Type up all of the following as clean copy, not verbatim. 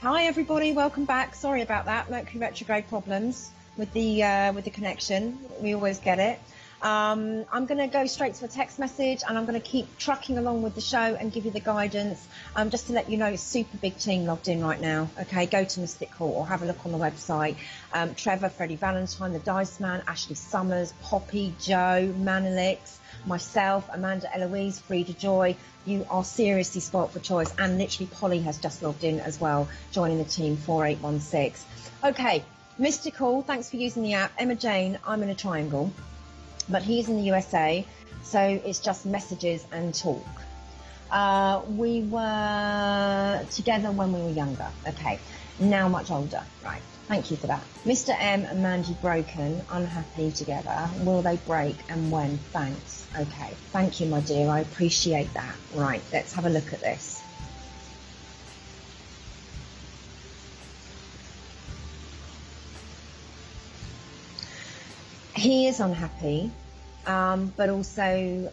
Hi everybody, welcome back. Sorry about that. Mercury retrograde problems with the connection. We always get it. I'm going to go straight to a text message, and I'm going to keep trucking along with the show and give you the guidance. Just to let you know, it's super big team logged in right now. Okay, go to Mystic Court or have a look on the website. Trevor, Freddie Valentine, the Dice Man, Ashley Summers, Poppy, Joe, Manelix, myself, Amanda Eloise, Frida Joy. You are seriously spoilt for choice, and literally Polly has just logged in as well, joining the team 4816. Okay, Mystical, thanks for using the app. Emma Jane, I'm in a triangle, but he's in the USA, so it's just messages and talk. We were together when we were younger. Okay, now much older. Right, thank you for that. Mr. M and Mandy broken, unhappy together. Will they break and when? Thanks. Okay, thank you, my dear. I appreciate that. Right, let's have a look at this. He is unhappy, but also,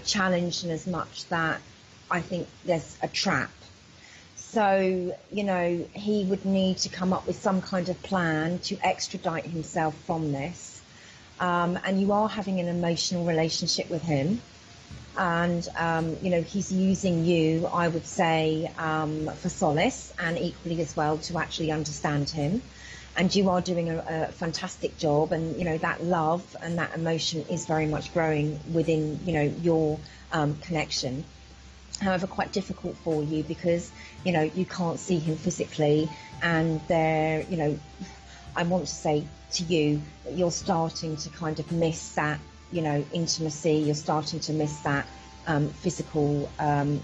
challenged in as much that I think there's a trap. So, he would need to come up with some kind of plan to extradite himself from this. And you are having an emotional relationship with him. And, he's using you, I would say, for solace, and equally as well to actually understand him. And you are doing a fantastic job, and, that love and that emotion is very much growing within, your connection. However, quite difficult for you because, you can't see him physically, and there, I want to say to you that you're starting to kind of miss that, intimacy. You're starting to miss that physical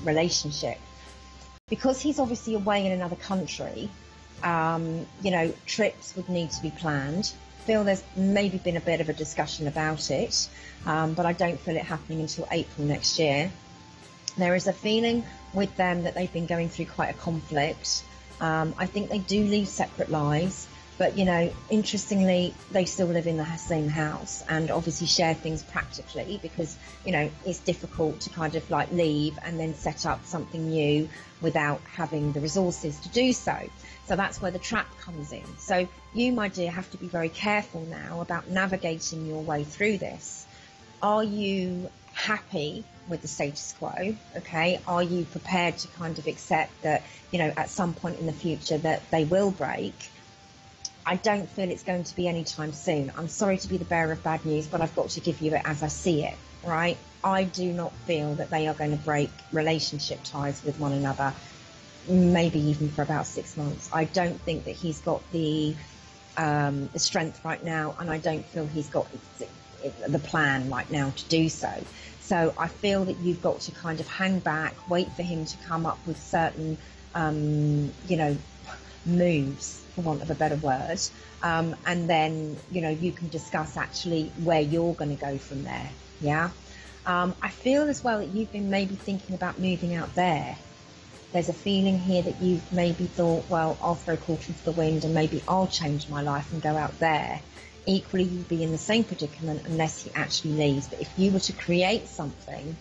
relationship. Because he's obviously away in another country, trips would need to be planned. I feel there's maybe been a bit of a discussion about it, but I don't feel it happening until April next year. There is a feeling with them that they've been going through quite a conflict. I think they do lead separate lives, but, interestingly, they still live in the same house and obviously share things practically because, it's difficult to kind of like leave and then set up something new without having the resources to do so. So that's where the trap comes in. So you, my dear, have to be very careful now about navigating your way through this. Are you happy with the status quo? Okay. Are you prepared to kind of accept that, at some point in the future that they will break? I don't feel it's going to be anytime soon. I'm sorry to be the bearer of bad news, but I've got to give you it as I see it, right? I do not feel that they are going to break relationship ties with one another, maybe even for about 6 months. I don't think that he's got the strength right now, and I don't feel he's got the plan right now to do so. So I feel that you've got to kind of hang back, wait for him to come up with certain, moves, for want of a better word, and then, you can discuss actually where you're going to go from there, yeah? I feel as well that you've been maybe thinking about moving out there. There's a feeling here that you've maybe thought, well, I'll throw caution to the wind and maybe I'll change my life and go out there. Equally, you'd be in the same predicament unless he actually leaves. But if you were to create something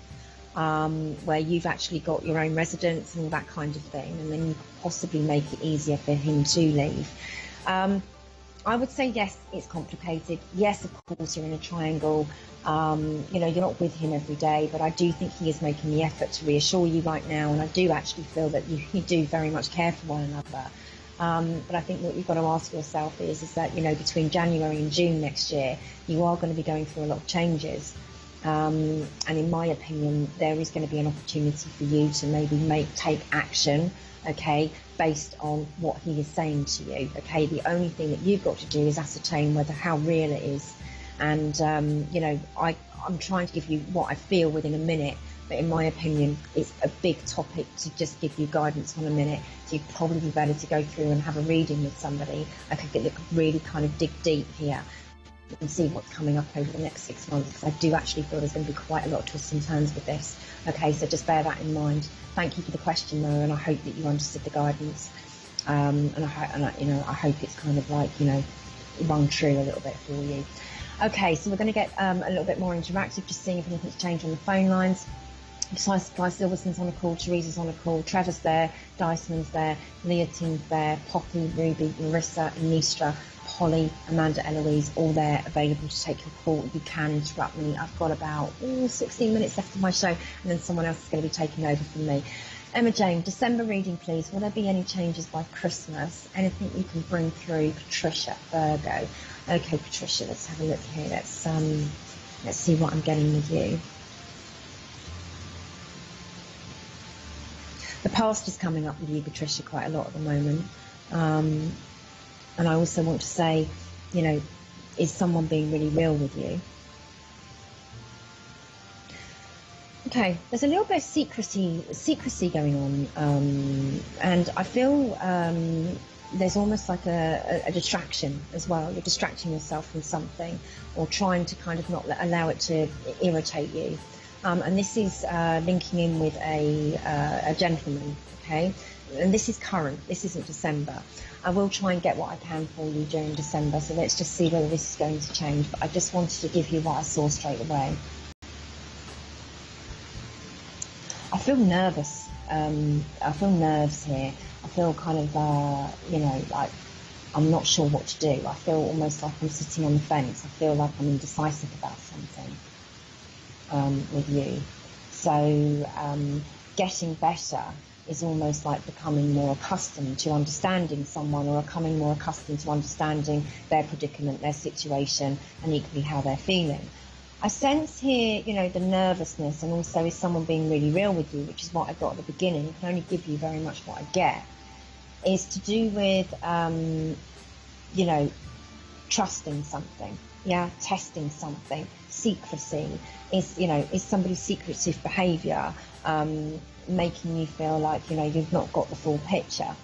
where you've actually got your own residence and all that kind of thing, and then you could possibly make it easier for him to leave. I would say, yes, it's complicated. Yes, of course, you're in a triangle. You're not with him every day, but I do think he is making the effort to reassure you right now, and I do actually feel that you do very much care for one another. But I think what you've got to ask yourself is that, between January and June next year, you are going to be going through a lot of changes. And in my opinion, there is going to be an opportunity for you to maybe take action, okay, based on what he is saying to you, okay? The only thing that you've got to do is ascertain how real it is. And, I'm trying to give you what I feel within a minute, but in my opinion, it's a big topic to just give you guidance on a minute. So you'd probably be better to go through and have a reading with somebody. I could really kind of dig deep here and see what's coming up over the next 6 months, because I do actually feel there's going to be quite a lot of twists and turns with this. Okay, so just bear that in mind. Thank you for the question, though, and I hope that you understood the guidance. And I hope it's kind of like, rung true a little bit for you. Okay, so we're going to get a little bit more interactive, just seeing if anything's changed on the phone lines. Guy Silverson's on a call, Teresa's on a call, Trevor's there, Dyson's there, Leotine's there, Poppy, Ruby, Marissa, Anistra, Polly, Amanda, Eloise, all there available to take your call. You can interrupt me. I've got about 16 minutes left of my show, and then someone else is going to be taking over from me. Emma Jane, December reading, please. Will there be any changes by Christmas? Anything you can bring through? Patricia, Virgo. Okay, Patricia, let's have a look here. Let's see what I'm getting with you. The past is coming up with you, Patricia, quite a lot at the moment. And I also want to say, you know, is someone being really real with you? Okay, there's a little bit of secrecy going on, and I feel there's almost like a distraction as well. You're distracting yourself from something, or trying to kind of not allow it to irritate you. And this is linking in with a gentleman, okay? And this is current, this isn't December. I will try and get what I can for you during December, so let's just see whether this is going to change. But I just wanted to give you what I saw straight away. I feel nervous. I feel nerves here. I feel kind of, you know, like I'm not sure what to do. I feel almost like I'm sitting on the fence. I feel like I'm indecisive about something with you. So getting better is almost like becoming more accustomed to understanding someone, or becoming more accustomed to understanding their predicament, their situation, and equally how they're feeling. I sense here, you know, the nervousness, and also is someone being really real with you, which is what I got at the beginning. I can only give you very much what I get. Is to do with, you know, trusting something, yeah, testing something, secrecy. Is, you know, is somebody's secretive behaviour making you feel like, you know, you've not got the full picture?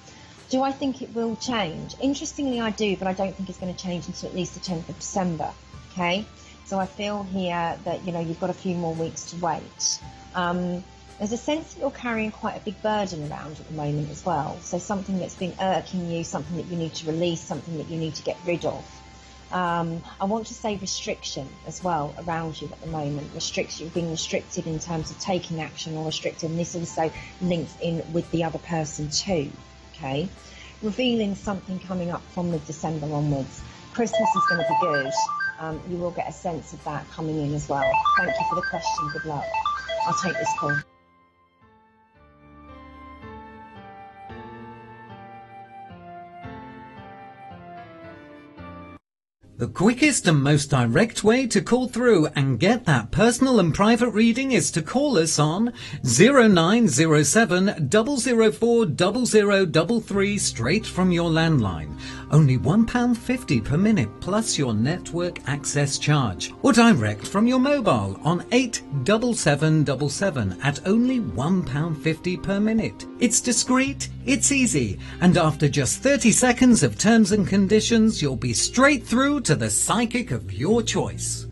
Do I think it will change? Interestingly, I do, but I don't think it's going to change until at least the 10th of December, okay? So I feel here that, you know, you've got a few more weeks to wait. There's a sense that you're carrying quite a big burden around at the moment as well. So something that's been irking you, something that you need to release, something that you need to get rid of. I want to say restriction as well around you at the moment. Restriction, being restricted in terms of taking action, or restricted, and this also links in with the other person too, okay? Revealing something coming up from mid-December onwards. Christmas is going to be good. You will get a sense of that coming in as well. Thank you for the question. Good luck. I'll take this call. The quickest and most direct way to call through and get that personal and private reading is to call us on 0907 004 0033 straight from your landline. Only £1.50 per minute plus your network access charge. Or direct from your mobile on 87777 at only £1.50 per minute. It's discreet, it's easy, and after just 30 seconds of terms and conditions, you'll be straight through to the psychic of your choice.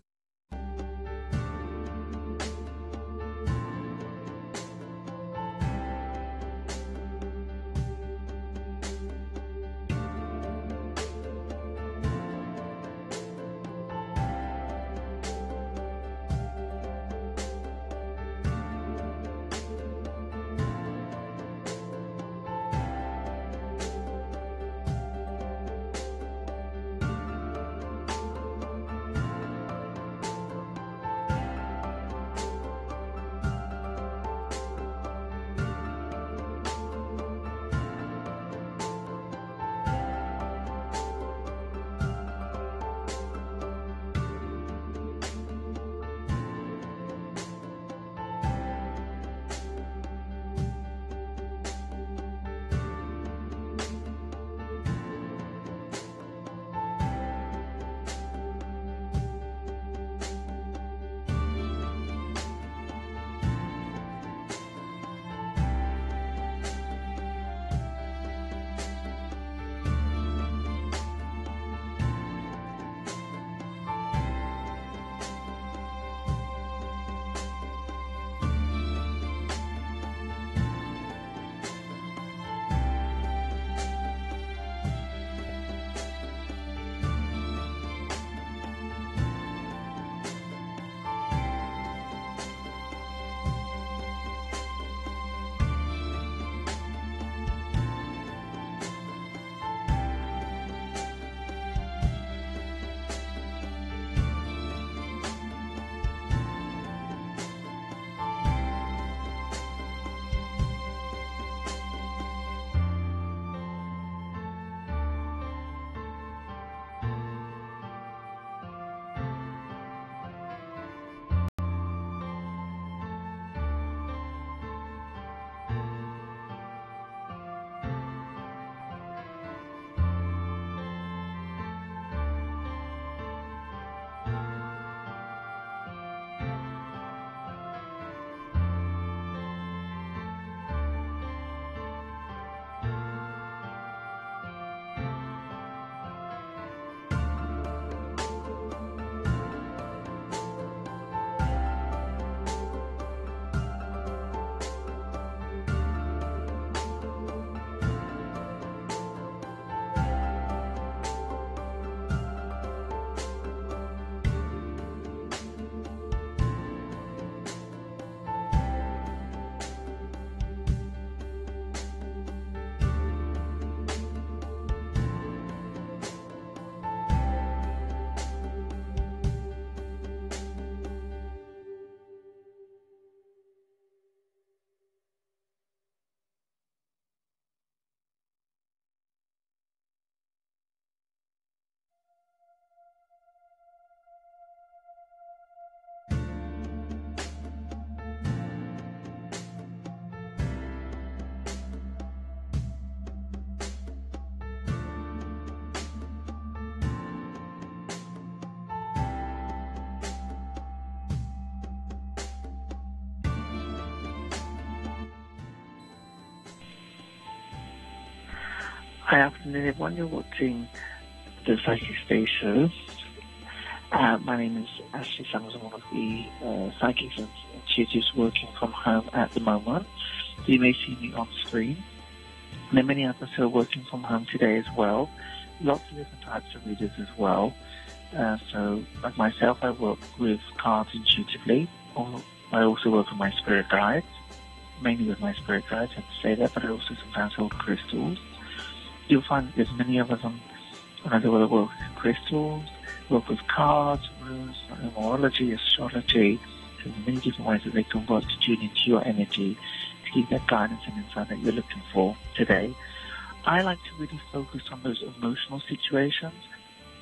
Hi, afternoon, everyone. You're watching the Psychic Space show. My name is Ashley Summers. I'm one of the psychics and intuitives working from home at the moment. So you may see me on screen. And there are many others who are working from home today as well. Lots of different types of readers as well. So, like myself, I work with cards intuitively. I also work with my spirit guides, mainly with my spirit guides, I have to say that, but I also sometimes hold crystals. You'll find that there's many of us on other work with crystals, work with cards, runes, numerology, astrology. So there's many different ways that they can work to tune into your energy to give that guidance and insight that you're looking for today. I like to really focus on those emotional situations.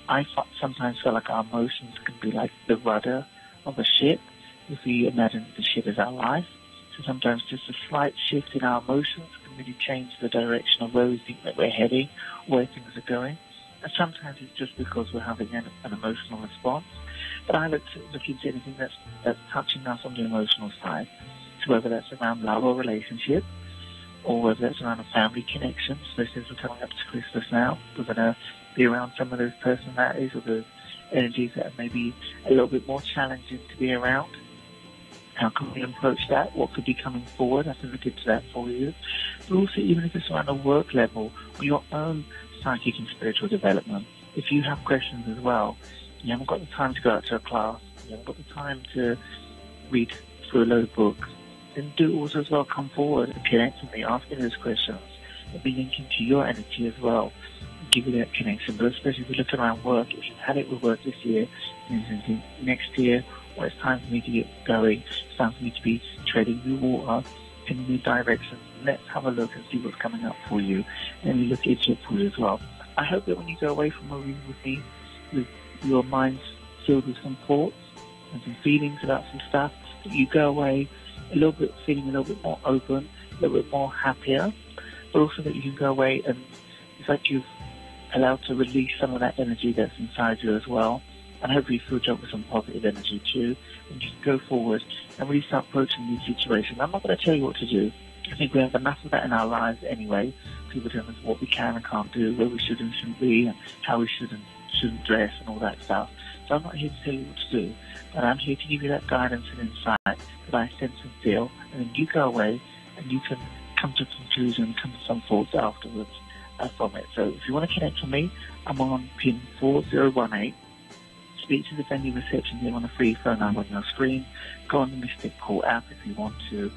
I sometimes feel like our emotions can be like the rudder of a ship, if we imagine the ship as our life. So sometimes just a slight shift in our emotions can really change the direction of where we think that we're heading, where things are going. And sometimes it's just because we're having an emotional response. But I look into anything that's touching us on the emotional side. So whether that's around love or relationship, or whether that's around a family connection, especially as we're coming up to Christmas now, we're going to be around some of those personalities or those energies that are maybe a little bit more challenging to be around. How can we approach that? What could be coming forward? I can look into that for you. But also, even if it's around a work level or your own psychic and spiritual development, if you have questions as well, you haven't got the time to go out to a class, you haven't got the time to read through a load of books, then do also as well come forward and connect with me, asking those questions, and be linking to your energy as well, and give you that connection. But especially if you look around work, if you've had it with work this year, and thinking next year, well, it's time for me to get going, it's time for me to be treading new water in new directions. Let's have a look and see what's coming up for you, and we look into it for you as well. I hope that when you go away from a reading with me, with your mind's filled with some thoughts and some feelings about some stuff, that you go away a little bit feeling a little bit more open, a little bit more happier, but also that you can go away and it's like you've allowed to release some of that energy that's inside you as well. And hopefully you filled up with some positive energy too, and you can go forward and really start approaching these situations. I'm not going to tell you what to do. I think we have enough of that in our lives anyway. People telling us what we can and can't do, where we should and shouldn't be, and how we should and shouldn't dress and all that stuff. So I'm not here to tell you what to do, but I'm here to give you that guidance and insight that I sense and feel, and then you go away and you can come to a conclusion, come to some thoughts afterwards from it. So if you want to connect with me, I'm on pin 4018. Speak to the venue reception here on a free phone number on your screen. Go on the Mystic Call app if you want to.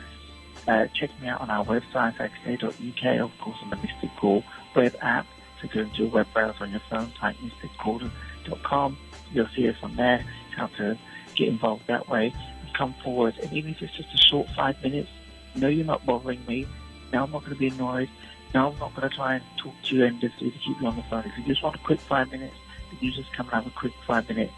Check me out on our website, psychicday.uk, of course on the Mystic Call web app. So go into a web browser on your phone, type mysticcall.com. You'll see us on there, how to get involved that way and come forward. And even if it's just a short 5 minutes, no, you're not bothering me. No, I'm not going to be annoyed. No, I'm not going to try and talk to you endlessly to keep you on the phone. If you just want a quick 5 minutes, you just come and have a quick 5 minute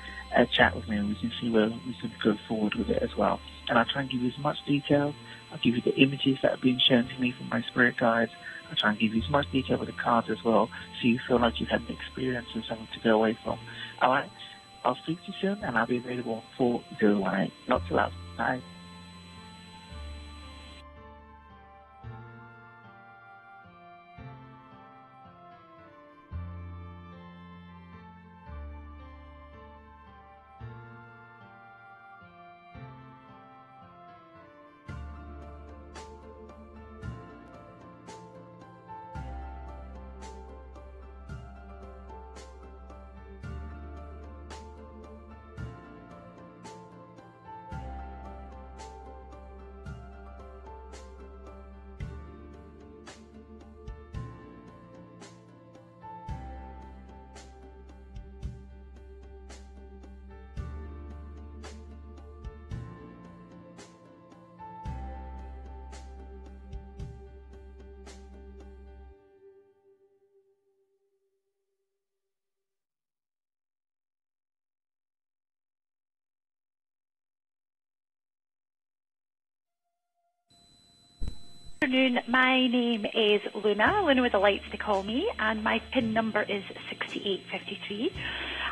chat with me, and we can see where we can go forward with it as well. And I'll try and give you as much detail. I'll give you the images that are being shown to me from my spirit guides. I'll try and give you as much detail with the cards as well, so you feel like you've had an experience and something to go away from. All right? I'll speak to you soon, and I'll be available on 4018. Lots of love. Bye. Good afternoon. My name is Luna. Luna with the lights to call me, and my PIN number is 6853.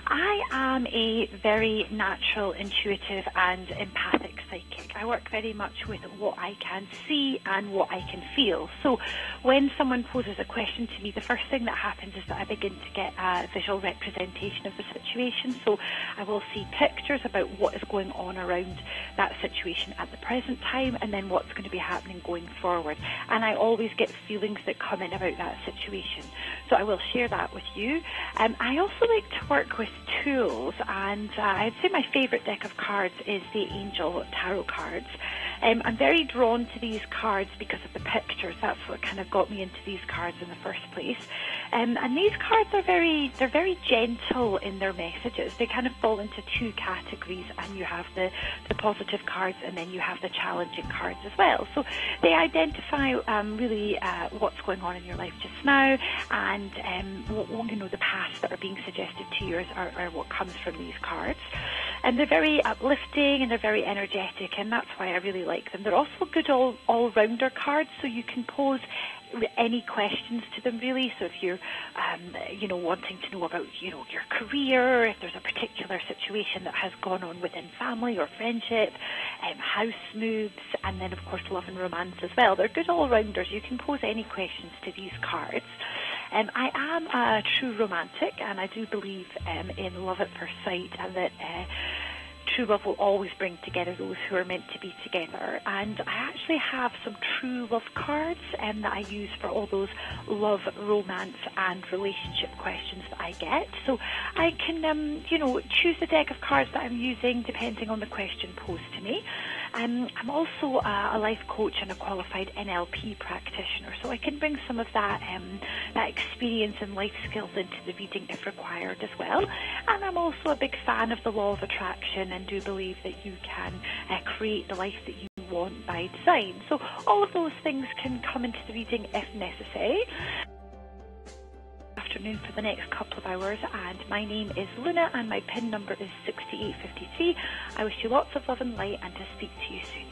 I am a very natural, intuitive and empathic psychic. I work very much with what I can see and what I can feel. So when someone poses a question to me, the first thing that happens is that I begin to get a visual representation of the situation. So I will see pictures about what is going on around that situation at the present time and then what's going to be happening going forward. And I always get feelings that come in about that situation. So I will share that with you. I also like to work with tools, and I'd say my favourite deck of cards is the Angel Tarot cards. I'm very drawn to these cards because of the pictures. That's what kind of got me into these cards in the first place. And these cards are they're very gentle in their messages. They kind of fall into two categories, and you have the positive cards, and then you have the challenging cards as well. So they identify really what's going on in your life just now, and the paths that are being suggested to you are what comes from these cards. And they're very uplifting and they're very energetic, and that's why I really like them. They're also good all-rounder cards, so you can pose any questions to them, really. So if you're wanting to know about your career, if there's a particular situation that has gone on within family or friendship, house moves, and then of course love and romance as well. They're good all-rounders. You can pose any questions to these cards. I am a true romantic, and I do believe in love at first sight, and that true love will always bring together those who are meant to be together. And I actually have some true love cards that I use for all those love, romance and relationship questions that I get. So I can, choose the deck of cards that I'm using depending on the question posed to me. I'm also a life coach and a qualified NLP practitioner, so I can bring some of that experience and life skills into the reading if required as well. And I'm also a big fan of the law of attraction and do believe that you can create the life that you want by design. So all of those things can come into the reading if necessary. Afternoon for the next couple of hours, and my name is Luna and my PIN number is 6853. I wish you lots of love and light and to speak to you soon.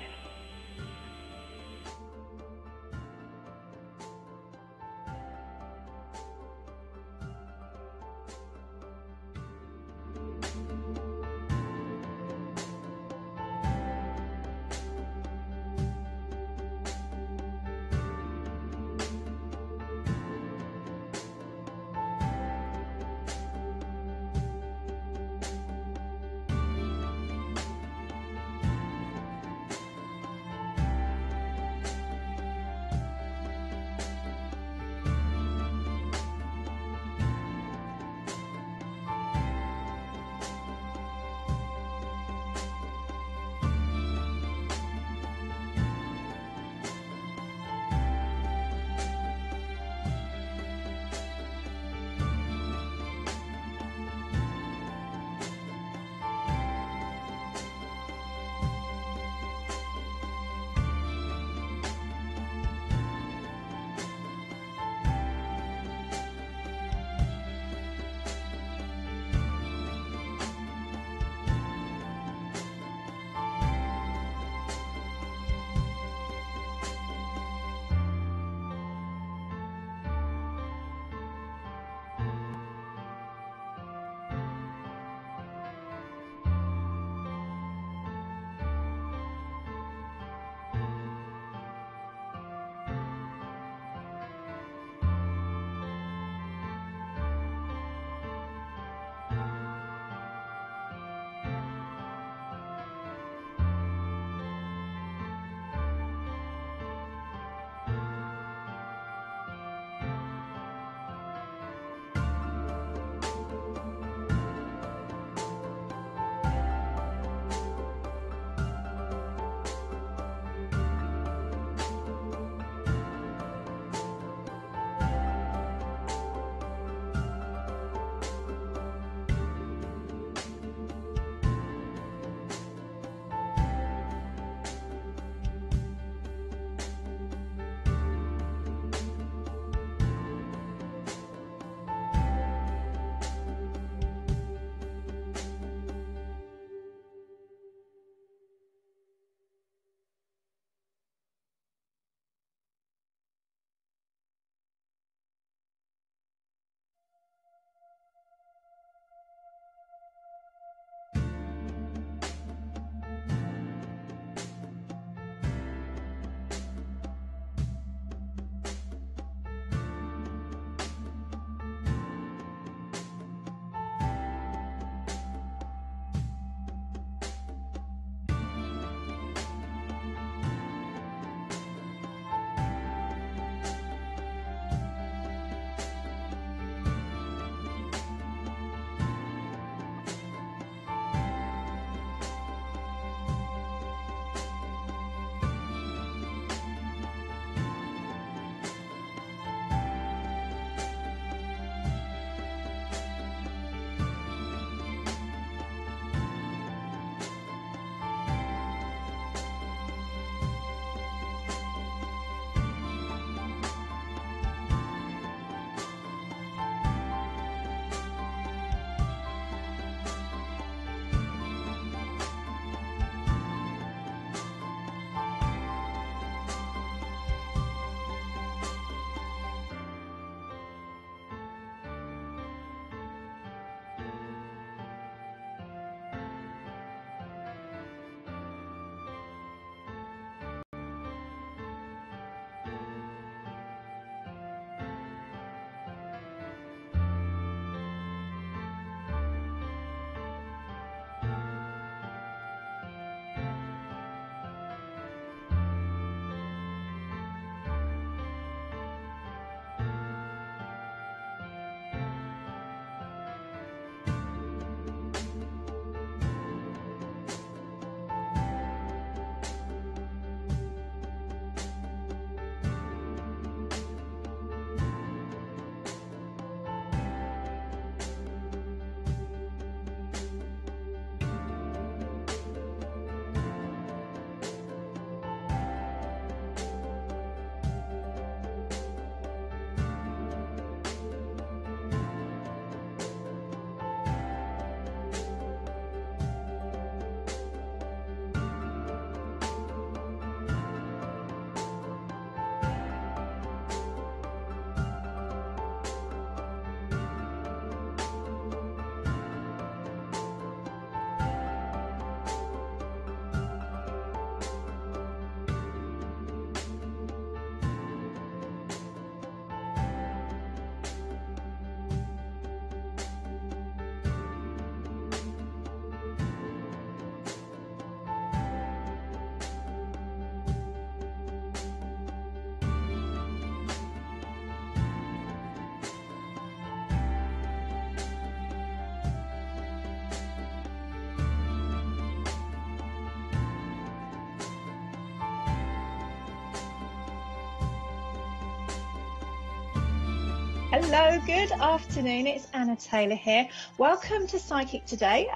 Hello, good afternoon. It's Anna Taylor here. Welcome to Psychic Today.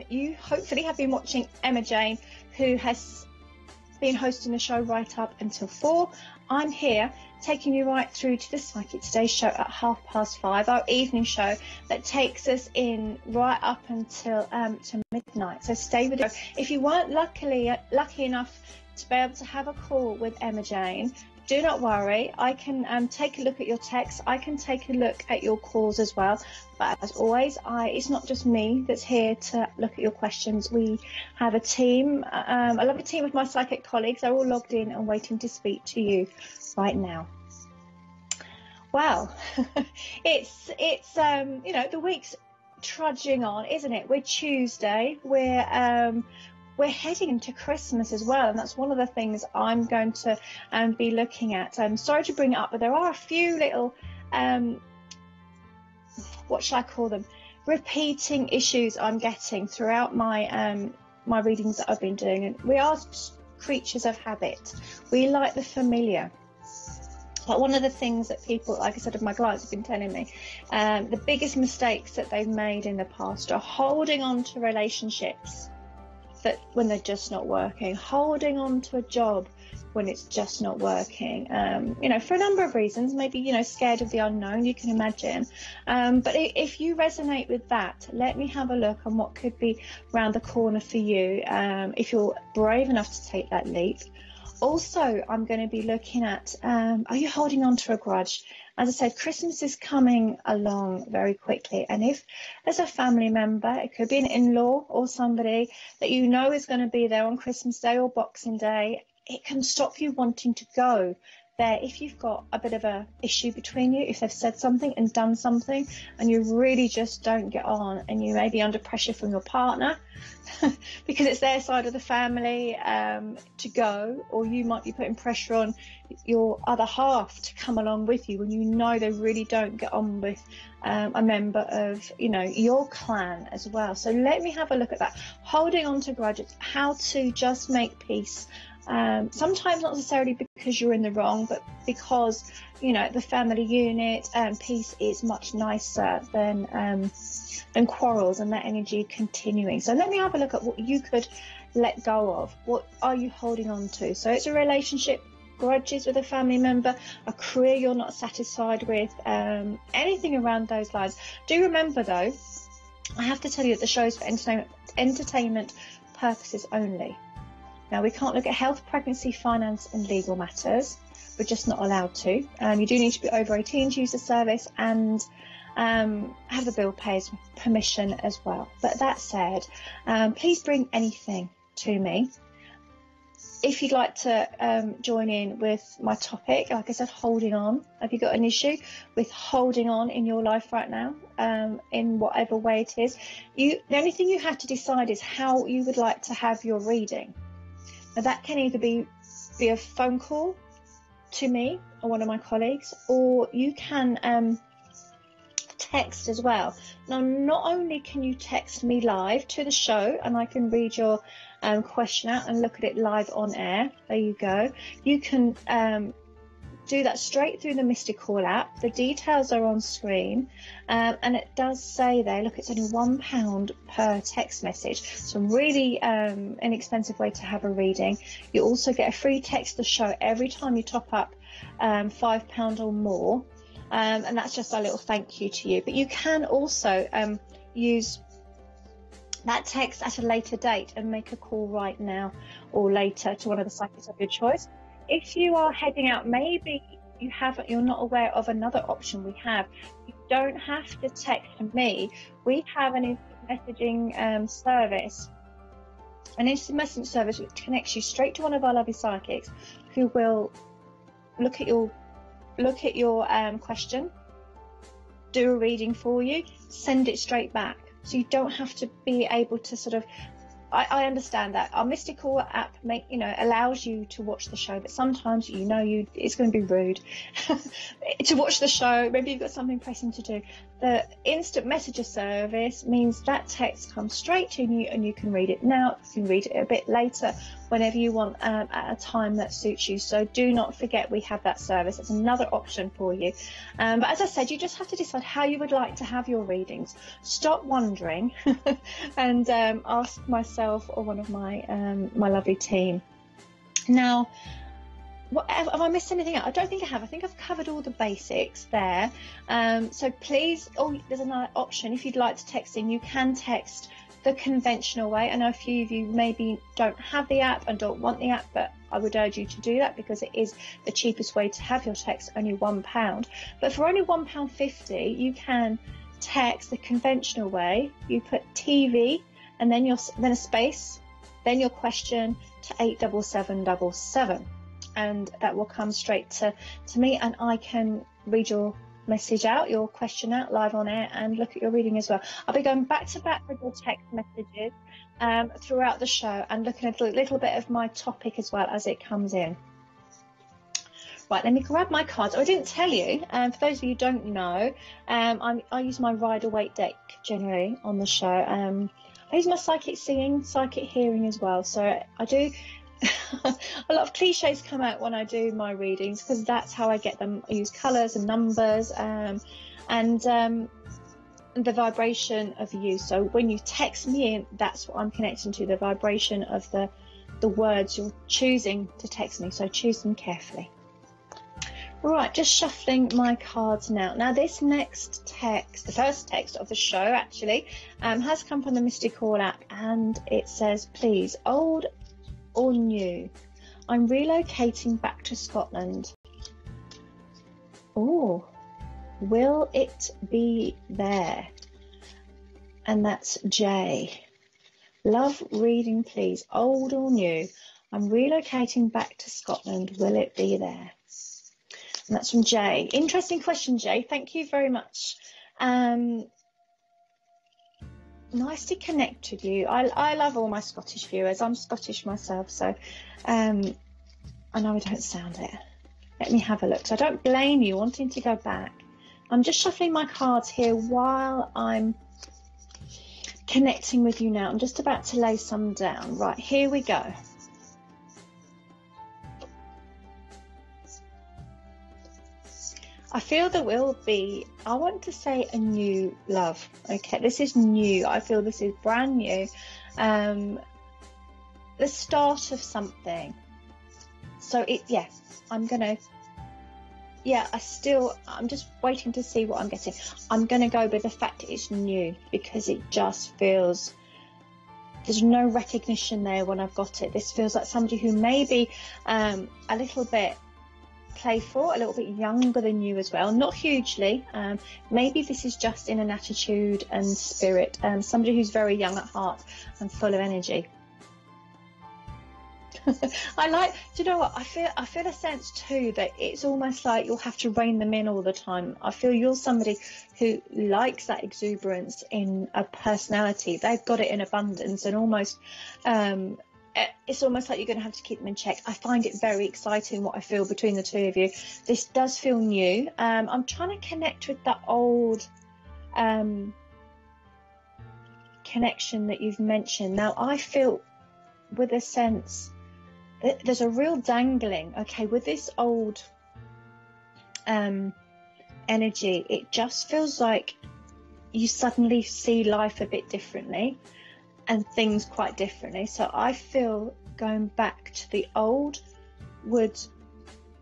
You hopefully have been watching Emma Jane, who has been hosting the show right up until 4. I'm here taking you right through to the Psychic Today show at 5:30, our evening show that takes us in right up until to midnight. So stay with us. If you weren't lucky enough to be able to have a call with Emma Jane, do not worry. I can take a look at your texts. I can take a look at your calls as well. But as always, it's not just me that's here to look at your questions. We have a team, a lovely team of my psychic colleagues. They're all logged in and waiting to speak to you right now. Well, it's the week's trudging on, isn't it? We're Tuesday. We're heading into Christmas as well, and that's one of the things I'm going to be looking at. I'm sorry to bring it up, but there are a few little, what shall I call them, repeating issues I'm getting throughout my my readings that I've been doing. And we are creatures of habit. We like the familiar. But one of the things that people, like I said, of my clients have been telling me, the biggest mistakes that they've made in the past are holding on to relationships that when they're just not working, holding on to a job when it's just not working, for a number of reasons, maybe, scared of the unknown, you can imagine. But if you resonate with that, let me have a look on what could be around the corner for you, if you're brave enough to take that leap. Also, I'm going to be looking at, are you holding on to a grudge? As I said, Christmas is coming along very quickly. And if there's a family member, it could be an in-law or somebody that you know is going to be there on Christmas Day or Boxing Day, it can stop you wanting to go there if you've got a bit of a issue between you, if they've said something and done something and you really just don't get on, and you may be under pressure from your partner because it's their side of the family to go, or you might be putting pressure on your other half to come along with you when you know they really don't get on with a member of your clan as well. So let me have a look at that. Holding on to grudges, how to just make peace. Sometimes not necessarily because you're in the wrong, but because the family unit and peace is much nicer than quarrels and that energy continuing. So let me have a look at what you could let go of. What are you holding on to? So it's a relationship, grudges with a family member, a career you're not satisfied with, anything around those lines. Do remember though, I have to tell you that the show is for entertainment purposes only. Now, we can't look at health, pregnancy, finance and legal matters. We're just not allowed to. You do need to be over 18 to use the service and have the bill payer's permission as well. But that said, please bring anything to me. If you'd like to join in with my topic, like I said, holding on. Have you got an issue with holding on in your life right now, in whatever way it is? The only thing you have to decide is how you would like to have your reading. Now, that can either be a phone call to me or one of my colleagues, or you can text as well. Now, not only can you text me live to the show and I can read your question out and look at it live on air. There you go. You can do that straight through the Mystical app. The details are on screen, and it does say there, look, it's only £1 per text message, so really inexpensive way to have a reading. You also get a free text to show every time you top up £5 or more, and that's just a little thank you to you. But you can also use that text at a later date and make a call right now or later to one of the psychics of your choice. If you are heading out, maybe you're not aware of another option we have. You don't have to text me. We have an instant messaging service, an instant messaging service which connects you straight to one of our lovely psychics, who will look at your question, do a reading for you, send it straight back. So you don't have to be able to sort of. I understand that our Mystical app allows you to watch the show, but sometimes it's going to be rude to watch the show. Maybe you've got something pressing to do. The instant messenger service means that text comes straight to you and you can read it now, you can read it a bit later, whenever you want, at a time that suits you. So do not forget we have that service. It's another option for you. But as I said, you just have to decide how you would like to have your readings. Stop wondering and ask myself or one of my my lovely team. Now, have I missed anything out? I don't think I have. I think I've covered all the basics there. So please, there's another option. If you'd like to text in, you can text the conventional way. I know a few of you maybe don't have the app and don't want the app, but I would urge you to do that because it is the cheapest way to have your text, only £1. But for only £1.50, you can text the conventional way. You put TV and then a space, then your question to 87777. And that will come straight to me, and I can read your message out, your question out live on air, and look at your reading as well. I'll be going back to back with your text messages throughout the show and looking at a little bit of my topic as well as it comes in. Right, let me grab my cards. I didn't tell you, for those of you who don't know, I use my Rider-Waite deck generally on the show. I use my psychic seeing, psychic hearing as well, so I do a lot of cliches come out when I do my readings because that's how I get them. I use colours and numbers and the vibration of you. So when you text me in, that's what I'm connecting to, the vibration of the words you're choosing to text me. So choose them carefully. Right, just shuffling my cards now. Now this next text, the first text of the show actually, has come from the Mystic Call app, and it says, please, old or new, I'm relocating back to Scotland. Oh, will it be there? And that's Jay. Love reading, please. Old or new, I'm relocating back to Scotland. Will it be there? And that's from Jay. Interesting question, Jay. Thank you very much. Nice to connect with you. I love all my Scottish viewers. I'm Scottish myself, so I know I don't sound it. Let me have a look. So I don't blame you wanting to go back. I'm just shuffling my cards here while I'm connecting with you now. I'm just about to lay some down. Right, here we go. I feel there will be, I want to say, a new love. Okay, this is new. I feel this is brand new. The start of something. So I'm just waiting to see what I'm getting. I'm going to go with the fact it's new because it just feels, there's no recognition there when I've got it. This feels like somebody who may be a little bit playful, a little bit younger than you as well, not hugely. Maybe this is just in an attitude and spirit, somebody who's very young at heart and full of energy. Do you know what, I feel a sense too that it's almost like you'll have to rein them in all the time. I feel you're somebody who likes that exuberance in a personality. They've got it in abundance, and almost it's almost like you're going to have to keep them in check. I find it very exciting what I feel between the two of you. This does feel new. I'm trying to connect with that old connection that you've mentioned. Now I feel with a sense that there's a real dangling, okay, with this old energy. It just feels like you suddenly see life a bit differently and things quite differently. So I feel going back to the old would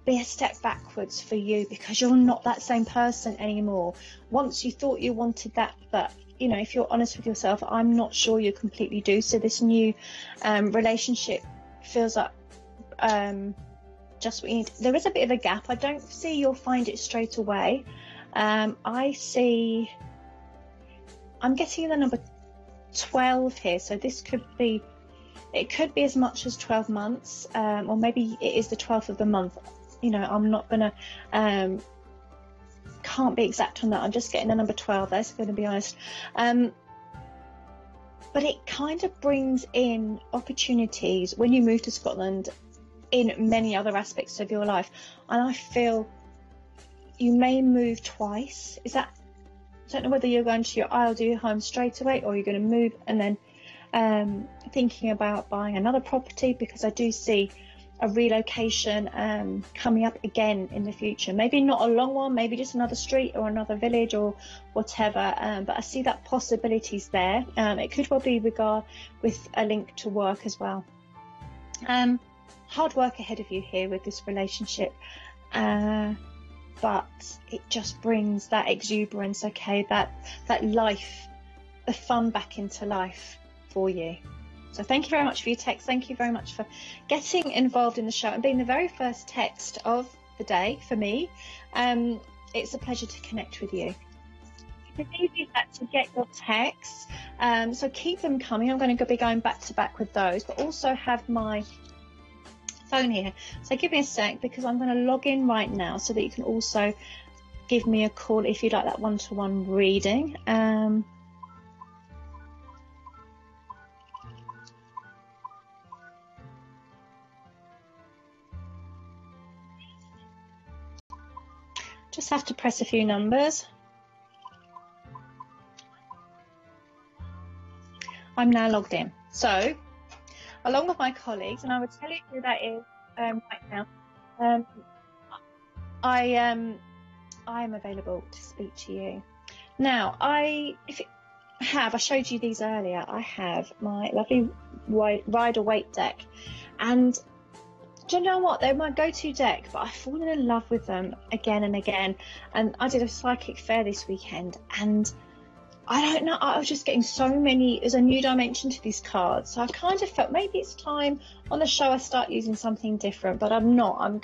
be a step backwards for you because you're not that same person anymore. Once you thought you wanted that, but you know, if you're honest with yourself, I'm not sure you completely do. So this new relationship feels like just what you need. There is a bit of a gap. I don't see you'll find it straight away. I'm getting the number 12 here, so this could be as much as 12 months, or maybe it is the 12th of the month. You know, I'm not gonna can't be exact on that. I'm just getting the number 12 there, so I'm going to be honest. But it kind of brings in opportunities when you move to Scotland in many other aspects of your life, and I feel you may move twice. don't know whether you're going to your ideal home straight away, or you're going to move and then thinking about buying another property, because I do see a relocation coming up again in the future. Maybe not a long one, maybe just another street or another village or whatever, but I see that possibilities there. It could well be with a link to work as well. Hard work ahead of you here with this relationship, but it just brings that exuberance, okay, that life, the fun back into life for you. So thank you very much for your text. Thank you very much for getting involved in the show and being the very first text of the day for me. It's a pleasure to connect with you. You can use that to get your texts, so keep them coming. I'm going to be going back to back with those, but also have my phone here. So give me a sec, because I'm going to log in right now so that you can also give me a call if you'd like that one-to-one reading. Just have to press a few numbers. I'm now logged in. So, along with my colleagues, and I will tell you who that is right now, I am available to speak to you. Now, I showed you these earlier. I have my lovely Rider-Waite deck, and do you know what? They're my go-to deck, but I've fallen in love with them again and again. And I did a psychic fair this weekend, and I don't know, I was just getting so many, there's a new dimension to these cards. So I kind of felt maybe it's time on the show I start using something different, but I'm not. I'm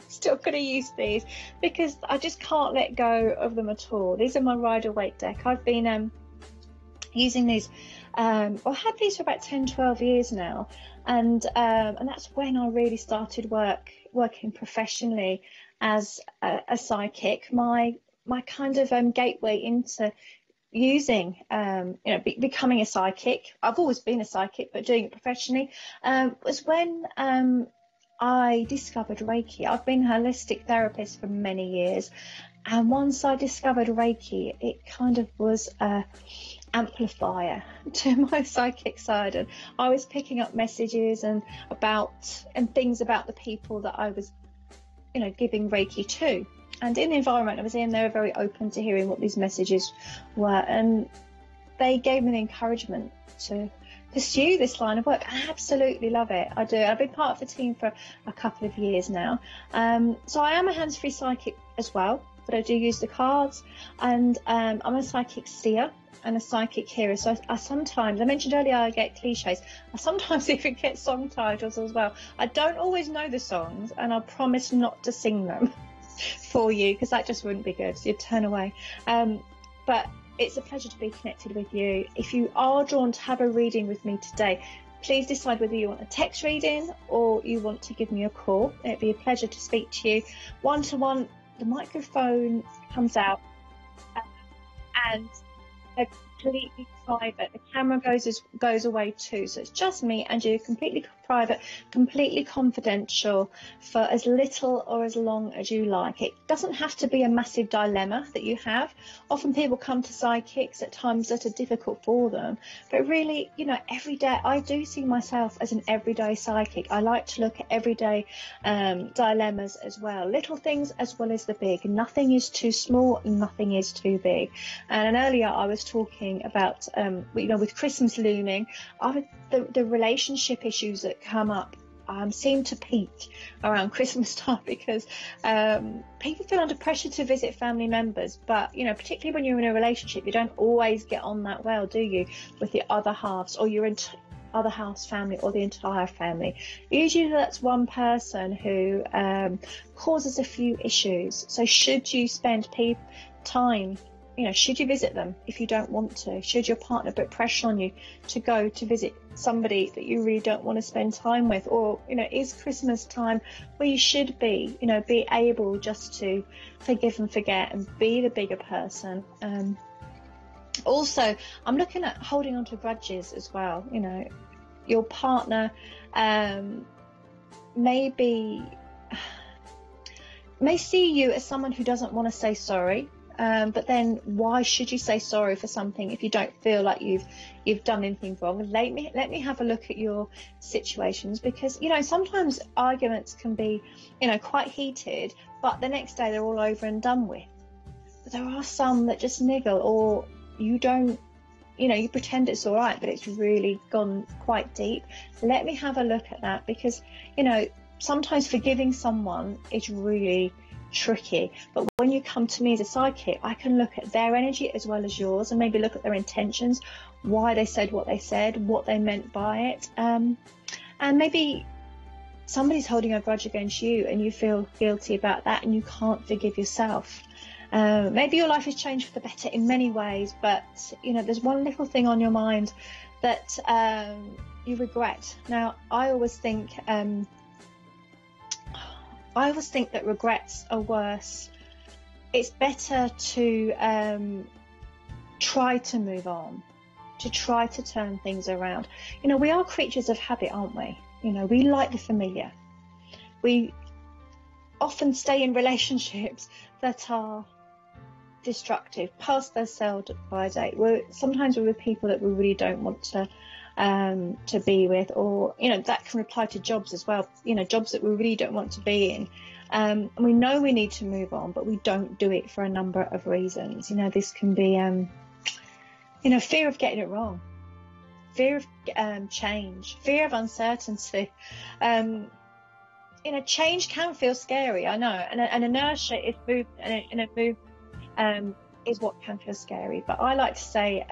still going to use these because I just can't let go of them at all. These are my Rider-Waite deck. I've been using these, I've had these for about 10, 12 years now. And that's when I really started working professionally as a psychic. My kind of gateway into using, becoming a psychic. I've always been a psychic, but doing it professionally was when I discovered Reiki. I've been a holistic therapist for many years, and once I discovered Reiki, it kind of was a amplifier to my psychic side, and I was picking up messages and things about the people that I was giving Reiki to, and in the environment I was in, they were very open to hearing what these messages were, and they gave me the encouragement to pursue this line of work. I absolutely love it. I do. I've been part of the team for a couple of years now, so I am a hands-free psychic as well, but I do use the cards, and I'm a psychic seer and a psychic hearer. So I sometimes, I mentioned earlier, I get cliches. I sometimes even get song titles as well. I don't always know the songs, and I promise not to sing them for you, because that just wouldn't be good. So you'd turn away. But it's a pleasure to be connected with you. If you are drawn to have a reading with me today, please decide whether you want a text reading or you want to give me a call. It'd be a pleasure to speak to you one-to-one. The microphone comes out and they're completely private. The camera goes away too, so it's just me and you, completely private, completely confidential, for as little or as long as you like. It doesn't have to be a massive dilemma that you have. Often people come to psychics at times that are difficult for them, but really, every day I do see myself as an everyday psychic. I like to look at everyday dilemmas as well, little things as well as the big. Nothing is too small, nothing is too big. And earlier I was talking about with Christmas looming, the relationship issues that come up seem to peak around Christmas time, because people feel under pressure to visit family members, but particularly when you're in a relationship, you don't always get on that well, do you, with the other halves or your other half's family or the entire family. Usually that's one person who causes a few issues. So should you spend time, should you visit them if you don't want to? Should your partner put pressure on you to go to visit somebody that you really don't want to spend time with? Or, is Christmas time where you should be able just to forgive and forget and be the bigger person? Also, I'm looking at holding on to grudges as well. Your partner may see you as someone who doesn't want to say sorry. But then why should you say sorry for something if you don't feel like you've done anything wrong? Let me have a look at your situations, because sometimes arguments can be quite heated, but the next day they're all over and done with. But there are some that just niggle, or you don't, you pretend it's all right, but it's really gone quite deep. Let me have a look at that, because sometimes forgiving someone is really tricky, but when you come to me as a psychic, I can look at their energy as well as yours, and maybe look at their intentions, why they said what they said, what they meant by it, and maybe somebody's holding a grudge against you and you feel guilty about that and you can't forgive yourself. Maybe your life has changed for the better in many ways, but there's one little thing on your mind that you regret. Now, I always think that regrets are worse. It's better to try to move on, to try to turn things around. We are creatures of habit, aren't we? We like the familiar. We often stay in relationships that are destructive, past their sell-by date. Sometimes we're with people that we really don't want to be with, or that can apply to jobs as well, jobs that we really don't want to be in, and we know we need to move on, but we don't do it for a number of reasons. This can be fear of getting it wrong, fear of change, fear of uncertainty. Change can feel scary, I know, and inertia is movement, and a move is what can feel scary. But I like to say,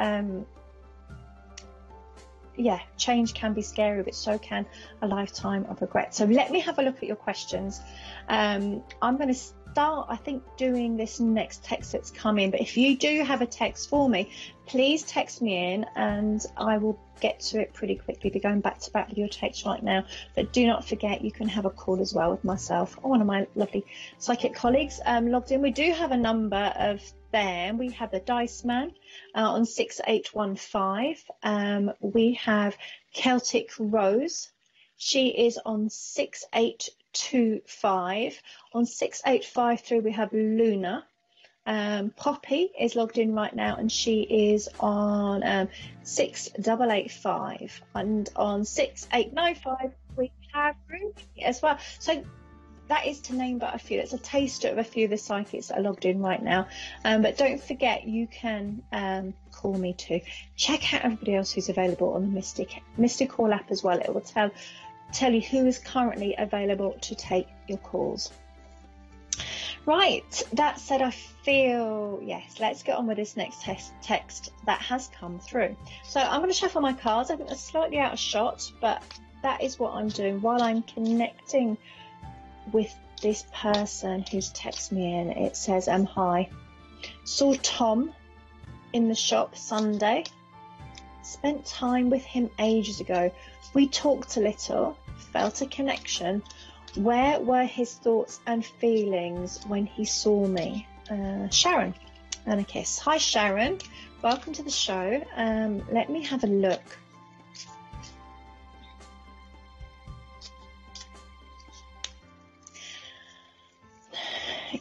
change can be scary, but so can a lifetime of regret. So let me have a look at your questions. I'm going to start, I think, doing this next text that's come in. But if you do have a text for me, please text me in and I will get to it pretty quickly. Be going back to back with your text right now. But do not forget, you can have a call as well with myself or one of my lovely psychic colleagues logged in. We do have a number of them. We have the Dice Man on 6815. We have Celtic Rose. She is on 6825. On 6853 we have Luna. Poppy is logged in right now and she is on 6885. And on 6895 we have Ruby as well. So that is to name but a few. That's a taster of a few of the psychics that are logged in right now. But don't forget, you can call me too. Check out everybody else who's available on the Mystic Call app as well. It will tell you who is currently available to take your calls. Right, that said, I feel, yes, let's get on with this next text that has come through. So I'm going to shuffle my cards. I think they're slightly out of shot, but that is what I'm doing while I'm connecting with this person who's texted me in. It says, hi, saw Tom in the shop Sunday, spent time with him ages ago. We talked a little, felt a connection. Where were his thoughts and feelings when he saw me? Sharon, and a kiss. Hi Sharon, welcome to the show. Let me have a look.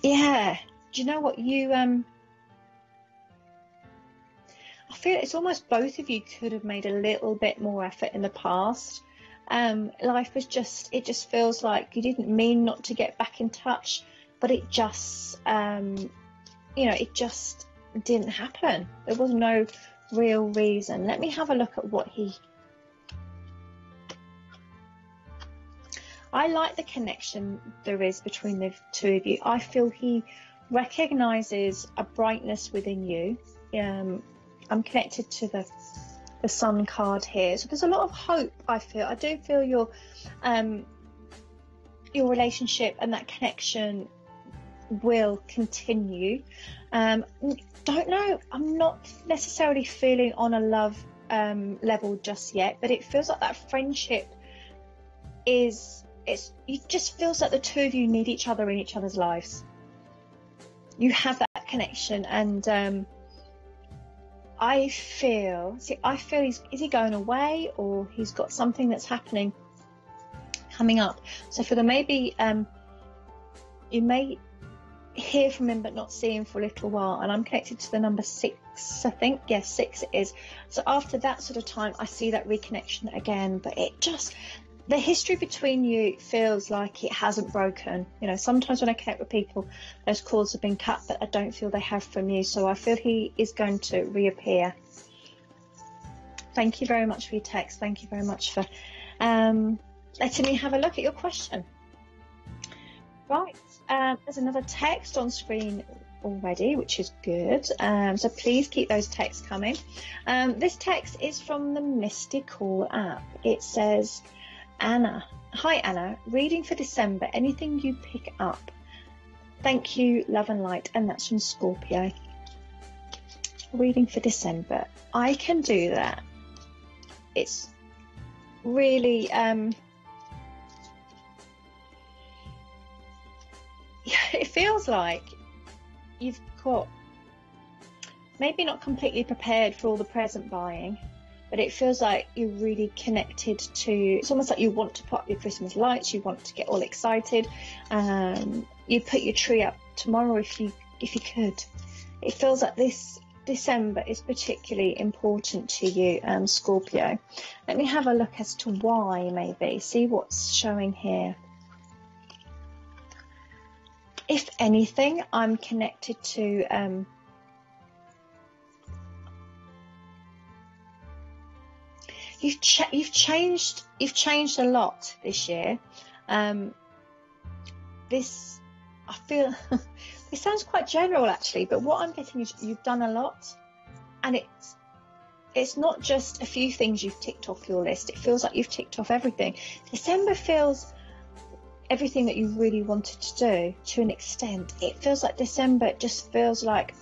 Yeah, do you know what you I feel it's almost both of you could have made a little bit more effort in the past. Life was it just feels like you didn't mean not to get back in touch, but it just it just didn't happen. There was no real reason. Let me have a look at what I like the connection there is between the two of you. I feel he recognizes a brightness within you. I'm connected to the Sun card here, so there's a lot of hope. I do feel your relationship and that connection will continue. Don't know, I'm not necessarily feeling on a love level just yet, but it feels like that friendship it just feels like the two of you need each other in each other's lives. You have that connection, and I feel is he going away, or he's got something that's happening coming up. So for the maybe hear from him but not see him for a little while, and I'm connected to the number 6, I think. Yes, 6 it is. So after that sort of time, I see that reconnection again, but it just, the history between you feels like it hasn't broken. You know, sometimes when I connect with people, those cords have been cut, but I don't feel they have from you. So I feel he is going to reappear. Thank you very much for your text. Thank you very much for letting me have a look at your question. Right, there's another text on screen already, which is good. So please keep those texts coming. This text is from the Mystical app. It says, Anna. Hi, Anna. Reading for December. Anything you pick up? Thank you, love and light. And that's from Scorpio. Reading for December. I can do that. It's really... it feels like you've got maybe not completely prepared for all the present buying, but it feels like you're really connected to, it's almost like you want to put up your Christmas lights, you want to get all excited. You put your tree up tomorrow if you could. It feels like this December is particularly important to you, Scorpio. Let me have a look as to why, maybe see what's showing here. If anything, I'm connected to you've changed a lot this year. This, I feel it sounds quite general actually, but what I'm getting is you've done a lot, and it's not just a few things you've ticked off your list. It feels like you've ticked off everything. December feels everything that you really wanted to do to an extent. It feels like December just feels like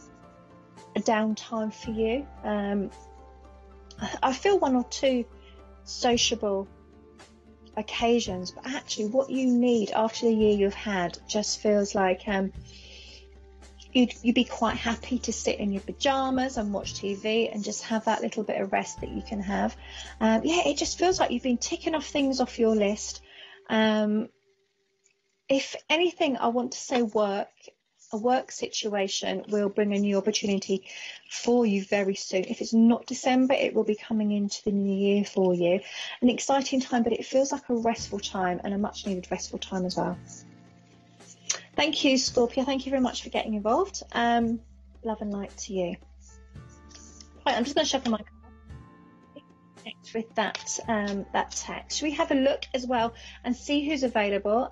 a downtime for you. I feel 1 or 2 sociable occasions, but actually what you need after the year you've had just feels like you'd be quite happy to sit in your pajamas and watch TV and just have that little bit of rest that you can have. Yeah, it just feels like you've been ticking off things off your list. If anything, I want to say a work situation will bring a new opportunity for you very soon. If it's not December, it will be coming into the new year for you. An exciting time, but it feels like a restful time, and a much needed restful time as well. Thank you, Scorpio. Thank you very much for getting involved. Love and light to you. Right, I'm just going to shuffle my connect with that text. Should we have a look as well and see who's available?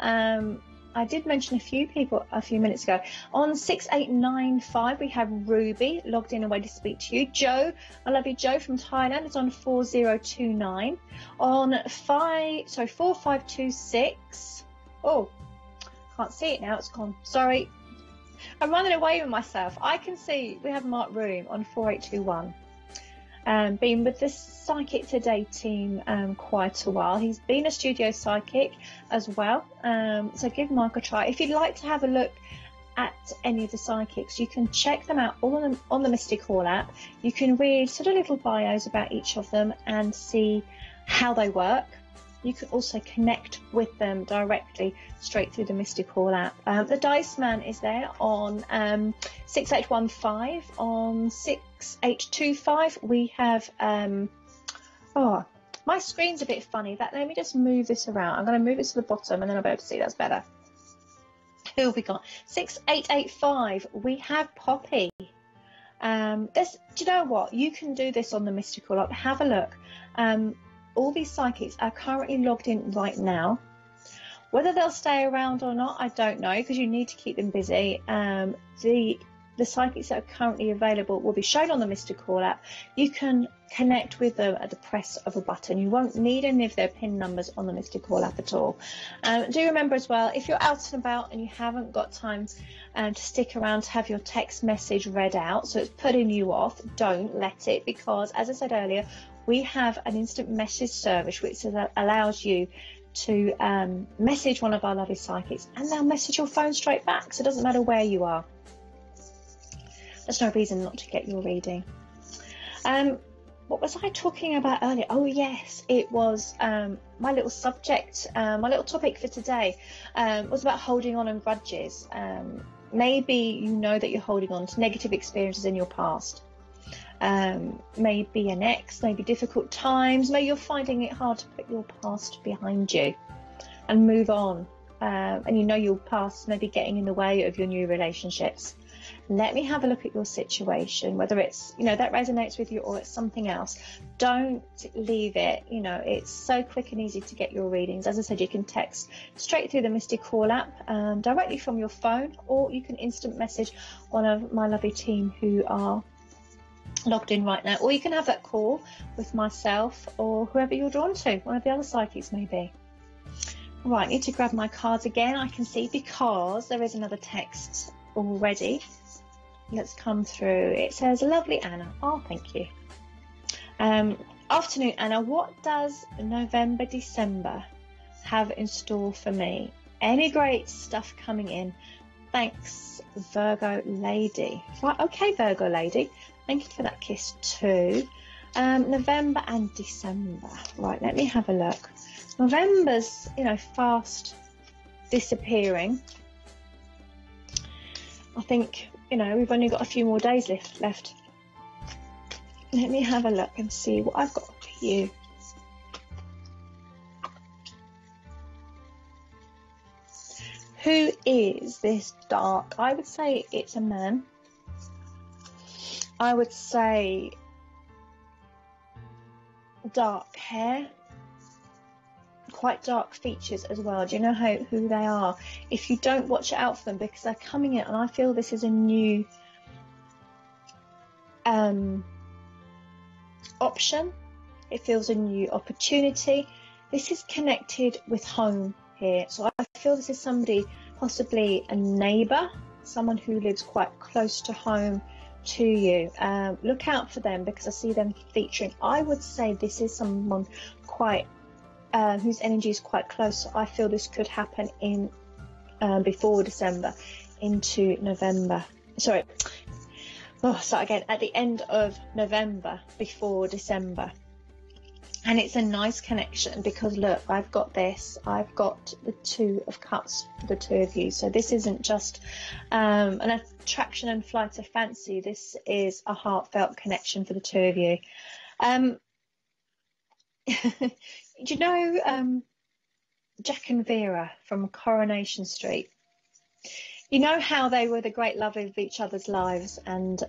I did mention a few people a few minutes ago. On 6895, we have Ruby logged in and waiting to speak to you. Joe, I love you, Joe from Thailand, is on 4029. On 4526. Oh, can't see it now. It's gone. Sorry, I'm running away with myself. I can see we have Mark Room on 4821. Been with the Psychic Today team quite a while. He's been a studio psychic as well, so give Mark a try. If you'd like to have a look at any of the psychics, you can check them out all on the Mystical app. You can read sort of little bios about each of them and see how they work. You can also connect with them directly straight through the Mystical app. The Dice Man is there on 6815. On 6825 we have oh, my screen's a bit funny. Let me just move this around. I'm going to move it to the bottom and then I'll be able to see. That's better. Who have we got? 6885 we have Poppy. Do you know what? You can do this on the Mystical app. Have a look. All these psychics are currently logged in right now. Whether they'll stay around or not, I don't know, because you need to keep them busy. The psychics that are currently available will be shown on the Mystical app. You can connect with them at the press of a button. You won't need any of their PIN numbers on the Mystical app at all. Do remember as well, if you're out and about and you haven't got time to stick around to have your text message read out, so it's putting you off, don't let it, because as I said earlier, we have an instant message service which allows you to message one of our lovely psychics and they'll message your phone straight back, so it doesn't matter where you are. There's no reason not to get your reading. What was I talking about earlier? Oh yes, it was my little subject, my little topic for today was about holding on and grudges. Maybe you know that you're holding on to negative experiences in your past. Maybe an ex, maybe difficult times, maybe you're finding it hard to put your past behind you and move on. And you know your past maybe getting in the way of your new relationships. Let me have a look at your situation, whether it's, that resonates with you or it's something else. Don't leave it. It's so quick and easy to get your readings. As I said, you can text straight through the Misty Call app directly from your phone, or you can instant message one of my lovely team who are logged in right now, or you can have that call with myself or whoever you're drawn to, one of the other psychics maybe. Right, I need to grab my cards again. I can see because there is another text already. Let's come through. It says, lovely Anna. Oh, thank you. Afternoon, Anna. What does November, December have in store for me? Any great stuff coming in? Thanks, Virgo lady. Right, okay, Virgo lady. Thank you for that kiss too. November and December. Right, let me have a look. November's, fast disappearing. I think, we've only got a few more days left. Let me have a look and see what I've got for you. Who is this dark? I would say it's a man. I would say dark hair, quite dark features as well. Do you know who they are? If you don't watch out for them, because they're coming in, and I feel this is a new option. It feels a new opportunity. This is connected with home here. So I feel this is somebody, possibly a neighbour, someone who lives quite close to home to you. Look out for them because I see them featuring. I would say this is someone quite whose energy is quite close. So I feel this could happen in before December into November. Sorry. Start again. At the end of November, before December. And it's a nice connection because look, I've got this. I've got the Two of Cups for the two of you. So this isn't just an attraction and flight of fancy. This is a heartfelt connection for the two of you. Do you know Jack and Vera from Coronation Street? You know how they were the great love of each other's lives and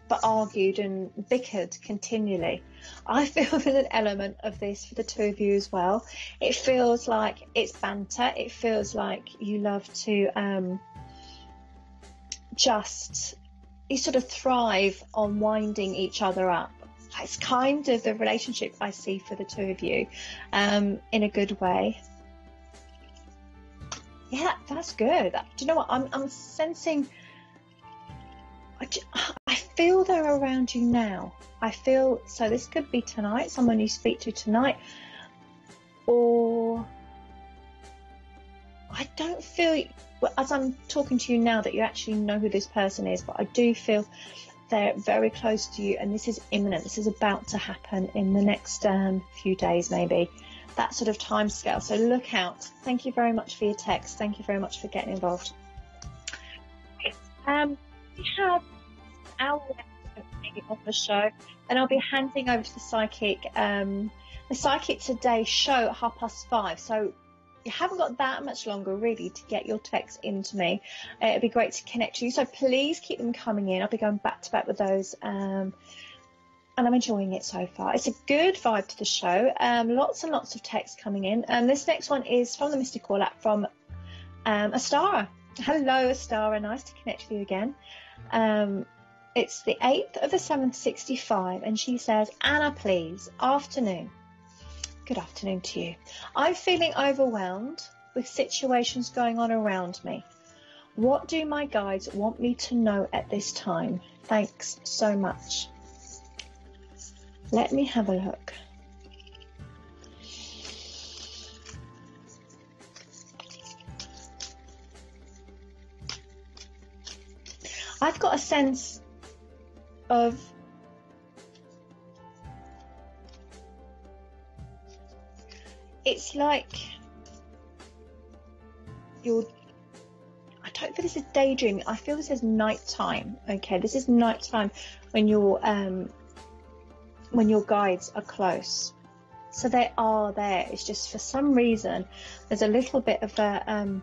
but argued and bickered continually. I feel there's an element of this for the two of you as well. It feels like it's banter. It feels like you love to you sort of thrive on winding each other up. It's kind of the relationship I see for the two of you in a good way. Yeah, that's good. Do you know what? I'm sensing... I feel they're around you now. I feel, so this could be tonight, someone you speak to tonight, or I don't feel, as I'm talking to you now, that you actually know who this person is, but I do feel they're very close to you and this is imminent. This is about to happen in the next few days, maybe. That sort of time scale. So look out. Thank you very much for your text. Thank you very much for getting involved. We have our on the show, and I'll be handing over to the psychic. The psychic today show at 5:30. So you haven't got that much longer really to get your text into me. It'd be great to connect to you. So please keep them coming in. I'll be going back to back with those. And I'm enjoying it so far. It's a good vibe to the show. Lots and lots of text coming in. This next one is from the Misty Call app from Astara. Hello, Astara. Nice to connect with you again. It's the 8th of the 7th, 65, and she says, Anna, please, afternoon. Good afternoon to you. I'm feeling overwhelmed with situations going on around me. What do my guides want me to know at this time? Thanks so much. Let me have a look. I've got a sense of it's like I don't for this is daydreaming. I feel this is nighttime. Okay, this is nighttime when your guides are close. So they are there. It's just for some reason there's a little bit of a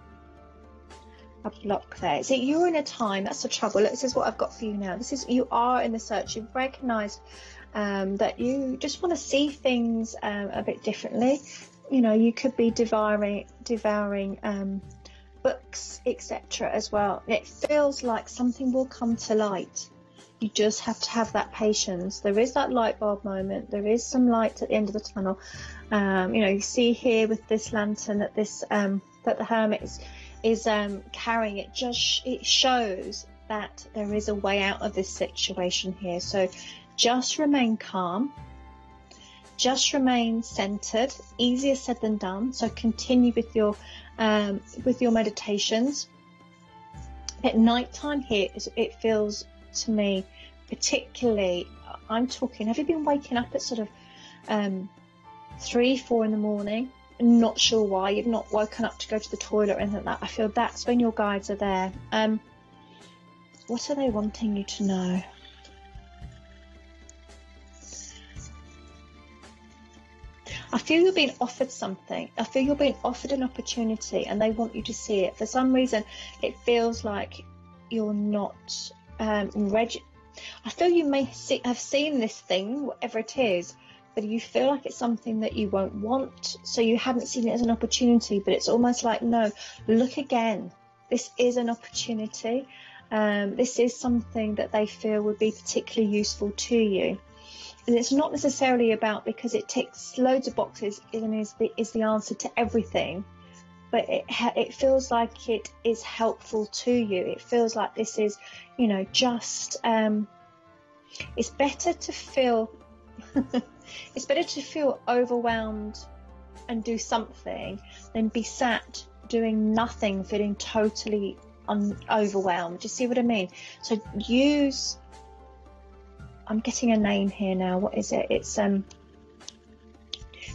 block there. So you're in a time, that's the trouble. This is what I've got for you now. You are in the search. You've recognised that you just want to see things a bit differently. You know, you could be devouring books, etc. as well. It feels like something will come to light. You just have to have that patience. There is that light bulb moment. There is some light at the end of the tunnel. You know, you see here with this lantern that that the hermit is carrying. It shows that there is a way out of this situation here. So just remain calm. Just remain centered. Easier said than done. So continue with your meditations. At nighttime here, it feels to me, particularly, I'm talking, have you been waking up at sort of 3, 4 in the morning? Not sure why. You've not woken up to go to the toilet or anything like that. I feel that's when your guides are there. What are they wanting you to know? I feel you're being offered something. I feel you're being offered an opportunity and they want you to see it. For some reason, it feels like you're not ready. I feel you may have seen this thing, whatever it is, but you feel like it's something that you won't want. So you haven't seen it as an opportunity, but it's almost like, no, look again. This is an opportunity. This is something that they feel would be particularly useful to you. And it's not necessarily about because it ticks loads of boxes and is the answer to everything, but it feels like it is helpful to you. It feels like this is, you know, just it's better to feel it's better to feel overwhelmed and do something than be sat doing nothing, feeling totally overwhelmed. Do you see what I mean? So use. I'm getting a name here now. What is it? It's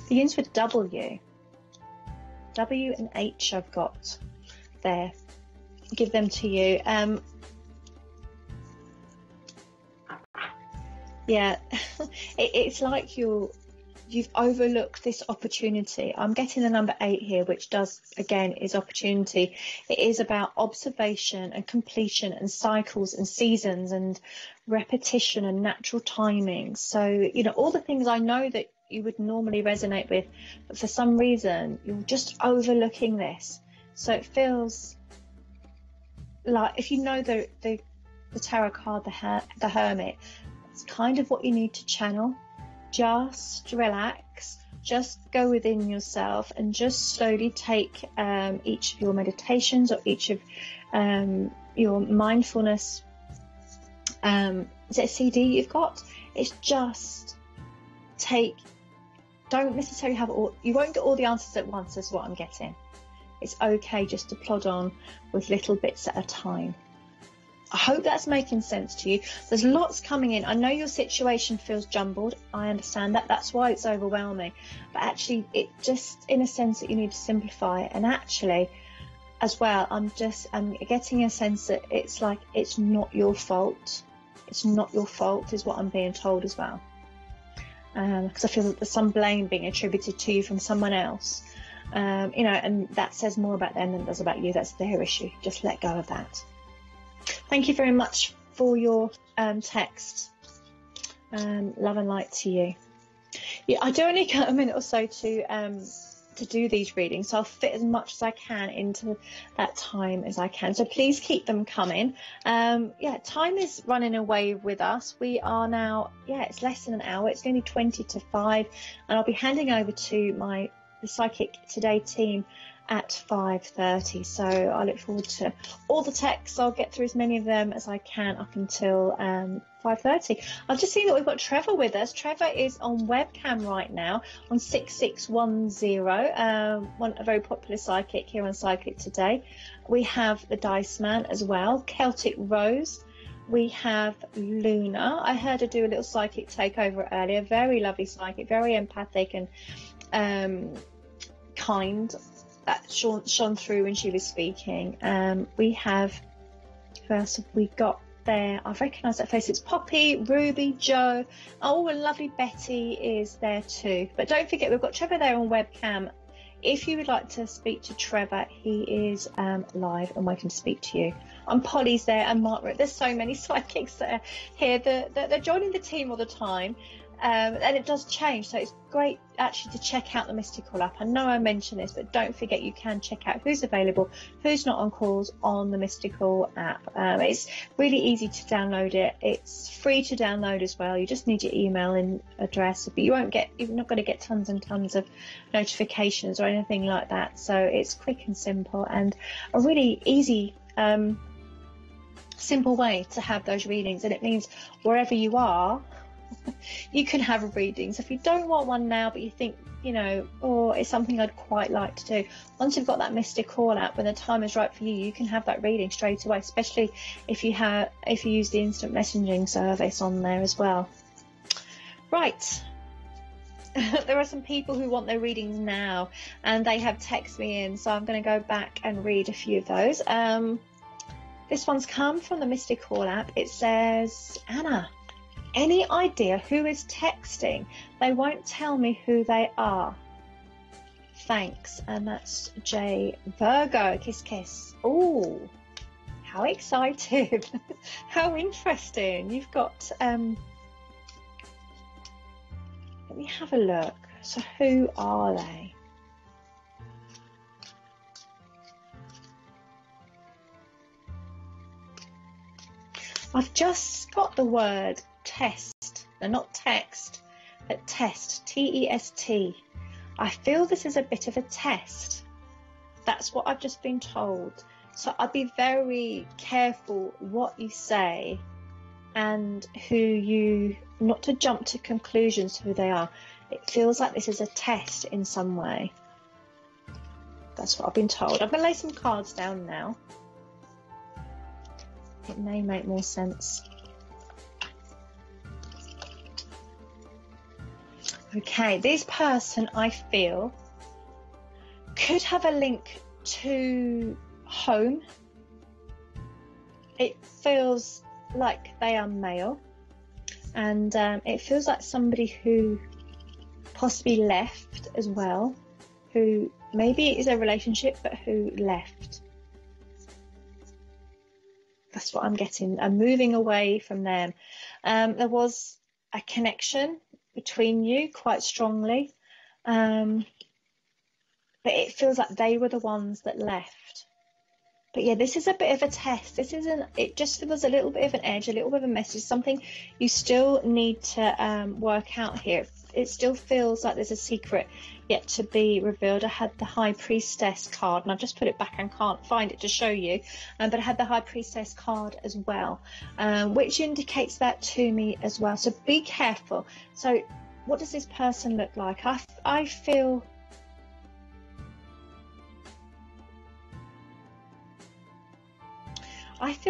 begins with W. W and H I've got there. Give them to you. Yeah, it's like you've overlooked this opportunity. I'm getting the number 8 here, which does, again, is opportunity. It is about observation and completion and cycles and seasons and repetition and natural timing. So, you know, all the things I know that you would normally resonate with, but for some reason, you're just overlooking this. So it feels like, if you know the tarot card, the Hermit, it's kind of what you need to channel. Just relax, just go within yourself and just slowly take each of your meditations or each of your mindfulness. Is it a CD you've got? It's just don't necessarily have you won't get all the answers at once, is what I'm getting. It's okay just to plod on with little bits at a time. I hope that's making sense to you. There's lots coming in. I know your situation feels jumbled. I understand that. That's why it's overwhelming. But actually, it just, in a sense, that you need to simplify it. And actually, as well, I'm getting a sense that it's like it's not your fault. It's not your fault is what I'm being told as well. Because I feel that there's some blame being attributed to you from someone else. You know, and that says more about them than it does about you. That's their issue. Just let go of that. Thank you very much for your text. Love and light to you. Yeah, I do only get a minute or so to do these readings, so I'll fit as much as I can into that time as I can. So please keep them coming. Yeah, time is running away with us. We are now, it's less than an hour. It's only 20 to 5, and I'll be handing over to the Psychic Today team at 5:30. So I look forward to all the texts. I'll get through as many of them as I can up until 5:30. I've just seen that we've got Trevor with us. Trevor is on webcam right now on 6610, a very popular psychic here on Psychic Today. We have the Dice Man as well, Celtic Rose. We have Luna. I heard her do a little psychic takeover earlier. Very lovely psychic, very empathic and kind. That shone through when she was speaking. We have Who else have we got there? I've recognised that face. It's Poppy, Ruby, Joe. Oh, and lovely Betty is there too. But don't forget, we've got Trevor there on webcam. If you would like to speak to Trevor, he is live and waiting to speak to you. And Polly's there, and Margaret. There's so many psychics that are here. They're joining the team all the time. And it does change, so it's great actually to check out the Mystical app. I know I mentioned this, but don't forget you can check out who's available, who's not on calls on the Mystical app. It's really easy to download it. It's free to download as well. You just need your email and address, but you're not going to get tons and tons of notifications or anything like that. So it's quick and simple, and a really easy simple way to have those readings. And it means wherever you are, you can have a reading. So if you don't want one now, but you think, or it's something I'd quite like to do, once you've got that Mystical app, when the time is right for you, you can have that reading straight away, especially if you use the instant messaging service on there as well. Right. There are some people who want their readings now, and they have texted me in, so I'm going to go back and read a few of those. This one's come from the Mystical app. It says, Anna, any idea who is texting? They won't tell me who they are. Thanks. And that's J. Virgo. Kiss, kiss. Oh, how excited. How interesting. You've got... let me have a look. So who are they? I've just got the word test. No, not text, but test. T-E-S-T. I feel this is a bit of a test. That's what I've just been told. So I'd be very careful what you say and not to jump to conclusions who they are. It feels like this is a test in some way. That's what I've been told. I'm going to lay some cards down now. It may make more sense. Okay, this person, I feel, could have a link to home. It feels like they are male, and it feels like somebody who possibly left as well, who maybe is a relationship but who left. That's what I'm getting. I'm moving away from them. There was a connection between you quite strongly, but it feels like they were the ones that left. But yeah, this is a bit of a test. It just feels a little bit of an edge, a little bit of a message, something you still need to work out here. It still feels like there's a secret yet to be revealed. I had the High Priestess card, and I've just put it back and can't find it to show you, but I had the High Priestess card as well, which indicates that to me as well. So be careful. So what does this person look like? I feel...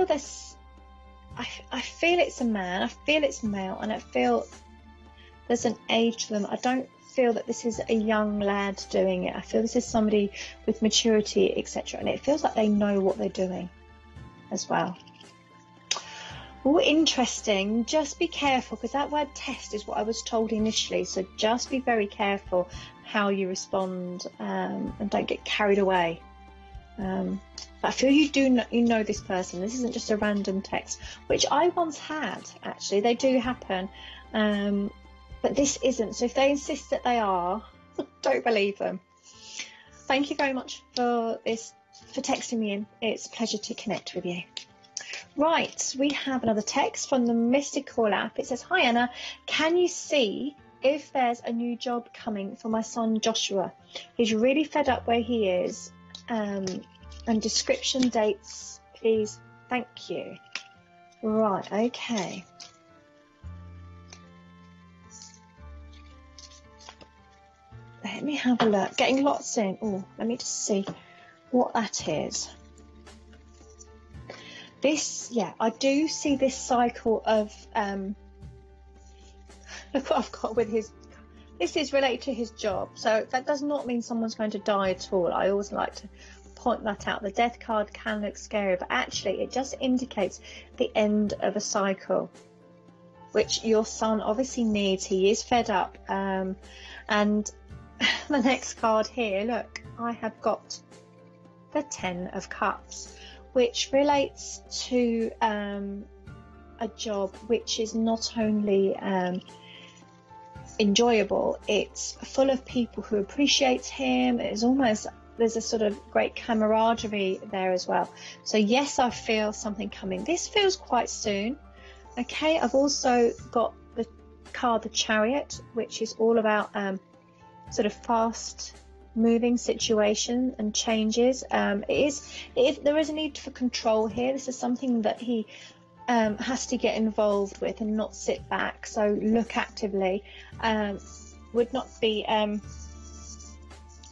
this... I feel it's a man, I feel it's male, and I feel there's an age to them. I don't feel that this is a young lad doing it. I feel this is somebody with maturity, etc. And it feels like they know what they're doing as well. Oh, interesting. Just be careful, because that word test is what I was told initially. So just be very careful how you respond, and don't get carried away. But I feel you know this person. This isn't just a random text, which I once had, actually. They do happen. But this isn't. So if they insist that they are, don't believe them. Thank you very much for texting me in. It's a pleasure to connect with you. Right, we have another text from the Mystical app. It says, hi Anna, can you see if there's a new job coming for my son Joshua? He's really fed up where he is. And description, dates, please. Thank you. Right, okay. Let me have a look. Getting lots in. Oh, let me just see what that is. This, yeah, I do see this cycle of, look what I've got with his, this is related to his job. So that does not mean someone's going to die at all. I always like to point that out. The death card can look scary, but actually it just indicates the end of a cycle, which your son obviously needs. He is fed up. And the next card here, look, I have got the 10 of Cups, which relates to a job which is not only enjoyable, it's full of people who appreciate him. It's almost, there's a sort of great camaraderie there as well. So yes, I feel something coming. This feels quite soon. Okay, I've also got the card, the Chariot, which is all about sort of fast moving situation and changes. There is a need for control here. This is something that he has to get involved with and not sit back. So look actively. Would not be. Let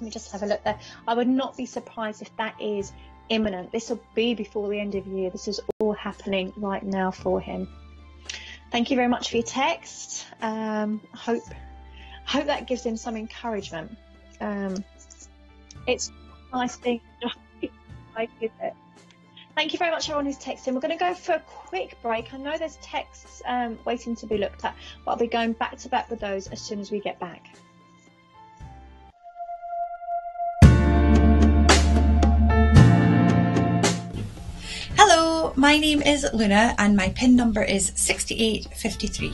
me just have a look there. I would not be surprised if that is imminent. This will be before the end of the year. This is all happening right now for him. Thank you very much for your text. Hope that gives him some encouragement. It's a nice thing. I give it. Thank you very much, everyone who's texting. We're going to go for a quick break. I know there's texts waiting to be looked at, but I'll be going back to back with those as soon as we get back. Hello, my name is Luna and my PIN number is 6853.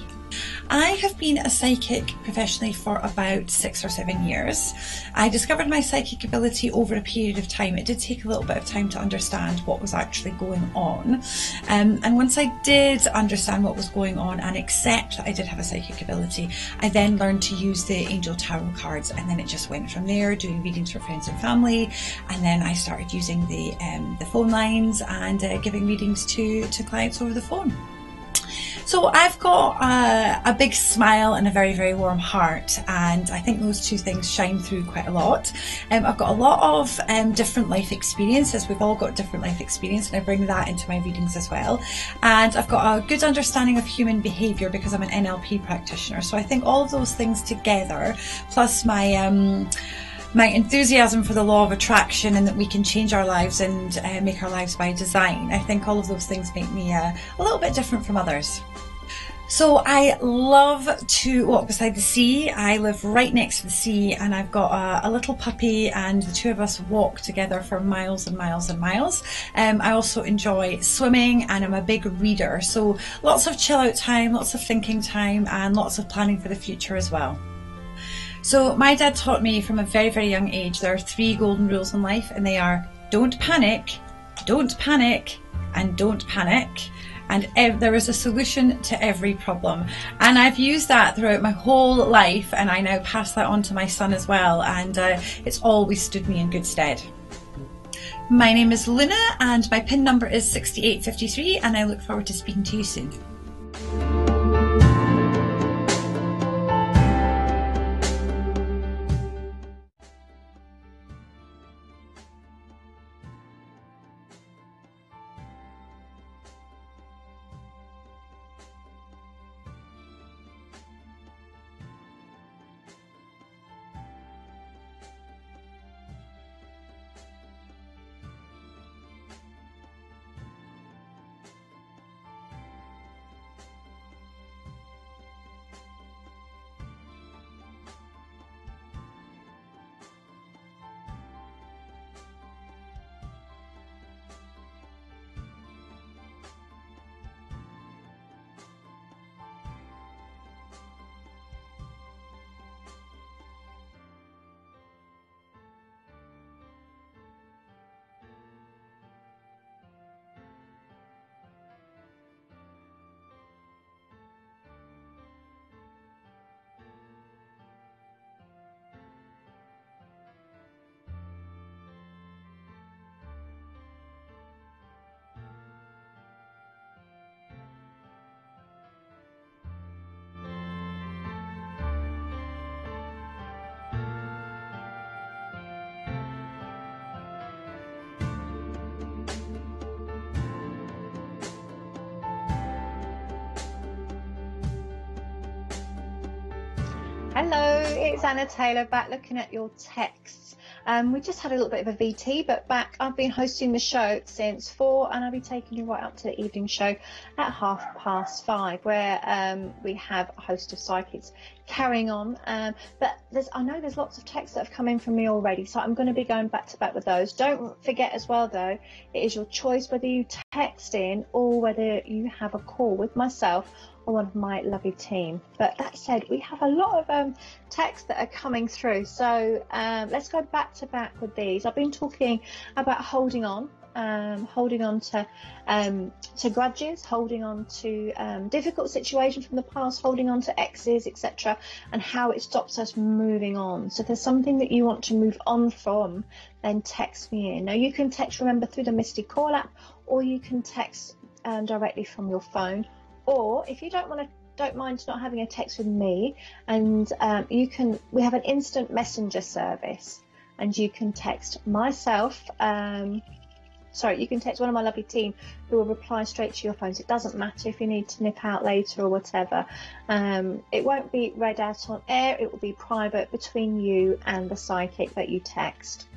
I have been a psychic professionally for about 6 or 7 years. I discovered my psychic ability over a period of time. It did take a little bit of time to understand what was actually going on. And once I did understand what was going on and accept that I did have a psychic ability, I then learned to use the Angel Tarot cards, and then it just went from there, doing readings for friends and family. And then I started using the phone lines and giving readings to clients over the phone. So I've got a big smile and a very, very warm heart, and I think those two things shine through quite a lot. I've got a lot of different life experiences. We've all got different life experience, and I bring that into my readings as well. And I've got a good understanding of human behaviour because I'm an NLP practitioner. So I think all of those things together, plus my enthusiasm for the law of attraction and that we can change our lives and make our lives by design, I think all of those things make me a little bit different from others. So I love to walk beside the sea. I live right next to the sea, and I've got a little puppy, and the two of us walk together for miles and miles and miles. I also enjoy swimming, and I'm a big reader. So lots of chill out time, lots of thinking time, and lots of planning for the future as well. So my dad taught me from a very, very young age there are 3 golden rules in life, and they are don't panic, and don't panic. And there is a solution to every problem. And I've used that throughout my whole life, and I now pass that on to my son as well. And it's always stood me in good stead. My name is Luna, and my PIN number is 6853, and I look forward to speaking to you soon. Hello, it's Anna Taylor back looking at your texts. We just had a little bit of a VT, but back. I've been hosting the show since 4, and I'll be taking you right up to the evening show at 5:30, where we have a host of psychics carrying on. But I know there's lots of texts that have come in from me already, so I'm going to be going back to back with those. Don't forget as well, though, it is your choice whether you text in or whether you have a call with myself or one of my lovely team. But that said, we have a lot of texts that are coming through, so let's go back to back with these. I've been talking about holding on to grudges, holding on to difficult situations from the past, holding on to exes, etc., and how it stops us moving on. So if there's something that you want to move on from, then text me in. Now you can text, remember, through the Misty Call app, or you can text directly from your phone. Or if you don't mind not having a text with me, and we have an instant messenger service, and you can text myself. You can text one of my lovely team who will reply straight to your phone. So it doesn't matter if you need to nip out later or whatever. It won't be read out on air. It will be private between you and the psychic that you text.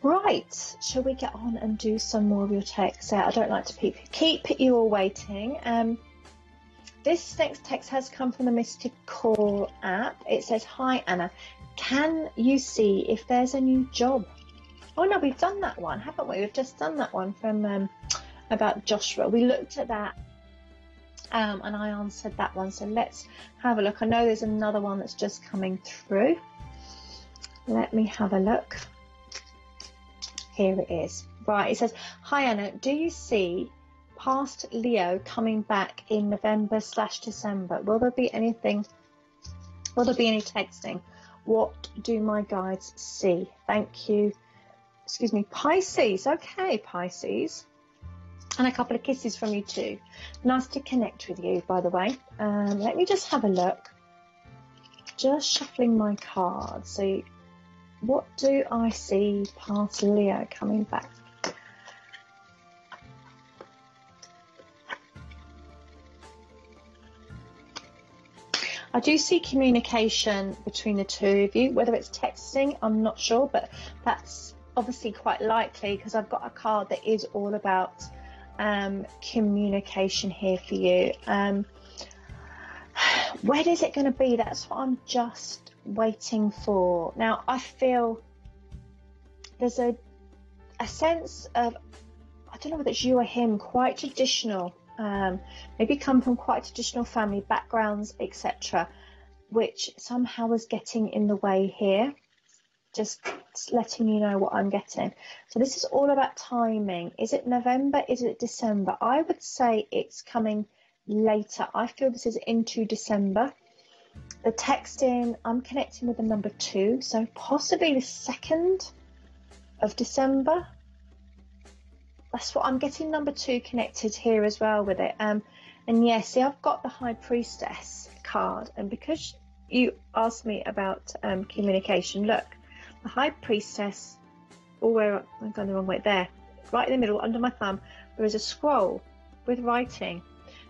Right, shall we get on and do some more of your texts? I don't like to keep you all waiting. This next text has come from the Mystic Call app. It says, "Hi Anna, can you see if there's a new job?" Oh no, we've done that one, haven't we? We've just done that one from about Joshua. We looked at that and I answered that one. So let's have a look. I know there's another one that's just coming through. Let me have a look. Here it is. Right, it says, "Hi Anna, do you see past Leo coming back in November/December? Will there be any texting? What do my guides see? Thank you." Excuse me, Pisces. Okay, Pisces. And a couple of kisses from you too. Nice to connect with you, by the way. Let me just have a look. Just shuffling my cards. So what do I see past Leo coming back? I do see communication between the two of you. Whether it's texting, I'm not sure, but that's obviously quite likely because I've got a card that is all about communication here for you. When is it going to be? That's what I'm just waiting for. Now, I feel there's a sense of, I don't know whether it's you or him, quite traditional, maybe come from quite traditional family backgrounds, etc., which somehow is getting in the way here. Just letting you know what I'm getting. So this is all about timing. Is it November? Is it December? I would say it's coming later. I feel this is into December. The texting, I'm connecting with the number 2, so possibly the 2nd of December. That's what I'm getting, number 2 connected here as well with it. And yeah, see, I've got the High Priestess card, and because you asked me about communication, look, the High Priestess, where I'm going the wrong way, there, right in the middle, under my thumb, there is a scroll with writing.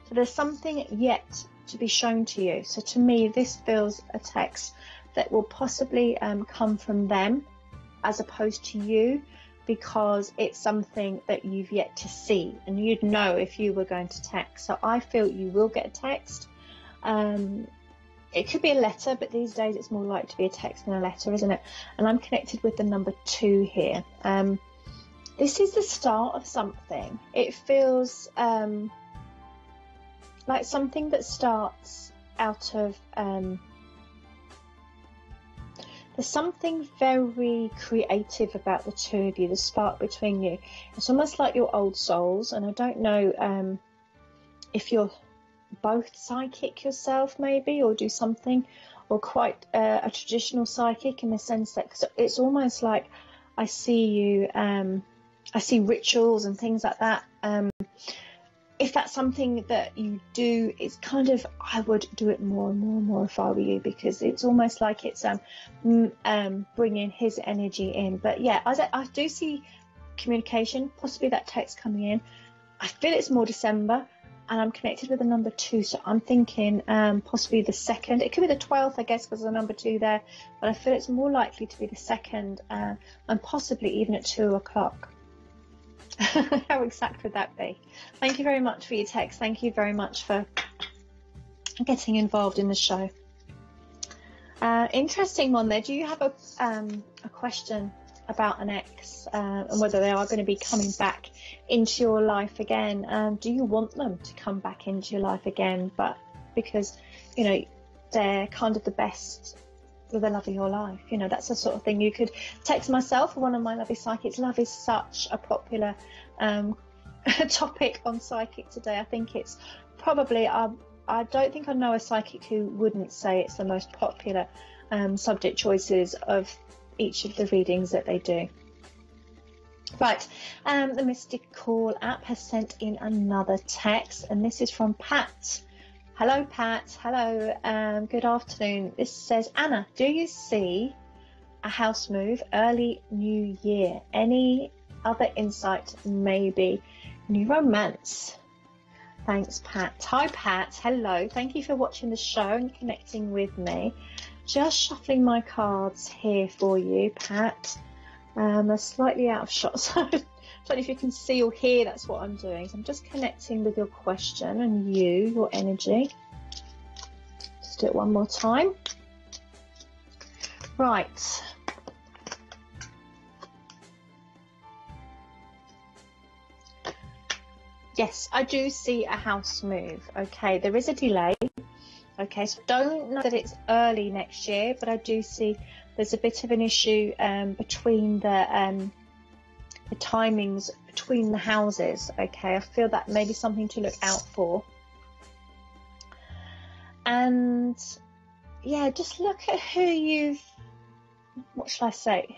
So there's something yet to be shown to you. So to me, this feels a text that will possibly come from them as opposed to you, because it's something that you've yet to see and you'd know if you were going to text. So I feel you will get a text. It could be a letter, but these days it's more likely to be a text than a letter, isn't it? And I'm connected with the number 2 here. This is the start of something. It feels like something that starts out of there's something very creative about the two of you, the spark between you. It's almost like your old souls, and I don't know if you're both psychic yourself maybe, or do something, or quite a traditional psychic in the sense that, cause it's almost like I see you, I see rituals and things like that. If that's something that you do, it's kind of, I would do it more and more and more if I were you, because it's almost like it's bringing his energy in. But yeah, I do see communication, possibly that text coming in. I feel it's more December. and I'm connected with the number 2, so I'm thinking possibly the 2nd. It could be the 12th, I guess, because there's a number 2 there, but I feel it's more likely to be the 2nd, and possibly even at 2 o'clock. How exact would that be? Thank you very much for your text. Thank you very much for getting involved in the show. Interesting one there. Do you have a question about an ex, and whether they are going to be coming back into your life again? Do you want them to come back into your life again, but because, you know, they're kind of the best, or the love of your life? You know, that's the sort of thing. You could text myself or one of my lovely psychics. Love is such a popular topic on Psychic Today. I think it's probably, I don't think I know a psychic who wouldn't say it's the most popular subject choices of each of the readings that they do. Right, the Mystic Call app has sent in another text, and this is from Pat. Hello, Pat. Hello. Good afternoon. This says, Anna, do you see a house move early new year? Any other insight? Maybe new romance? Thanks, Pat. Hi, Pat. Hello. Thank you for watching the show and connecting with me. Just shuffling my cards here for you, Pat. They're slightly out of shot, so I don't know if you can see or hear. That's what I'm doing. So I'm just connecting with your question and your energy. Just do it one more time. Right. Yes, I do see a house move. Okay, there is a delay. Okay, so don't know that it's early next year, but I do see there's a bit of an issue between the timings between the houses. Okay, I feel that may be something to look out for. And yeah, just look at who what shall I say,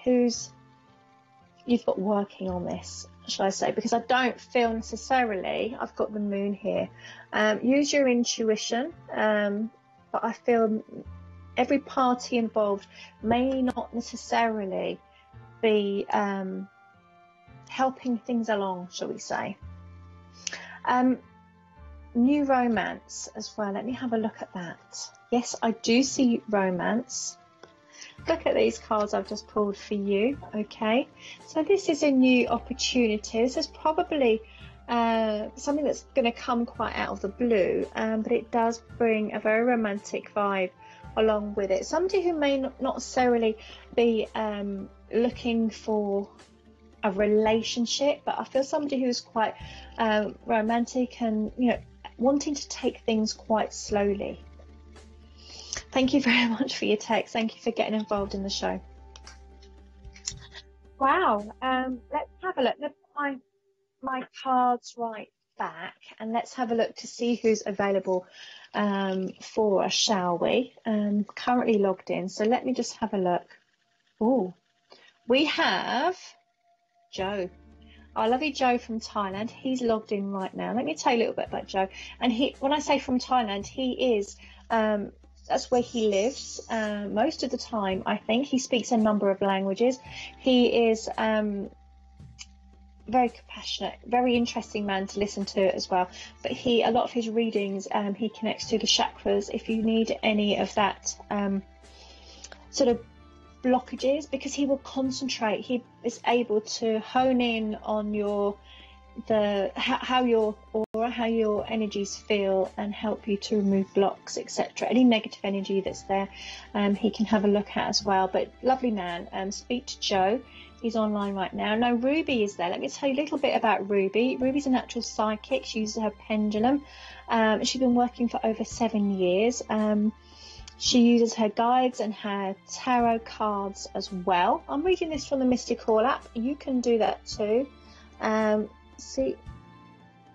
you've got working on this, shall I say, because I don't feel necessarily, I've got the moon here, use your intuition, but I feel every party involved may not necessarily be helping things along, shall we say. New romance as well. Let me have a look at that. Yes, I do see romance. Look at these cards I've just pulled for you. Okay, so this is a new opportunity. This is probably something that's going to come quite out of the blue, but it does bring a very romantic vibe along with it. Somebody who may not necessarily be looking for a relationship, but I feel somebody who's quite romantic and, you know, wanting to take things quite slowly. Thank you very much for your text. Thank you for getting involved in the show. Wow. Let's have a look. Let's put my cards right back and let's have a look to see who's available for us, shall we? Currently logged in, so let me just have a look. Oh, we have Joe. Our lovely Joe from Thailand. He's logged in right now. Let me tell you a little bit about Joe. And when I say from Thailand, he is that's where he lives most of the time. I think he speaks a number of languages. He is very compassionate, very interesting man to listen to as well. But a lot of his readings, he connects to the chakras. If you need any of that sort of blockages, because he will concentrate, he is able to hone in on how your aura, how your energies feel, and help you to remove blocks, etc. Any negative energy that's there, he can have a look at as well. But lovely man. Speak to Joe. He's online right now. Now Ruby is there. Let me tell you a little bit about Ruby. Ruby's a natural psychic. She uses her pendulum. She's been working for over 7 years. She uses her guides and her tarot cards as well. I'm reading this from the Mystic Call app. You can do that too. See,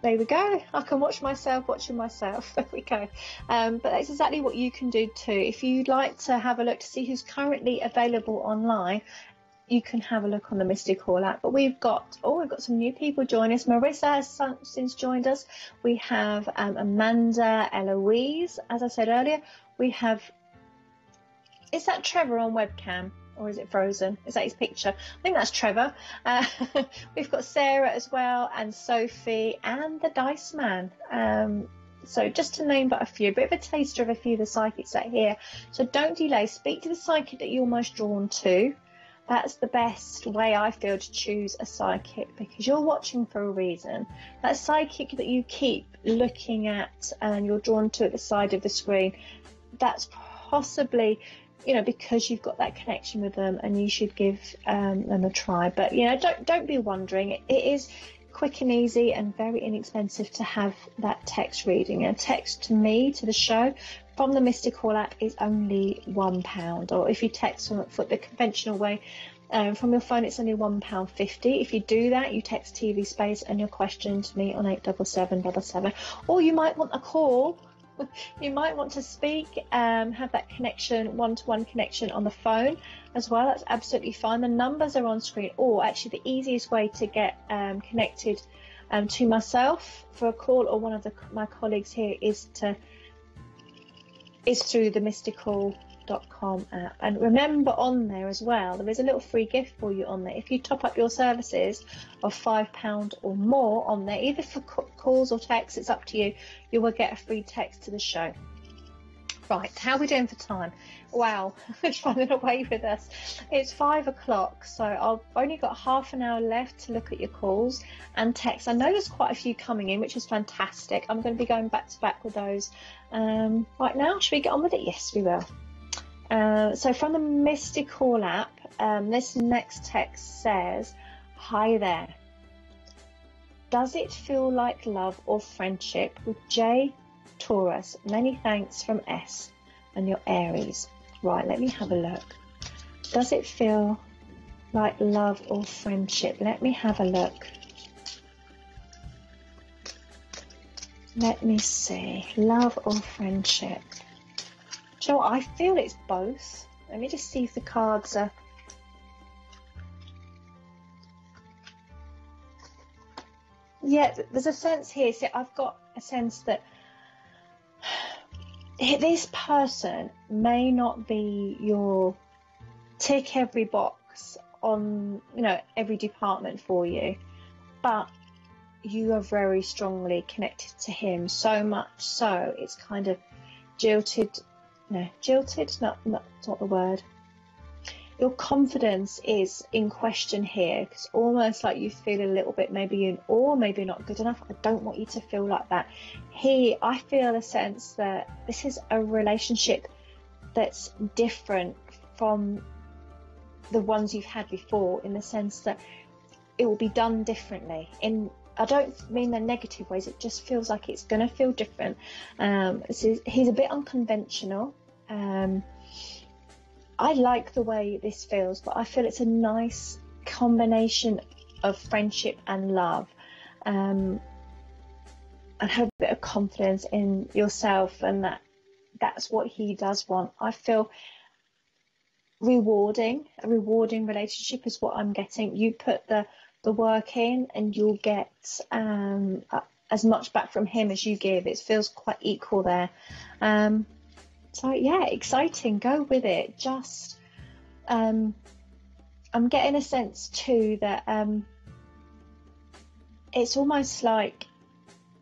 there we go. I can watch myself watching myself. There we go. But that's exactly what you can do too. If you'd like to have a look to see who's currently available online, you can have a look on the Mystic Call app. But we've got some new people joining us. Marissa has since joined us. We have Amanda, Eloise. As I said earlier, we have, is that Trevor on webcam? or is it Frozen? Is that his picture? I think that's Trevor. We've got Sarah as well, and Sophie, and the Dice Man. So just to name but a few, a bit of a taster of a few of the psychics that are here. So don't delay. Speak to the psychic that you're most drawn to. That's the best way, I feel, to choose a psychic, because you're watching for a reason. That psychic that you keep looking at and you're drawn to at the side of the screen, that's possibly, you know, because you've got that connection with them, and you should give them a try. But, you know, don't be wondering. It is quick and easy and very inexpensive to have that text reading. A text to me, to the show, from the Mystical app is only £1, or if you text from the conventional way from your phone, it's only £1.50. If you do that, you text TV space and your question to me on 87777, or you might want a call. You might want to speak, have that connection, one-to-one connection on the phone as well. That's absolutely fine. The numbers are on screen, or actually the easiest way to get connected to myself for a call, or one of my colleagues here, is through the mystical.com app. And remember, on there as well, there is a little free gift for you on there. If you top up your services of £5 or more on there, either for calls or texts, it's up to you, you will get a free text to the show. Right, how are we doing for time? Wow, it's running away with us. It's 5 o'clock, so I've only got half an hour left to look at your calls and texts. I know there's quite a few coming in, which is fantastic. I'm going to be going back to back with those right now. Should we get on with it? Yes, we will. So from the Mystical app, this next text says, "Hi there. Does it feel like love or friendship with J Taurus? Many thanks from S," and your Aries. Right, let me have a look. Does it feel like love or friendship? Let me have a look. Let me see. Love or friendship? Do you know what? I feel it's both. Let me just see if the cards are... Yeah, there's a sense here. See, I've got a sense that this person may not be your tick every box on, you know, every department for you, but you are very strongly connected to him, so much so it's kind of jilted, not the word. Your confidence is in question here, because almost like you feel a little bit maybe in awe, maybe not good enough. I don't want you to feel like that. I feel a sense that this is a relationship that's different from the ones you've had before, in the sense that it will be done differently. I don't mean the negative ways, it just feels like it's going to feel different. He's a bit unconventional. I like the way this feels, but I feel it's a nice combination of friendship and love, and have a bit of confidence in yourself, and that's what he does want. I feel a rewarding relationship is what I'm getting. You put the work in, and you'll get as much back from him as you give. It feels quite equal there. So yeah, exciting. Go with it. Just, I'm getting a sense too that it's almost like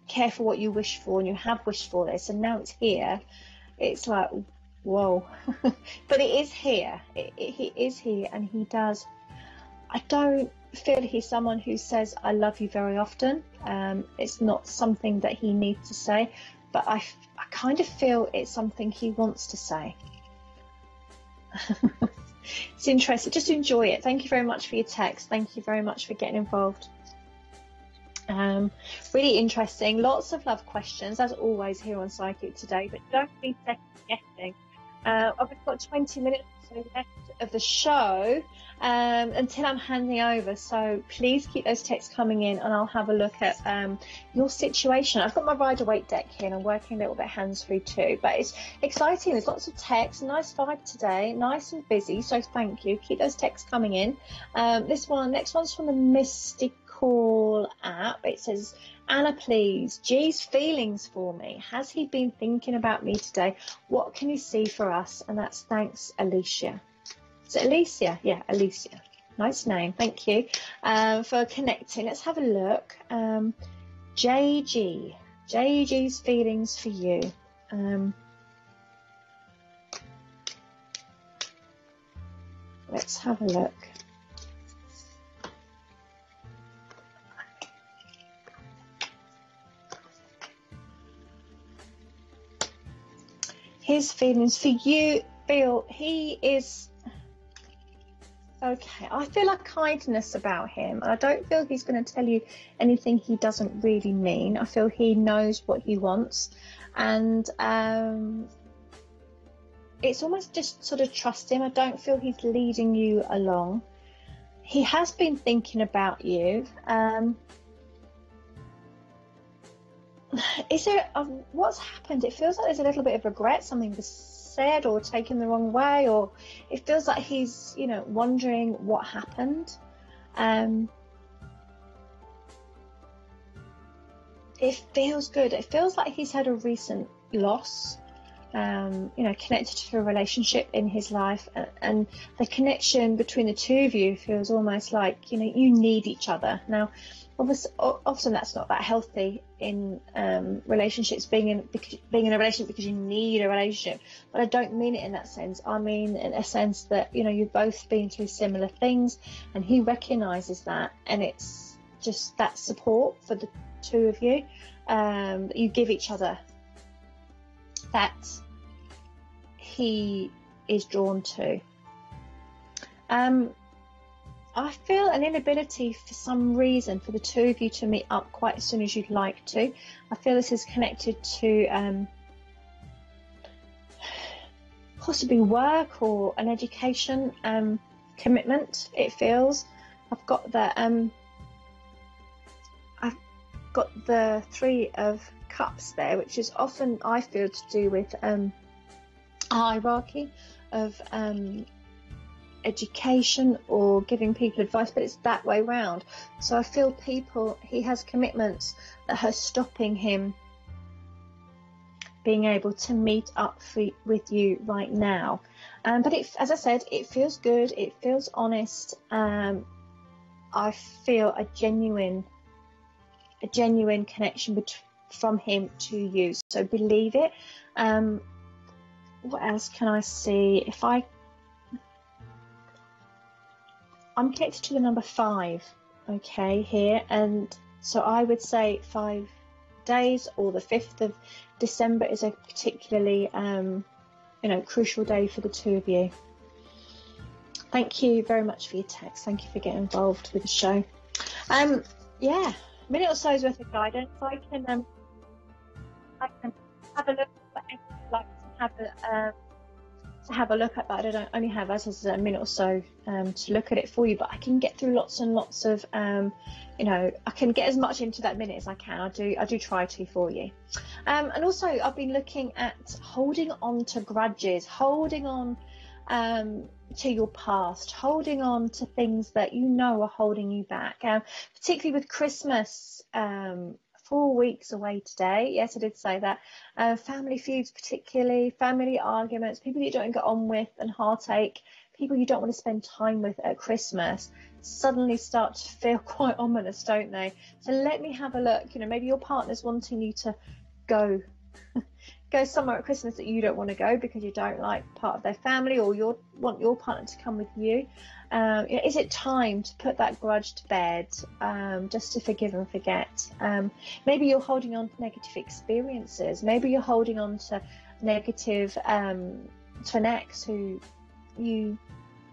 careful what you wish for, and you have wished for this, and now it's here. It's like, whoa. But it is here. He is here, and he does. I don't feel he's someone who says I love you very often. It's not something that he needs to say, but I kind of feel it's something he wants to say. It's interesting. Just enjoy it. Thank you very much for your text. Thank you very much for getting involved. Really interesting. Lots of love questions, as always, here on Psychic Today, but don't be second guessing. I've got 20 minutes left of the show until I'm handing over, so please keep those texts coming in, and I'll have a look at your situation. I've got my Rider-Waite deck here, and I'm working a little bit hands-free too, but it's exciting. There's lots of text, nice vibe today, nice and busy, so thank you. Keep those texts coming in. Next one's from the Mystical app. It says, Anna, please, G's feelings for me. Has he been thinking about me today? What can you see for us? And that's thanks, Alicia. Is it Alicia? Yeah, Alicia. Nice name. Thank you for connecting. Let's have a look. JG's feelings for you. Let's have a look. His feelings for you, Bill, he is... Okay, I feel a kindness about him. I don't feel he's going to tell you anything he doesn't really mean. I feel he knows what he wants. And it's almost just sort of trust him. I don't feel he's leading you along. He has been thinking about you. Is there what's happened? It feels like there's a little bit of regret. Something was said or taken the wrong way, or it feels like he's, you know, wondering what happened. It feels good. It feels like he's had a recent loss, you know, connected to a relationship in his life, and the connection between the two of you feels almost like, you know, you need each other. Now, obviously, often that's not that healthy in relationships, being in a relationship because you need a relationship. But I don't mean it in that sense. I mean in a sense that, you know, you've both been through similar things, and he recognises that, and it's just that support for the two of you that you give each other, that he is drawn to. I feel an inability for some reason for the two of you to meet up quite as soon as you'd like to. I feel this is connected to possibly work or an education commitment. It feels. I've got the Three of Cups there, which is often, I feel, to do with a hierarchy of education or giving people advice, but it's that way round. So I feel he has commitments that are stopping him being able to meet up with you right now. But as I said, it feels good, it feels honest. I feel a genuine connection from him to you, so believe it. What else can I see? I'm connected to the number 5, okay, here, and so I would say 5 days, or the 5th of December is a particularly crucial day for the two of you. Thank you very much for your text. Thank you for getting involved with the show. Yeah, a minute or so's worth of guidance. I can have a look at like to have a look at that. I don't only have, as I said, a minute or so to look at it for you, but I can get through lots and lots of I can get as much into that minute as I can. I do try to for you. And also I've been looking at holding on to grudges, holding on to your past, holding on to things that you know are holding you back, particularly with Christmas 4 weeks away today. Yes, I did say that. Family feuds, particularly family arguments, people you don't get on with, and heartache, people you don't want to spend time with at Christmas, suddenly start to feel quite ominous, don't they? So let me have a look. You know, maybe your partner's wanting you to go somewhere at Christmas that you don't want to go because you don't like part of their family, or you want your partner to come with you. Is it time to put that grudge to bed, just to forgive and forget? Maybe you're holding on to negative experiences. Maybe you're holding on to negative to an ex who you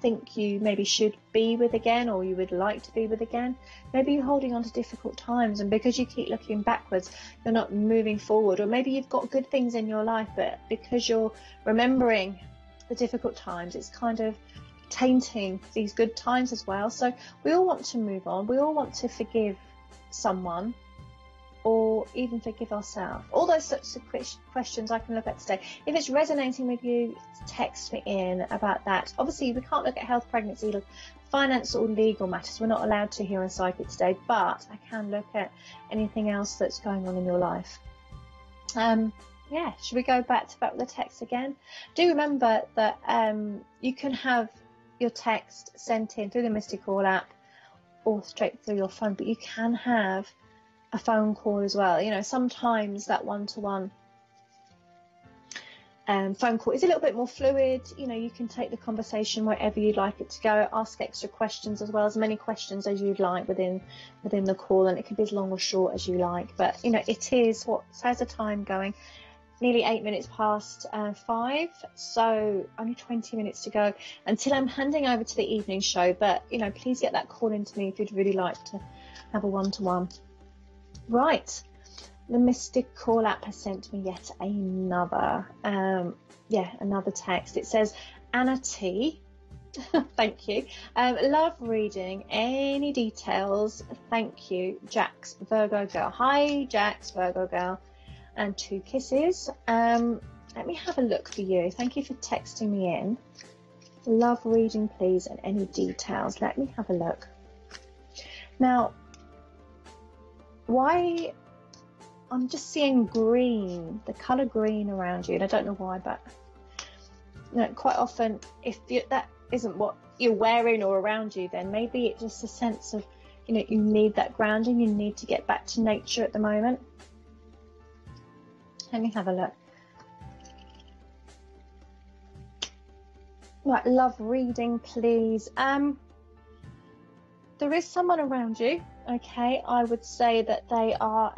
think you maybe should be with again, or you would like to be with again. Maybe you're holding on to difficult times, and because you keep looking backwards, you're not moving forward. Or maybe you've got good things in your life, but because you're remembering the difficult times, it's kind of tainting these good times as well. So we all want to move on. We all want to forgive someone, or even forgive ourselves. All those sorts of questions I can look at today. If it's resonating with you, text me in about that. Obviously, we can't look at health, pregnancy, finance, or legal matters. We're not allowed to here on Psychic today, but I can look at anything else that's going on in your life. Yeah, should we go back with the text again? Do remember that you can have your text sent in through the Mystic Call app or straight through your phone, but you can have a phone call as well. You know, sometimes that one-to-one phone call is a little bit more fluid. You know, you can take the conversation wherever you'd like it to go, ask extra questions as well, as many questions as you'd like within the call, and it can be as long or short as you like. But, you know, it is, how's the time going? Nearly 8 minutes past 5, so only 20 minutes to go until I'm handing over to the evening show. But, you know, please get that call into me if you'd really like to have a one-to-one. Right. The Mystic Call app has sent me yet another, another text. It says, Anna T. Thank you. Love reading. Any details? Thank you. Jax, Virgo girl. Hi, Jax, Virgo girl. And 2 kisses. Let me have a look for you. Thank you for texting me in. Love reading, please, and any details. Let me have a look. Now, why... I'm just seeing green, the colour green around you, and I don't know why, but you know, quite often if that isn't what you're wearing or around you, then maybe it's just a sense of, you know, you need that grounding, you need to get back to nature at the moment. Let me have a look. Right, love reading, please. There is someone around you, okay? I would say that they are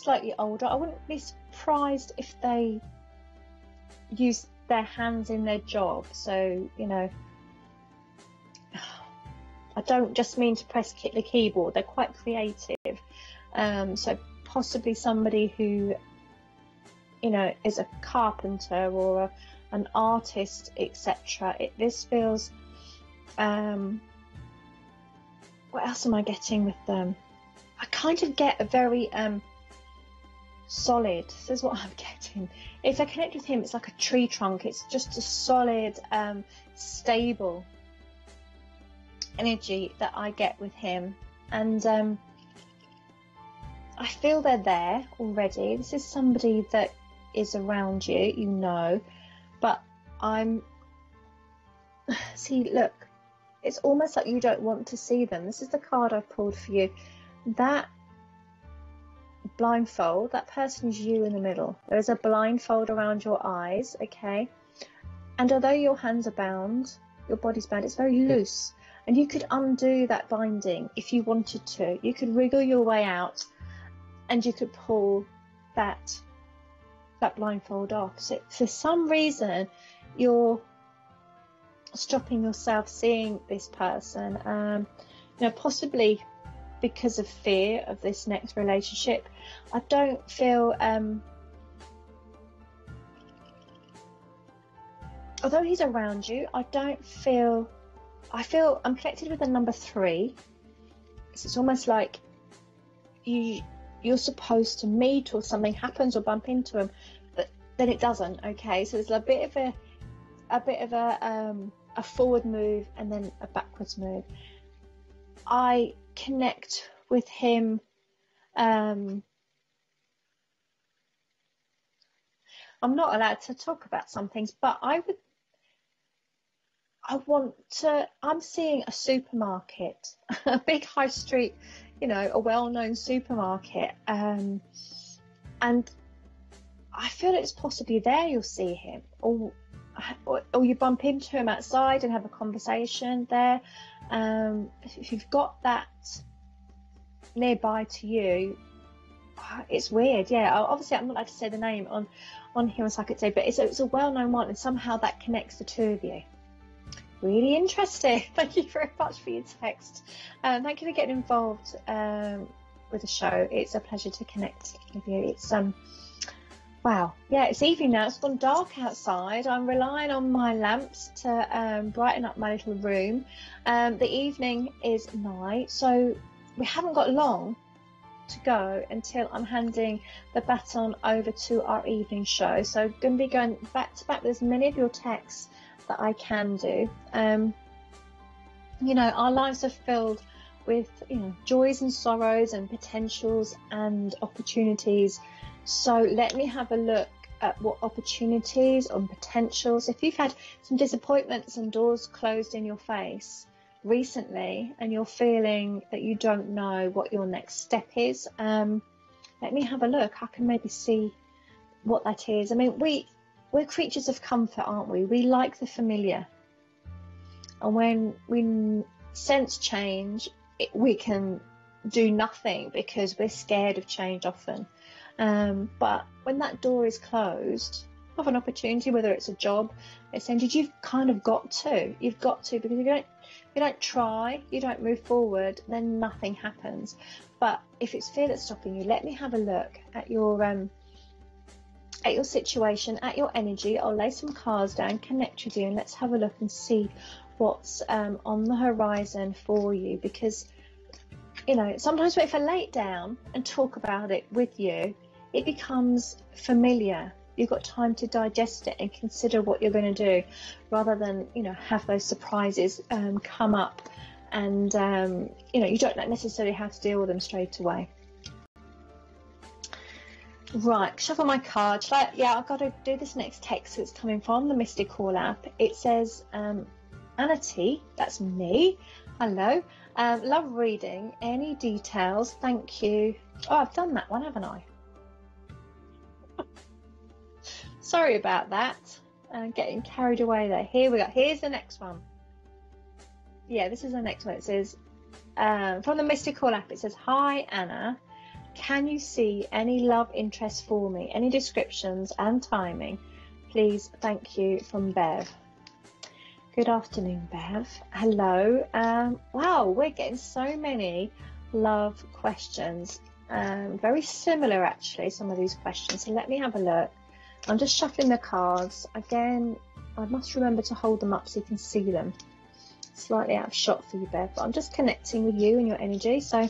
slightly older. I wouldn't be surprised if they use their hands in their job. So, you know, I don't just mean to press the keyboard. They're quite creative. So possibly somebody who, you know, is a carpenter or an artist, etc. This feels... what else am I getting with them? I kind of get a very... solid. This is what I'm getting. If I connect with him, it's like a tree trunk. It's just a solid, stable energy that I get with him, and I feel they're there already. This is somebody that is around you, you know, but see, look, it's almost like you don't want to see them. This is the card I pulled for you. That blindfold, that person is you in the middle. There's a blindfold around your eyes, okay? And although your hands are bound, your body's bound, it's very loose. And you could undo that binding if you wanted to. You could wriggle your way out and you could pull that blindfold off. So for some reason, you're stopping yourself seeing this person. You know, possibly because of fear of this next relationship. I don't feel, although he's around you, I feel I'm connected with the number 3. It's almost like you're supposed to meet, or something happens or bump into him, but then it doesn't. Okay, so there's a bit of a forward move and then a backwards move. I connect with him. I'm not allowed to talk about some things, but I'm seeing a supermarket, a big high street, you know, a well-known supermarket, and I feel it's possibly there you'll see him, or you bump into him outside and have a conversation there. If you've got that nearby to you, it's weird. Yeah, obviously I'm not allowed to say the name on here on Psychic Day, but it's a well-known one, and somehow that connects the two of you. Really interesting. Thank you very much for your text. Thank you for getting involved with the show. It's a pleasure to connect with you. It's wow, yeah, it's evening now. It's gone dark outside. I'm relying on my lamps to brighten up my little room. The evening is nigh, so we haven't got long to go until I'm handing the baton over to our evening show. So I'm going to be going back to back with as many of your texts that I can do. You know, our lives are filled with, you know, joys and sorrows and potentials and opportunities. So let me have a look at what opportunities or potentials. If you've had some disappointments and doors closed in your face recently and you're feeling that you don't know what your next step is, let me have a look. I can maybe see what that is. I mean, we're creatures of comfort, aren't we? We like the familiar. And when we sense change, we can do nothing because we're scared of change often. But when that door is closed of an opportunity, whether it's a job, it's ended, you've kind of got to. You've got to, because if you don't try, you don't move forward, then nothing happens. But if it's fear that's stopping you, let me have a look at your situation, at your energy. I'll lay some cards down, connect with you, and let's have a look and see what's on the horizon for you. Because, you know, sometimes if I lay it down and talk about it with you, it becomes familiar. You've got time to digest it and consider what you're going to do, rather than, you know, have those surprises come up and, you know, you don't necessarily have to deal with them straight away. Right, shuffle my card. Yeah, I've got to do this next text that's coming from the Mystic Call app. It says, Anna T, that's me. Hello. Love reading. Any details? Thank you. Oh, I've done that one, haven't I? Sorry about that. Getting carried away there. Here we go. Here's the next one. Yeah, this is the next one. It says, from the Mystic Call app, it says, hi, Anna. Can you see any love interest for me? Any descriptions and timing? Please, thank you, from Bev. Good afternoon, Bev. Hello. Wow, we're getting so many love questions. Very similar, actually, some of these questions. So let me have a look. I'm just shuffling the cards. Again, I must remember to hold them up so you can see them. Slightly out of shot for you, Bev, but I'm just connecting with you and your energy. So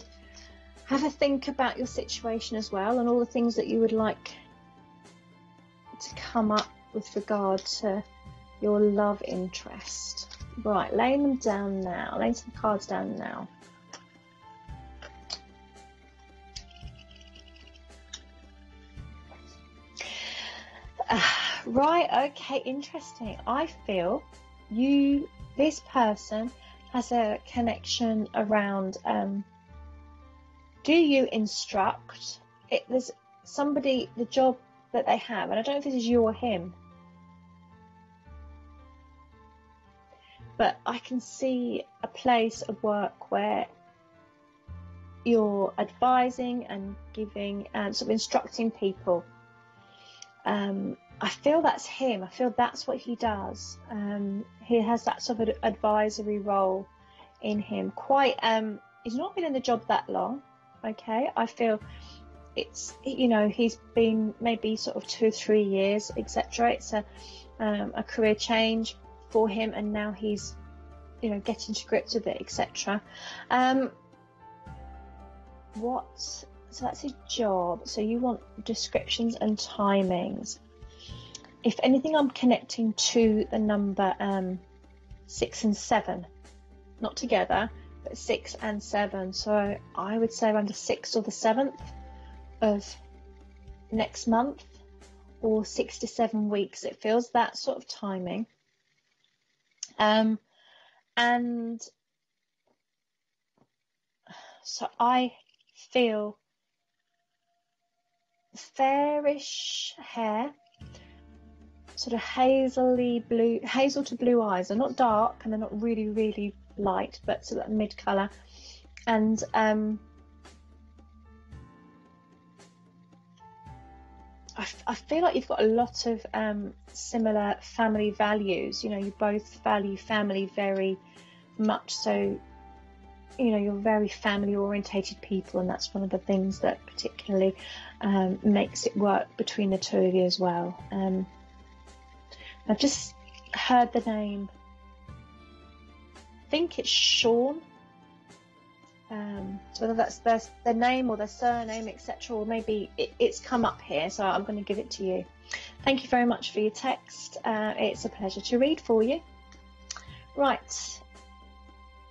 have a think about your situation as well, and all the things that you would like to come up with regard to your love interest. Right, laying them down now. Laying some cards down now. Right, okay, interesting. I feel this person has a connection around, do you instruct? There's somebody, the job that they have, and I don't know if this is you or him, but I can see a place of work where you're advising and giving and sort of instructing people. I feel that's him. I feel that's what he does. He has that sort of advisory role in him. He's not been in the job that long. Okay, I feel it's, you know, he's been maybe sort of 2-3 years, etc. It's a career change for him, and now he's, you know, getting to grips with it, etc. So that's his job. So you want descriptions and timings. If anything, I'm connecting to the number 6 and 7, not together, but 6 and 7. So I would say around the 6th or the 7th of next month, or 6 to 7 weeks. It feels that sort of timing. And so I feel fairish hair, sort of hazel to blue eyes. They're not dark and they're not really, really light, but sort of mid colour. And I feel like you've got a lot of similar family values. You know, you both value family very much. So, you know, you're very family orientated people, and that's one of the things that particularly makes it work between the two of you as well. I've just heard the name, I think it's Sean, so whether that's their name or their surname, etc., or maybe it's come up here, so I'm going to give it to you. Thank you very much for your text. It's a pleasure to read for you. Right,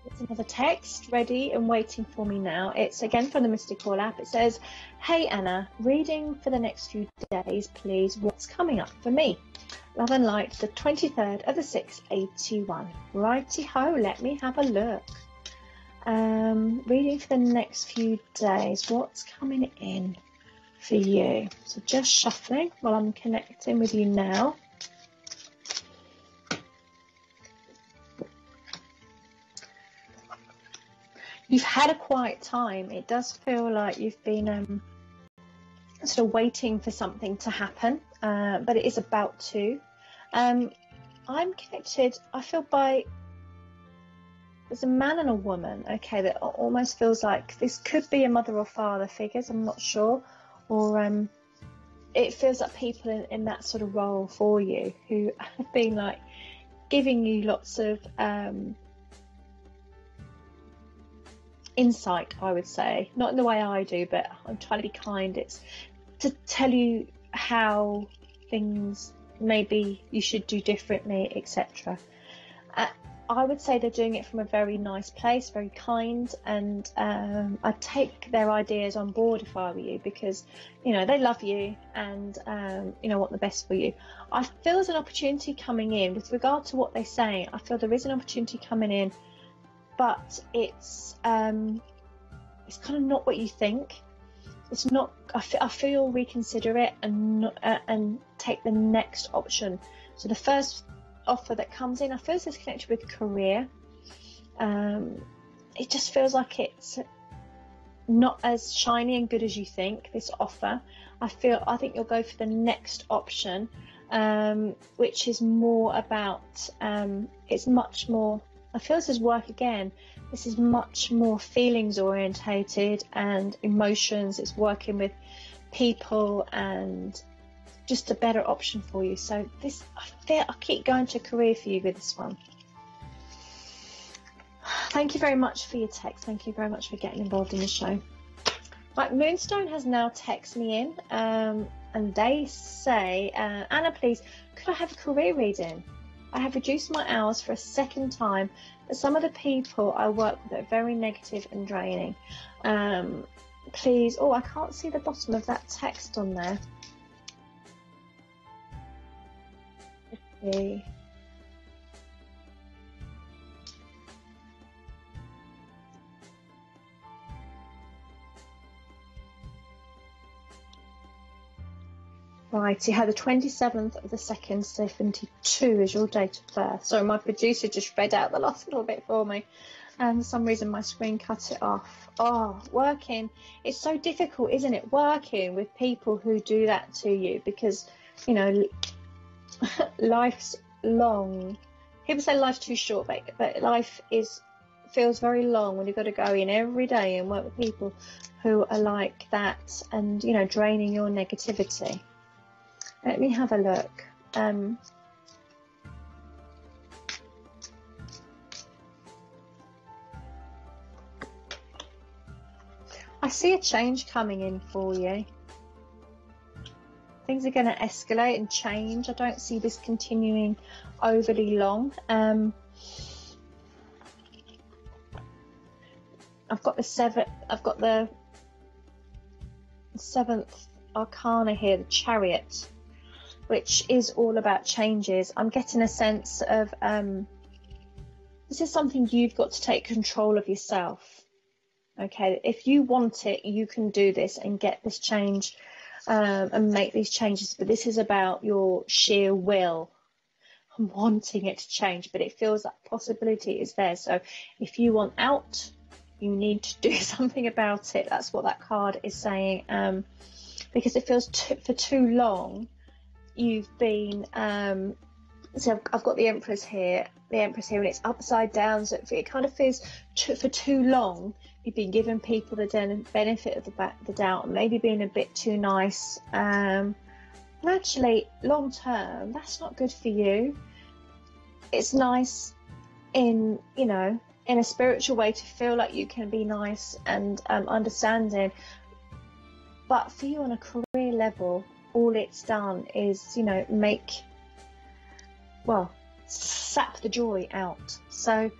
There's another text ready and waiting for me now. It's again from the Mystical app. It says, "Hey Anna, reading for the next few days, please. What's coming up for me? Love and light, the 23rd of the 6th, 81. Righty-ho, let me have a look. Reading for the next few days. What's coming in for you?" So just shuffling while I'm connecting with you now. You've had a quiet time. It does feel like you've been sort of waiting for something to happen, but it is about to. I'm connected, I feel, there's a man and a woman, okay, that almost feels like this could be a mother or father figures, I'm not sure, or it feels like people in that sort of role for you who have been like giving you lots of insight, I would say, not in the way I do, but I'm trying to be kind. It's to tell you how things maybe you should do differently, etc. I would say they're doing it from a very nice place, very kind, and I'd take their ideas on board if I were you, because you know they love you and you know want the best for you. I feel there's an opportunity coming in with regard to what they're saying. I feel there is an opportunity coming in, but it's kind of not what you think. It's not. I feel you'll reconsider it and take the next option. So the first offer that comes in, I feel it's connected with career. It just feels like it's not as shiny and good as you think, this offer. I think you'll go for the next option, which is more about it's much more. I feel this is work again. This is much more feelings orientated and emotions. It's working with people and just a better option for you. So this, I keep going to career for you with this one. Thank you very much for your text. Thank you very much for getting involved in the show. Right, Moonstone has now texted me in, and they say, Anna, please, could I have a career reading? I have reduced my hours for a second time, but some of the people I work with are very negative and draining. Please, oh, I can't see the bottom of that text on there. Let's see. Right, you had the 27th of the 2nd, 72 is your date of birth. Sorry, my producer just read out the last little bit for me, and for some reason my screen cut it off. Oh, working. It's so difficult, isn't it? Working with people who do that to you, because, you know, life's long. People say life's too short, but life feels very long when you've got to go in every day and work with people who are like that and, you know, draining your negativity. Let me have a look. I see a change coming in for you. Things are going to escalate and change. I don't see this continuing overly long. I've got the seventh arcana here, the Chariot, which is all about changes. I'm getting a sense of this is something you've got to take control of yourself. Okay, if you want it, you can do this and get this change and make these changes. But this is about your sheer will and wanting it to change. But it feels like possibility is there. So if you want out, you need to do something about it. That's what that card is saying. Because it feels for too long you've been so I've got the Empress here and it's upside down, so it kind of feels for too long you've been giving people the benefit of the doubt and maybe being a bit too nice, and actually long term that's not good for you. It's nice in, you know, in a spiritual way to feel like you can be nice and understanding, but for you on a career level, all it's done is, you know, sap the joy out. So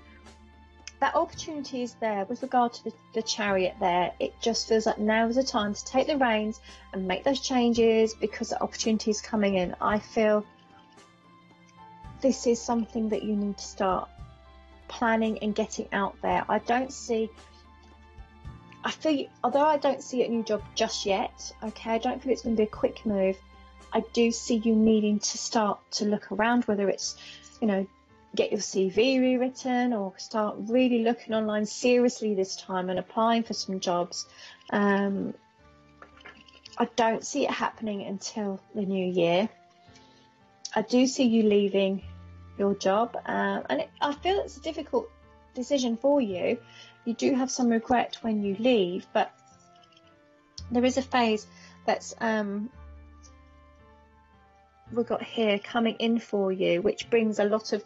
that opportunity is there with regard to the chariot there. It just feels like now is the time to take the reins and make those changes because the opportunity is coming in. I feel this is something that you need to start planning and getting out there. Although I don't see a new job just yet, okay, I don't feel it's going to be a quick move. I do see you needing to start to look around, whether it's, get your CV rewritten or start really looking online seriously this time and applying for some jobs. I don't see it happening until the new year. I do see you leaving your job, and I feel it's a difficult decision for you. You do have some regret when you leave, but there is a phase that's we've got here coming in for you, which brings a lot of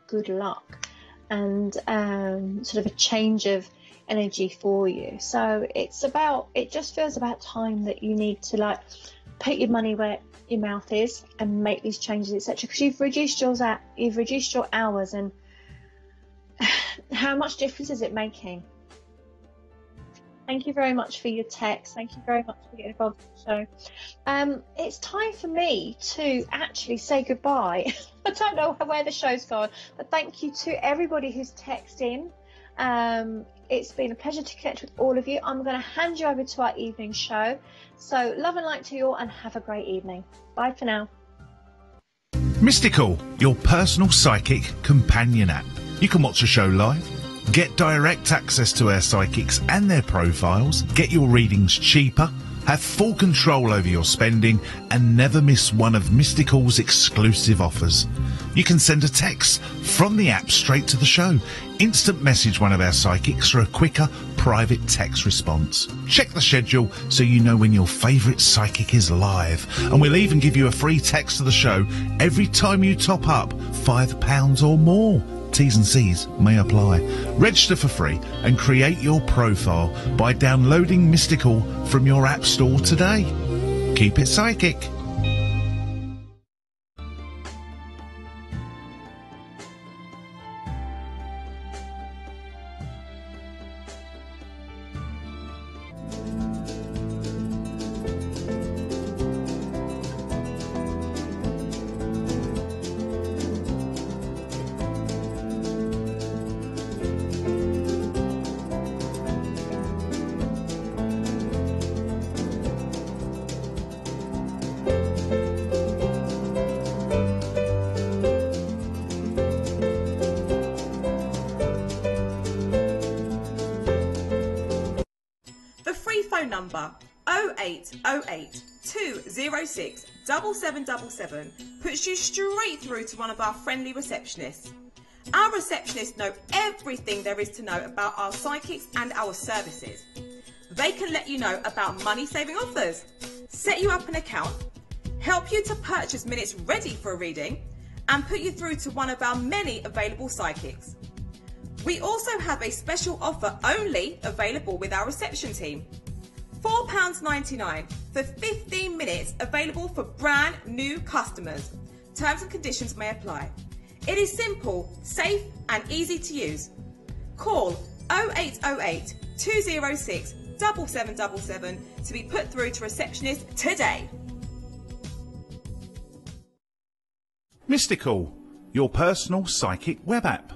good luck and sort of a change of energy for you. So it just feels about time that you need to put your money where your mouth is and make these changes, etc. Because you've reduced your hours, and how much difference is it making? Thank you very much for your text. Thank you very much for getting involved in the show. It's time for me to actually say goodbye. I don't know where the show's gone, but thank you to everybody who's texted in. It's been a pleasure to connect with all of you. I'm going to hand you over to our evening show. So love and light to you all, and have a great evening. Bye for now. Mystical, your personal psychic companion app. You can watch a show live, get direct access to our psychics and their profiles, get your readings cheaper, have full control over your spending, and never miss one of Mystical's exclusive offers. You can send a text from the app straight to the show. Instant message one of our psychics for a quicker private text response. Check the schedule so you know when your favourite psychic is live. And we'll even give you a free text to the show every time you top up £5 or more. T's and C's may apply. Register for free and create your profile by downloading Mystical from your app store today. Keep it psychic. Number 0808 206 7777 puts you straight through to one of our friendly receptionists. Our receptionists know everything there is to know about our psychics and our services. They can let you know about money-saving offers, set you up an account, help you to purchase minutes ready for a reading, and put you through to one of our many available psychics. We also have a special offer only available with our reception team. £4.99 for 15 minutes, available for brand new customers. Terms and conditions may apply. It is simple, safe and easy to use. Call 0808 206 7777 to be put through to receptionist today. Mystical, your personal psychic web app.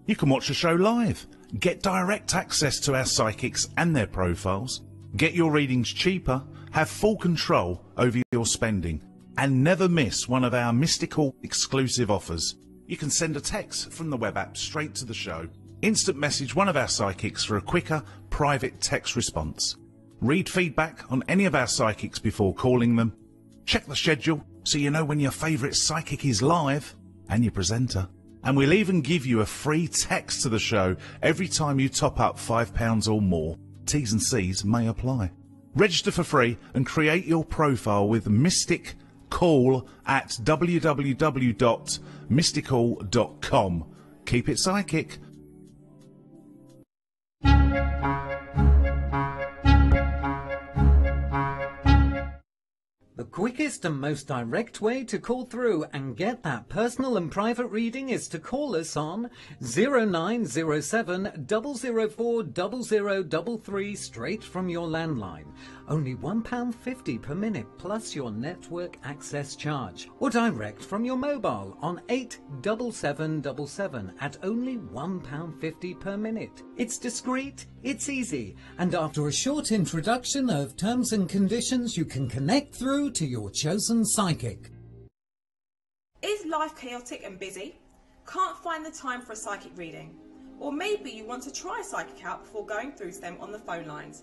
You can watch the show live, get direct access to our psychics and their profiles, get your readings cheaper, have full control over your spending, and never miss one of our Mystical exclusive offers. You can send a text from the web app straight to the show. Instant message one of our psychics for a quicker private text response. Read feedback on any of our psychics before calling them. Check the schedule so you know when your favourite psychic is live and your presenter. And we'll even give you a free text to the show every time you top up £5 or more. T's and C's may apply. Register for free and create your profile with Mystic Call at www.mystical.com. Keep it psychic. The quickest and most direct way to call through and get that personal and private reading is to call us on 0907 004 0033 straight from your landline. Only £1.50 per minute plus your network access charge. Or direct from your mobile on 87777 at only £1.50 per minute. It's discreet, it's easy, and after a short introduction of terms and conditions, you can connect through to your chosen psychic. Is life chaotic and busy? Can't find the time for a psychic reading? Or maybe you want to try a psychic out before going through to them on the phone lines.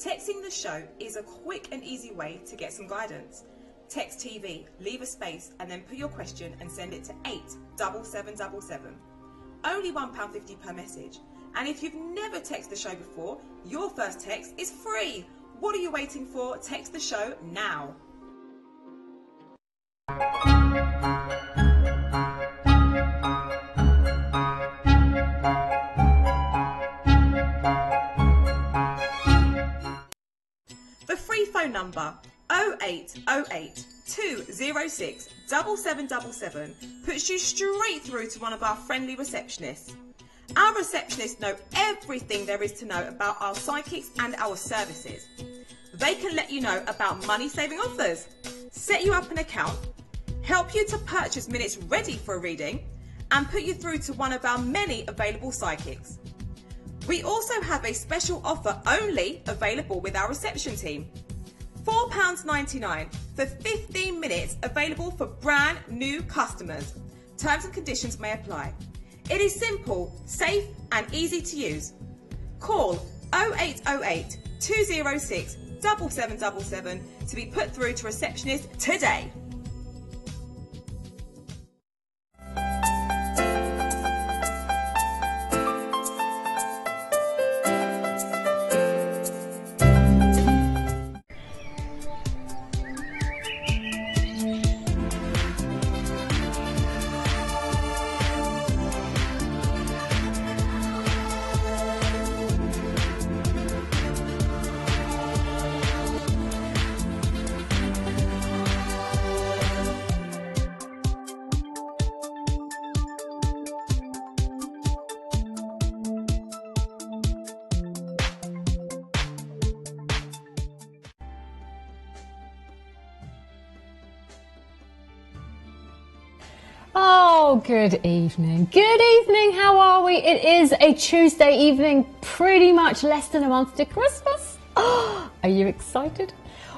Texting the show is a quick and easy way to get some guidance. Text TV, leave a space, and then put your question and send it to 87777. Only £1.50 per message. And if you've never texted the show before, your first text is free. What are you waiting for? Text the show now. The free phone number 0808 206 7777 puts you straight through to one of our friendly receptionists. Our receptionists know everything there is to know about our psychics and our services. They can let you know about money-saving offers, set you up an account, help you to purchase minutes ready for a reading, and put you through to one of our many available psychics. We also have a special offer only available with our reception team. £4.99 for 15 minutes, available for brand new customers. Terms and conditions may apply. It is simple, safe and easy to use. Call 0808 206 7777 to be put through to receptionist today. Oh, good evening. Good evening, how are we? It is a Tuesday evening, pretty much less than a month to Christmas. Oh, are you excited?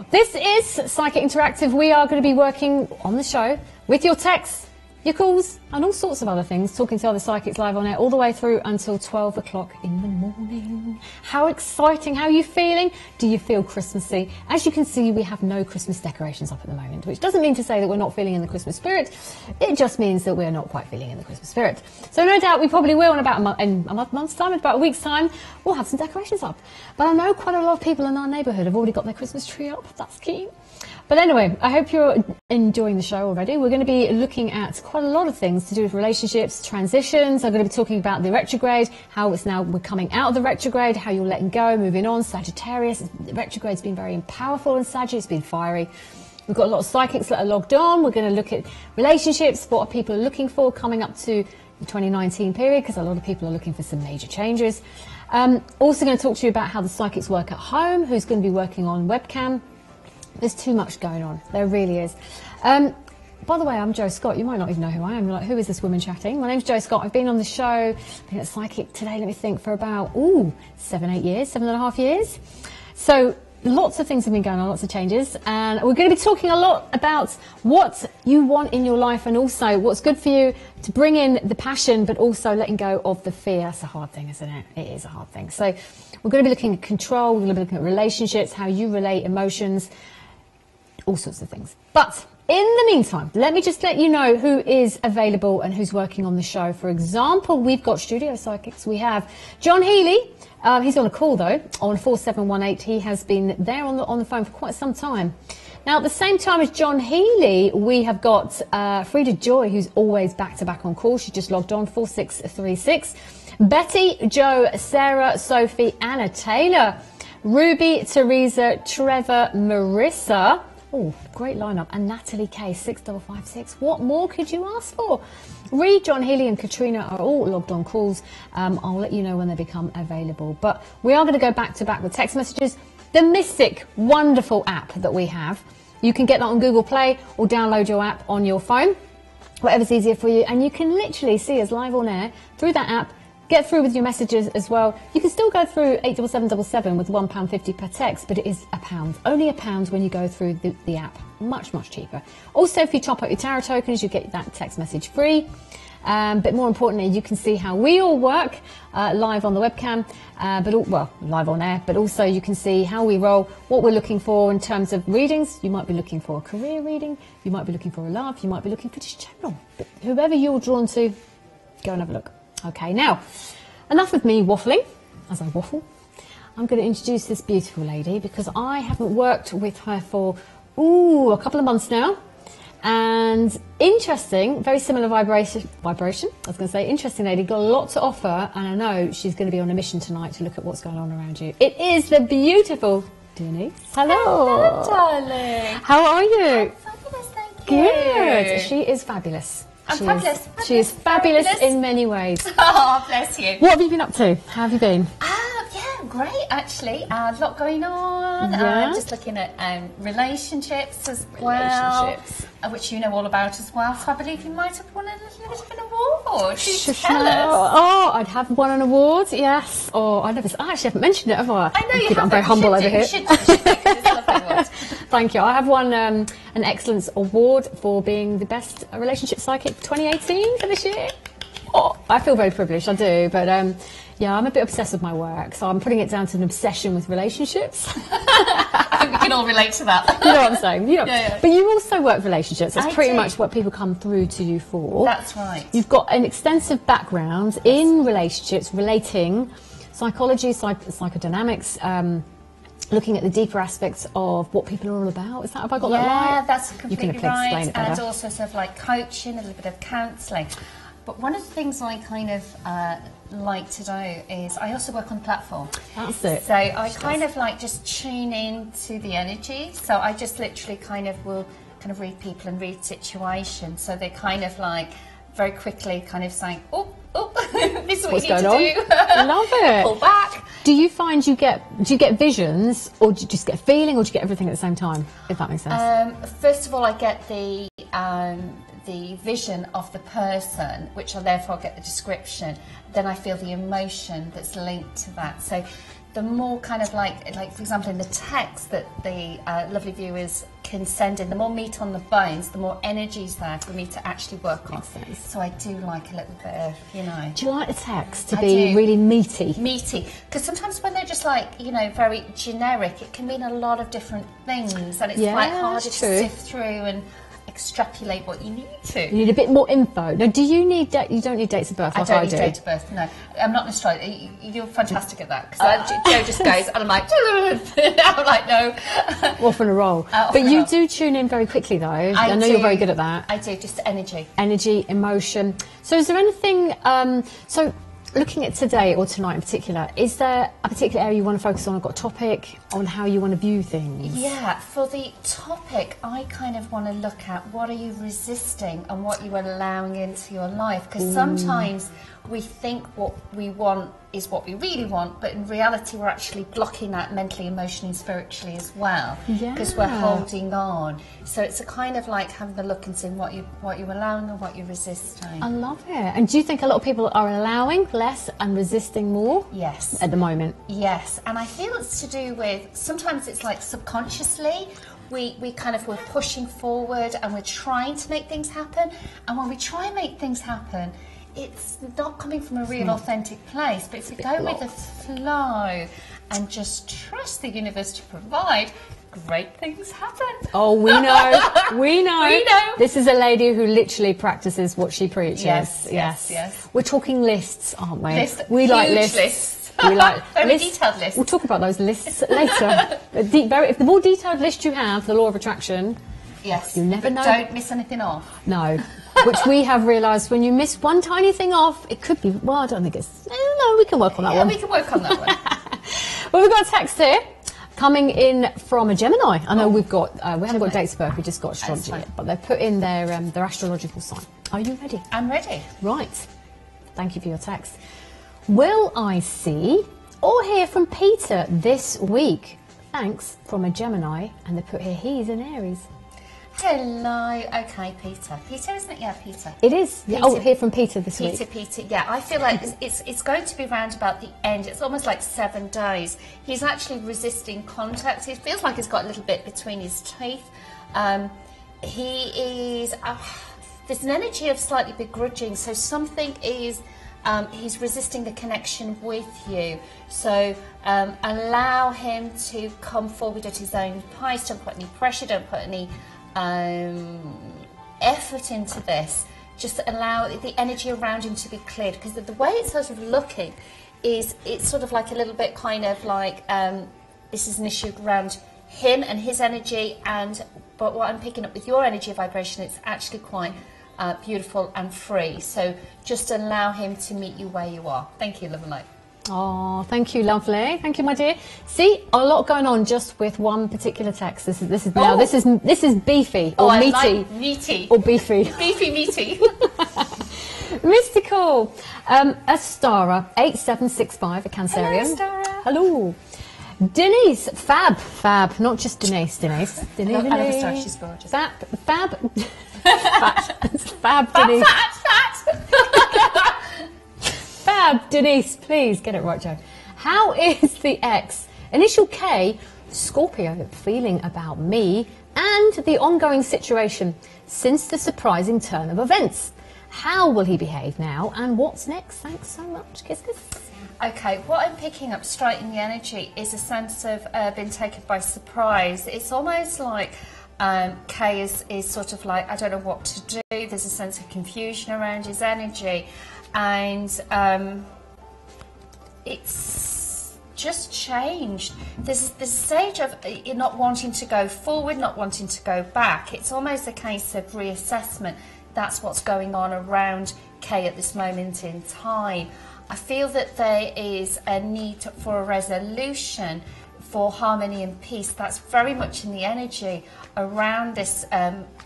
This is Psychic Interactive. We are going to be working on the show with your texts, your calls, and all sorts of other things, talking to other psychics live on air all the way through until 12 o'clock in the morning. How exciting. How are you feeling? Do you feel Christmassy? As you can see, we have no Christmas decorations up at the moment, which doesn't mean to say that we're not feeling in the Christmas spirit. It just means that we're not quite feeling in the Christmas spirit. So no doubt we probably will in about a month's time, in about a week's time, we'll have some decorations up. But I know quite a lot of people in our neighbourhood have already got their Christmas tree up. That's key. But anyway, I hope you're enjoying the show already. We're going to be looking at quite a lot of things to do with relationships, transitions. I'm going to be talking about the retrograde, how it's now we're coming out of the retrograde, how you're letting go, moving on. Sagittarius, the retrograde's been very powerful in Sagittarius, it's been fiery. We've got a lot of psychics that are logged on. We're going to look at relationships, what people are looking for coming up to the 2019 period, because a lot of people are looking for some major changes. Also going to talk to you about how the psychics work at home, who's going to be working on webcam. There's too much going on. There really is. By the way, I'm Jo Scott. You might not even know who I am. You're like, who is this woman chatting? My name's Jo Scott. I've been on the show, been at Psychic Today, let me think, for about, 7.5 years. So lots of things have been going on, lots of changes. And we're going to be talking a lot about what you want in your life and also what's good for you to bring in the passion, but also letting go of the fear. That's a hard thing, isn't it? It is a hard thing. So we're going to be looking at control. We're going to be looking at relationships, how you relate, emotions, all sorts of things. But in the meantime, let me just let you know who is available and who's working on the show. For example, we've got studio psychics. We have John Healy. He's on a call though on 4718. He has been there on the phone for quite some time. Now, at the same time as John Healy, we have got Frida Joy, who's always back-to-back on call. She just logged on 4636. Betty, Joe, Sarah, Sophie, Anna Taylor, Ruby, Teresa, Trevor, Marissa, Oh, great lineup. And Natalie K, 6556. What more could you ask for? Reed, John Healy and Katrina are all logged on calls. I'll let you know when they become available. But we are going to go back to back with text messages. The Mystic, wonderful app that we have. You can get that on Google Play or download your app on your phone, whatever's easier for you. And you can literally see us live on air through that app. Get through with your messages as well. You can still go through 87777 with £1.50 per text, but it is £1. Only £1 when you go through the app. Much, much cheaper. Also, if you top up your Tarot tokens, you get that text message free. But more importantly, you can see how we all work live on the webcam, live on air, but also you can see how we roll, what we're looking for in terms of readings. You might be looking for a career reading, you might be looking for a love, you might be looking for just general. But whoever you're drawn to, go and have a look. Okay, now, enough of me waffling, as I waffle. I'm going to introduce this beautiful lady because I haven't worked with her for, a couple of months now. And interesting, very similar vibration, I was going to say, interesting lady, got a lot to offer, and I know she's going to be on a mission tonight to look at what's going on around you. It is the beautiful Denise. Hello. Hello, darling. How are you? I'm fabulous, thank you. Good. She is fabulous. Fabulous. She is fabulous in many ways. Oh, bless you. What have you been up to? How have you been? Yeah, great, actually. A lot going on. Yeah. Just looking at relationships as well. Which you know all about as well. So I believe you might have won a little bit of an award. Tell us. Oh, I'd have won an award, yes. Oh, I actually haven't mentioned it, have I? I know you haven't. I'm very humble over here. You should do, it's a lovely award. Thank you. I have won an Excellence Award for being the best relationship psychic for 2018 for this year. Oh, I feel very privileged, I do, but yeah, I'm a bit obsessed with my work, so I'm putting it down to an obsession with relationships. I think we can all relate to that. You know what I'm saying? You know. Yeah. But you also work relationships. That's I pretty do. much what people come through to you for. That's right. You've got an extensive background in relationships, relating, psychology, psychodynamics, looking at the deeper aspects of what people are all about. Is that, have I got that right? Yeah, that's completely you can right. explain it better. And also sort of like coaching, a little bit of counselling. But one of the things I kind of like to do is I also work on the platform. That's it. So I kind of like just tune in to the energy. So I just literally kind of will kind of read people and read situations. So they kind of like very quickly kind of saying, oh, this is what What's you need going to on? do. I love it. Pull back. Do you find do you get visions, or do you just get a feeling, or do you get everything at the same time, if that makes sense? First of all, I get the vision of the person, which I therefore get the description. Then I feel the emotion that's linked to that. So the more kind of like for example, in the text that the lovely viewers can send in, the more meat on the bones, the more energy's there for me to actually work on. So I do like a little bit of, Do you like the text to I be do. really meaty? Meaty, because sometimes when they're just like, very generic, it can mean a lot of different things, and it's Yeah, quite harder to that's true. sift through and extrapolate what you need to. You need a bit more info. Now, do you need you don't need dates of birth like I don't I need do. date of birth, no. I'm not an astrologer. You're fantastic at that. Because Joe just goes, and I'm like, I'm like, no. Off on a roll. Off But on a you roll. do tune in very quickly, though. I know you're very good at that. I do, just energy. Energy, emotion. So is there anything, looking at today or tonight in particular, is there a particular area you want to focus on? I've got a topic on how you want to view things. Yeah, for the topic, I kind of want to look at what are you resisting and what you are allowing into your life. Because sometimes we think what we want is what we really want, but in reality we're actually blocking that mentally, emotionally and spiritually as well. Because we're holding on. So it's a kind of like having a look and seeing what you're allowing and what you're resisting. I love it. And do you think a lot of people are allowing less and resisting more? Yes. At the moment? Yes, and I feel it's to do with, sometimes it's like subconsciously, we're pushing forward and we're trying to make things happen, and when we try and make things happen, it's not coming from a real authentic place, but if we go with the flow and just trust the universe to provide, great things happen. Oh, we know. We know. We know. This is a lady who literally practices what she preaches. Yes. We're talking lists, aren't we? We like huge lists. We like very detailed lists. We'll talk about those lists later. If the more detailed list you have, the law of attraction. Yes. You never know. Don't miss anything off. No. Which we have realised when you miss one tiny thing off, it could be. Well, I don't think it's. No, we can work on that one. We can work on that one. Well, we've got a text here. Coming in from a Gemini. I know we've got, we haven't got dates of birth, we just got astrology yet, but they've put in their astrological sign. Are you ready? I'm ready. Right. Thank you for your text. Will I see or hear from Peter this week? Thanks, from a Gemini, and they put here he's an Aries. Hello. Okay, Peter. Peter, isn't it? Yeah, Peter. It is. Peter. Oh, hear from Peter this week. Peter. Yeah, I feel like it's going to be round about the end. It's almost like 7 days. He's actually resisting contact. It feels like he's got a little bit between his teeth. He is. There's an energy of slightly begrudging. So something is. He's resisting the connection with you. So allow him to come forward at his own pace. Don't put any pressure. Don't put any effort into this. Just allow the energy around him to be cleared, because the way it's sort of looking is it's sort of like a little bit kind of like this is an issue around him and his energy, but what I'm picking up with your energy vibration, it's actually quite beautiful and free. So just allow him to meet you where you are. Thank you, love and light. Oh, thank you, lovely. Thank you, my dear. See, a lot going on just with one particular text. This is beefy or meaty. I like meaty or beefy. Beefy, meaty. Mystical. Astara 8765, a Cancerian. Hello, Astara. Hello. Denise, fab, not just Denise. Denise. I love Astara, she's gorgeous. Fab Denise. Fab Denise, please get it right, Joe. How is the ex, initial K, Scorpio, feeling about me and the ongoing situation since the surprising turn of events? How will he behave now, and what's next? Thanks so much. Kiss, kiss. Okay, what I'm picking up straight in the energy is a sense of being taken by surprise. It's almost like Kay is sort of like, I don't know what to do. There's a sense of confusion around his energy, and it's just changed. There's this stage of you're not wanting to go forward, not wanting to go back. It's almost a case of reassessment. That's what's going on around Kay at this moment in time. I feel that there is a need for a resolution, for harmony and peace. That's very much in the energy around this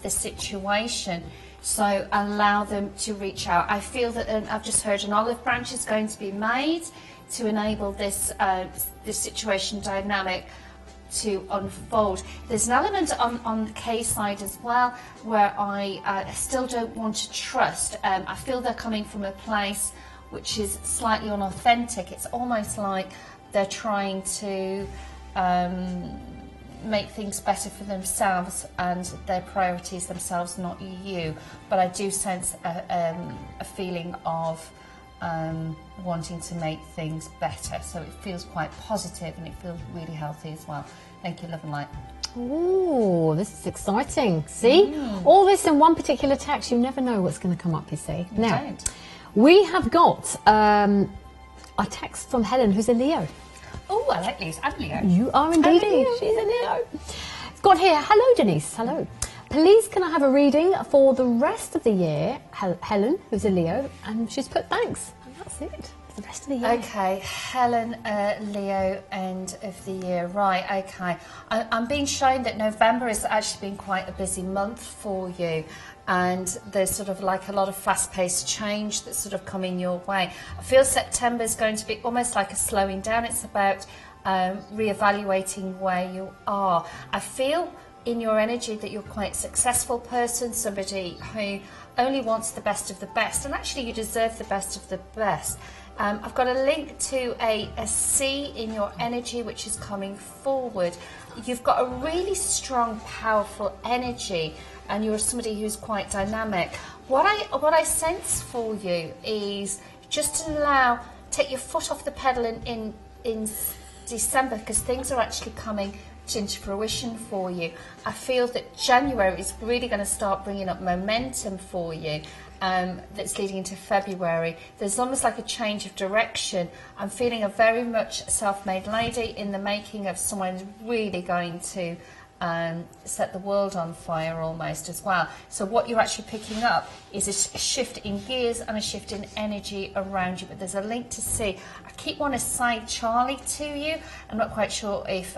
this situation. So allow them to reach out. I feel that I've just heard an olive branch is going to be made to enable this this situation dynamic to unfold. There's an element on the K side as well where I still don't want to trust. I feel they're coming from a place which is slightly unauthentic. It's almost like they're trying to make things better for themselves and their priorities themselves, not you. But I do sense a feeling of wanting to make things better. So it feels quite positive and it feels really healthy as well. Thank you, love and light. Oh, this is exciting. See? All this in one particular text. You never know what's going to come up, you see. You now, don't. we have got a text from Helen, who's a Leo. Oh, I like Leo. I'm Leo. You are indeed. She's a Leo. It's got here. Hello, Denise. Hello. Please, can I have a reading for the rest of the year? Helen, who's a Leo, and she's put thanks. And that's it. For the rest of the year. Okay, Helen, Leo, end of the year. Right, okay. I'm being shown that November has actually been quite a busy month for you. And there's sort of like a lot of fast-paced change that's sort of coming your way. I feel September is going to be almost like a slowing down. It's about reevaluating where you are. I feel in your energy that you're quite a successful person, somebody who only wants the best of the best, and actually you deserve the best of the best. I've got a link to a C in your energy which is coming forward. You've got a really strong, powerful energy, and you're somebody who's quite dynamic. What I sense for you is just to take your foot off the pedal in December, because things are actually coming into fruition for you. I feel that January is really going to start bringing up momentum for you. That's leading into February. There's almost like a change of direction. I'm feeling a very much self-made lady in the making of someone who's really going to set the world on fire almost as well. So what you're actually picking up is a shift in gears and a shift in energy around you. But there's a link to see. I keep wanting to cite Charlie to you. I'm not quite sure if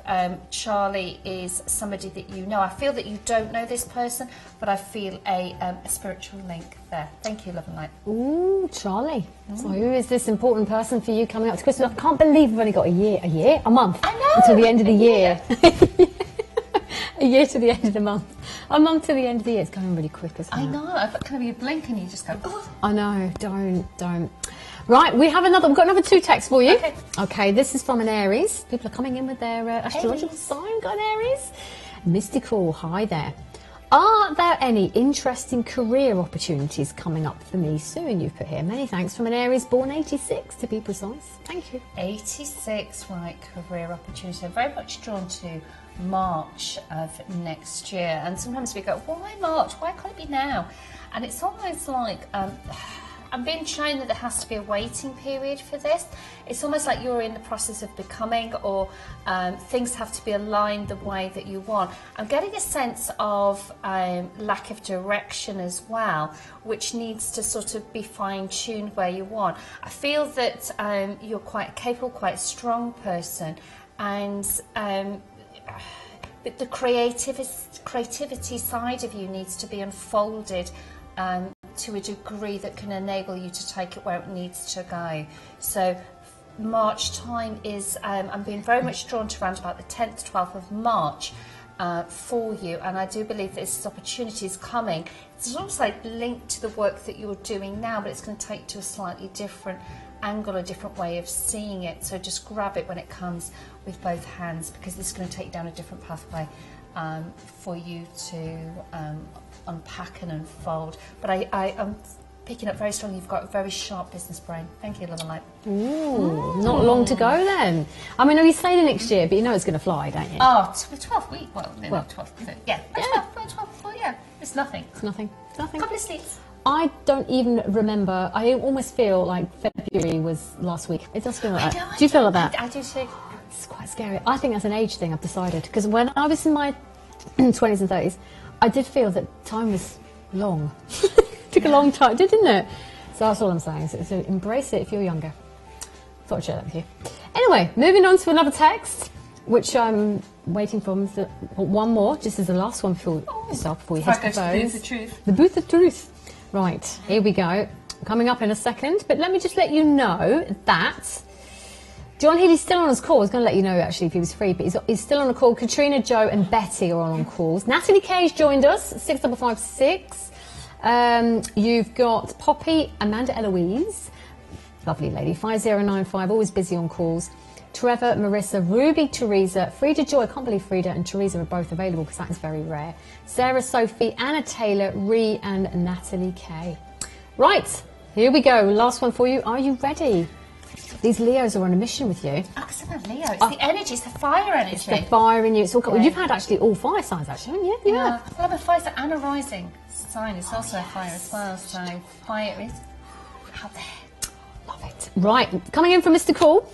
Charlie is somebody that you know. I feel that you don't know this person, but I feel a spiritual link there. Thank you, love and light. Ooh, Charlie. So who is this important person for you coming up to Christmas? I can't believe we've only got a month I know, until the end of the year. A year to the end of the month. A month to the end of the year. It's going really quick, isn't it? I know. I've got kind of you blink and you just go, oh. I know. Don't. Right, we've got another 2 texts for you. Okay, this is from an Aries. People are coming in with their astrological sign. Got an Aries. Mystical, hi there. Are there any interesting career opportunities coming up for me soon? You've put here. Many thanks from an Aries born 86 to be precise. Thank you. 86, right, career opportunity. I'm very much drawn to March of next year. And sometimes we go, why March? Why can't it be now? And it's almost like I'm being shown that there has to be a waiting period for this. It's almost like you're in the process of becoming, or things have to be aligned the way that you want. I'm getting a sense of lack of direction as well, which needs to sort of be fine-tuned where you want. I feel that you're quite a capable, quite strong person, and the creativity side of you needs to be unfolded to a degree that can enable you to take it where it needs to go. So March time is, I'm being very much drawn to around about the 10th, 12th of March for you, and I do believe that this opportunity is coming. It's almost like linked to the work that you're doing now, but it's going to take to a slightly different angle, a different way of seeing it. So just grab it when it comes with both hands, because this is going to take you down a different pathway for you to unpack and unfold. But I'm picking up very strongly, you've got a very sharp business brain. Thank you, love and light. Ooh, not long to go then. I mean, you say the next year, but you know it's going to fly, don't you? Oh, 12 weeks. Well, 12, yeah. 12, well, yeah. It's nothing. It's nothing. It's nothing. Couple of sleeps. I don't even remember. I almost feel like February was last week. It does feel like that. Do you feel like that? I do too. It's quite scary. I think that's an age thing, I've decided. Because when I was in my 20s and 30s, I did feel that time was long. Took a long time, didn't it? So that's all I'm saying. So embrace it if you're younger. Thought I'd share that with you. Anyway, moving on to another text, which I'm waiting for. One more, just as the last one before you hit the booth of truth. The booth of truth. Right, here we go. Coming up in a second, but let me just let you know that John Healy's still on his call. I was going to let you know actually if he was free, but he's still on a call. Katrina, Joe and Betty are on calls. Natalie Kay's joined us, 6556. You've got Poppy, Amanda Eloise, lovely lady, 5095, always busy on calls. Trevor, Marissa, Ruby, Teresa, Frida Joy, I can't believe Frida and Teresa are both available because that is very rare. Sarah, Sophie, Anna Taylor, Ree and Natalie Kay. Right, here we go. Last one for you. Are you ready? These Leos are on a mission with you. Excellent, Leo. It's the energy, it's the fire energy. It's the fire in you. It's all cool. You've had actually all fire signs, actually, haven't you? Yeah. Well, I'm a fire sign and a rising sign. It's also a fire as well. So fire is out there. Love it. Right, coming in from Mr. Cool.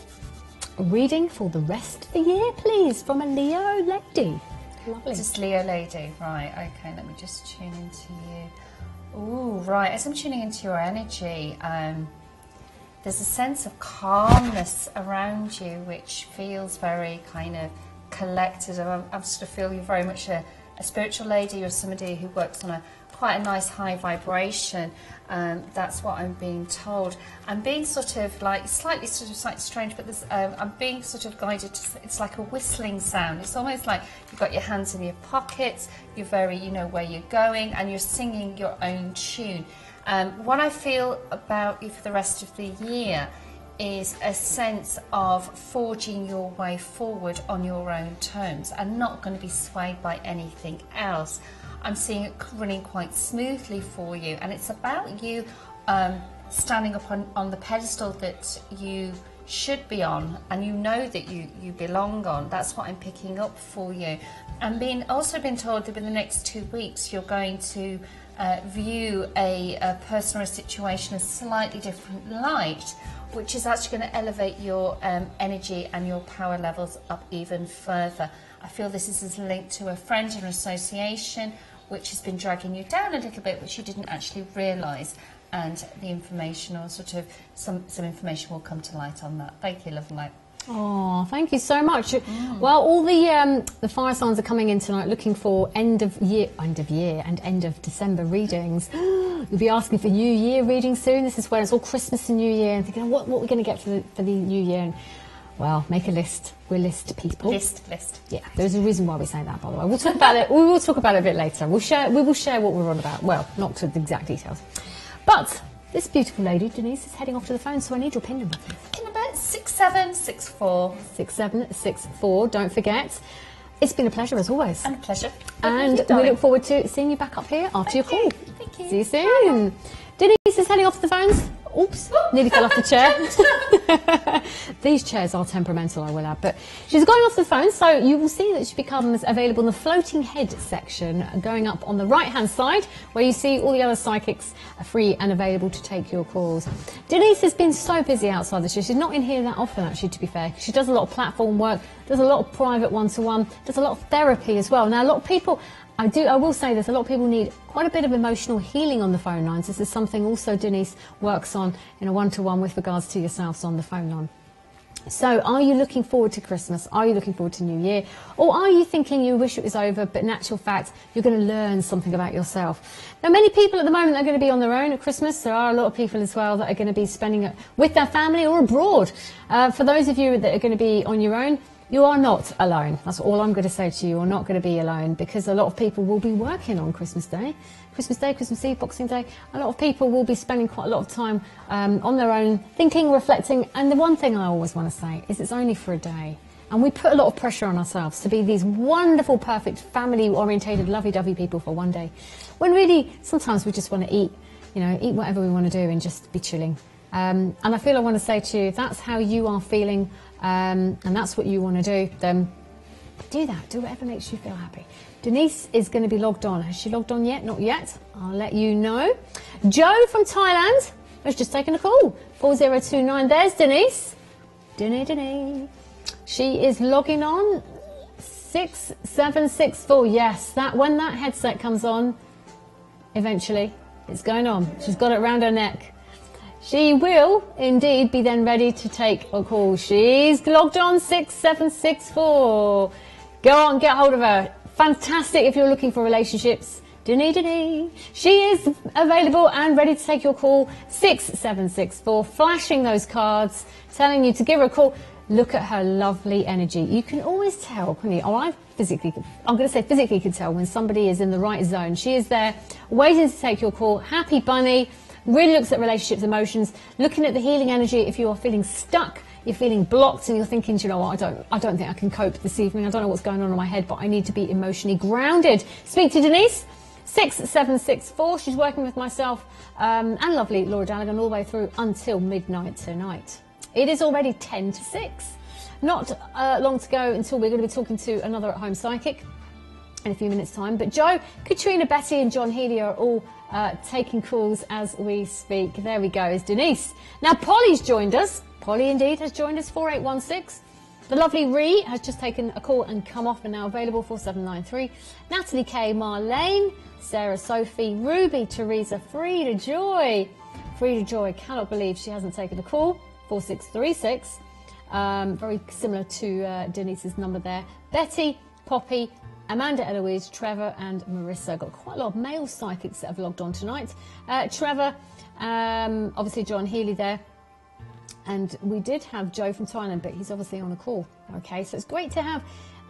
Reading for the rest of the year, please, from a Leo lady. Lovely. Just Leo lady. Right, okay, let me just tune into you. Ooh, right, as I'm tuning into your energy, there's a sense of calmness around you, which feels very kind of collected. I sort of feel you're very much a spiritual lady, or somebody who works on quite a nice high vibration. That's what I'm being told. I'm being sort of like slightly strange, but I'm being sort of guided to, it's like a whistling sound. It's almost like you've got your hands in your pockets, you're very, you know where you're going, and you're singing your own tune. What I feel about you for the rest of the year is a sense of forging your way forward on your own terms and not going to be swayed by anything else. I'm seeing it running quite smoothly for you, and it's about you standing up on the pedestal that you should be on, and you know that you belong on. That's what I'm picking up for you. And also been told that within the next 2 weeks you're going to view a person or a situation in a slightly different light, which is actually going to elevate your energy and your power levels up even further. I feel this is linked to a friend and association which has been dragging you down a little bit, which you didn't actually realise. And the information, or sort of some information will come to light on that. Thank you, Love and Light. Oh, thank you so much. Well, all the fire signs are coming in tonight looking for end of year and end of December readings. You'll be asking for New Year readings soon. This is when it's all Christmas and New Year, and thinking, what we're going to get for the New Year. And, well, make a list. We're list people. List. Yeah, there's a reason why we say that, by the way. We'll talk about it. We will talk about it a bit later. We will share what we're on about. Well, not to the exact details, but this beautiful lady, Denise, is heading off to the phone, so I need your PIN number, please. PIN number 6764. 6764, don't forget. It's been a pleasure, as always. And a pleasure. And we look forward to seeing you back up here after your call. Thank you. See you soon. Denise is heading off to the phones. Oops, nearly fell off the chair. These chairs are temperamental, I will add. But she's gone off the phone, so you will see that she becomes available in the floating head section, going up on the right-hand side, where you see all the other psychics are free and available to take your calls. Denise has been so busy outside the show. She's not in here that often, actually, to be fair. She does a lot of platform work, does a lot of private one-to-one, does a lot of therapy as well. Now, a lot of people... I will say this, a lot of people need quite a bit of emotional healing on the phone lines. This is something also Denise works on in a one-to-one with regards to yourselves on the phone line. So are you looking forward to Christmas? Are you looking forward to New Year? Or are you thinking you wish it was over, but in actual fact, you're going to learn something about yourself? Now, many people at the moment are going to be on their own at Christmas. There are a lot of people as well that are going to be spending it with their family or abroad. For those of you that are going to be on your own, you are not alone. That's all I'm going to say to you. You're not going to be alone, because a lot of people will be working on Christmas Day. Christmas Eve, Boxing Day. A lot of people will be spending quite a lot of time on their own, thinking, reflecting. And the one thing I always want to say is it's only for a day. And we put a lot of pressure on ourselves to be these wonderful, perfect, family-orientated, lovey-dovey people for one day. When really, sometimes we just want to eat whatever we want to do and just be chilling. And I feel I want to say to you, if that's how you are feeling, and that's what you want to do, then do that. Do whatever makes you feel happy. Denise is going to be logged on. Has she logged on yet? Not yet. I'll let you know. Joe from Thailand has just taken a call. 4029. There's Denise. Denise. She is logging on. 6764. Yes, when that headset comes on, eventually, it's going on. She's got it around her neck. She will indeed be then ready to take a call. She's logged on 6764. Go on, get hold of her. Fantastic if you're looking for relationships. Denise. She is available and ready to take your call. 6764. Flashing those cards, telling you to give her a call. Look at her lovely energy. You can always tell, can you? I'm going to say physically can tell when somebody is in the right zone. She is there waiting to take your call. Happy bunny. Really looks at relationships, emotions, looking at the healing energy. If you are feeling stuck, you're feeling blocked, and you're thinking, you know what, I don't think I can cope this evening. I don't know what's going on in my head, but I need to be emotionally grounded. Speak to Denise, 6764. She's working with myself and lovely Laura Dallaghan all the way through until midnight tonight. It is already 10 to 6. Not long to go until we're going to be talking to another at-home psychic in a few minutes' time. But Joe, Katrina, Betty and John Healy are all taking calls as we speak. There we go, is Denise. Now Polly's joined us. Polly indeed has joined us, 4816. The lovely Ree has just taken a call and come off and now available, 4793. Natalie K, Marlene, Sarah Sophie, Ruby, Teresa, Frida Joy. Frida Joy, cannot believe she hasn't taken a call, 4636. Very similar to Denise's number there. Betty, Poppy, Amanda, Eloise, Trevor and Marissa. Got quite a lot of male psychics that have logged on tonight. Trevor, obviously John Healy there. And we did have Joe from Thailand, but he's obviously on a call. Okay, so it's great to have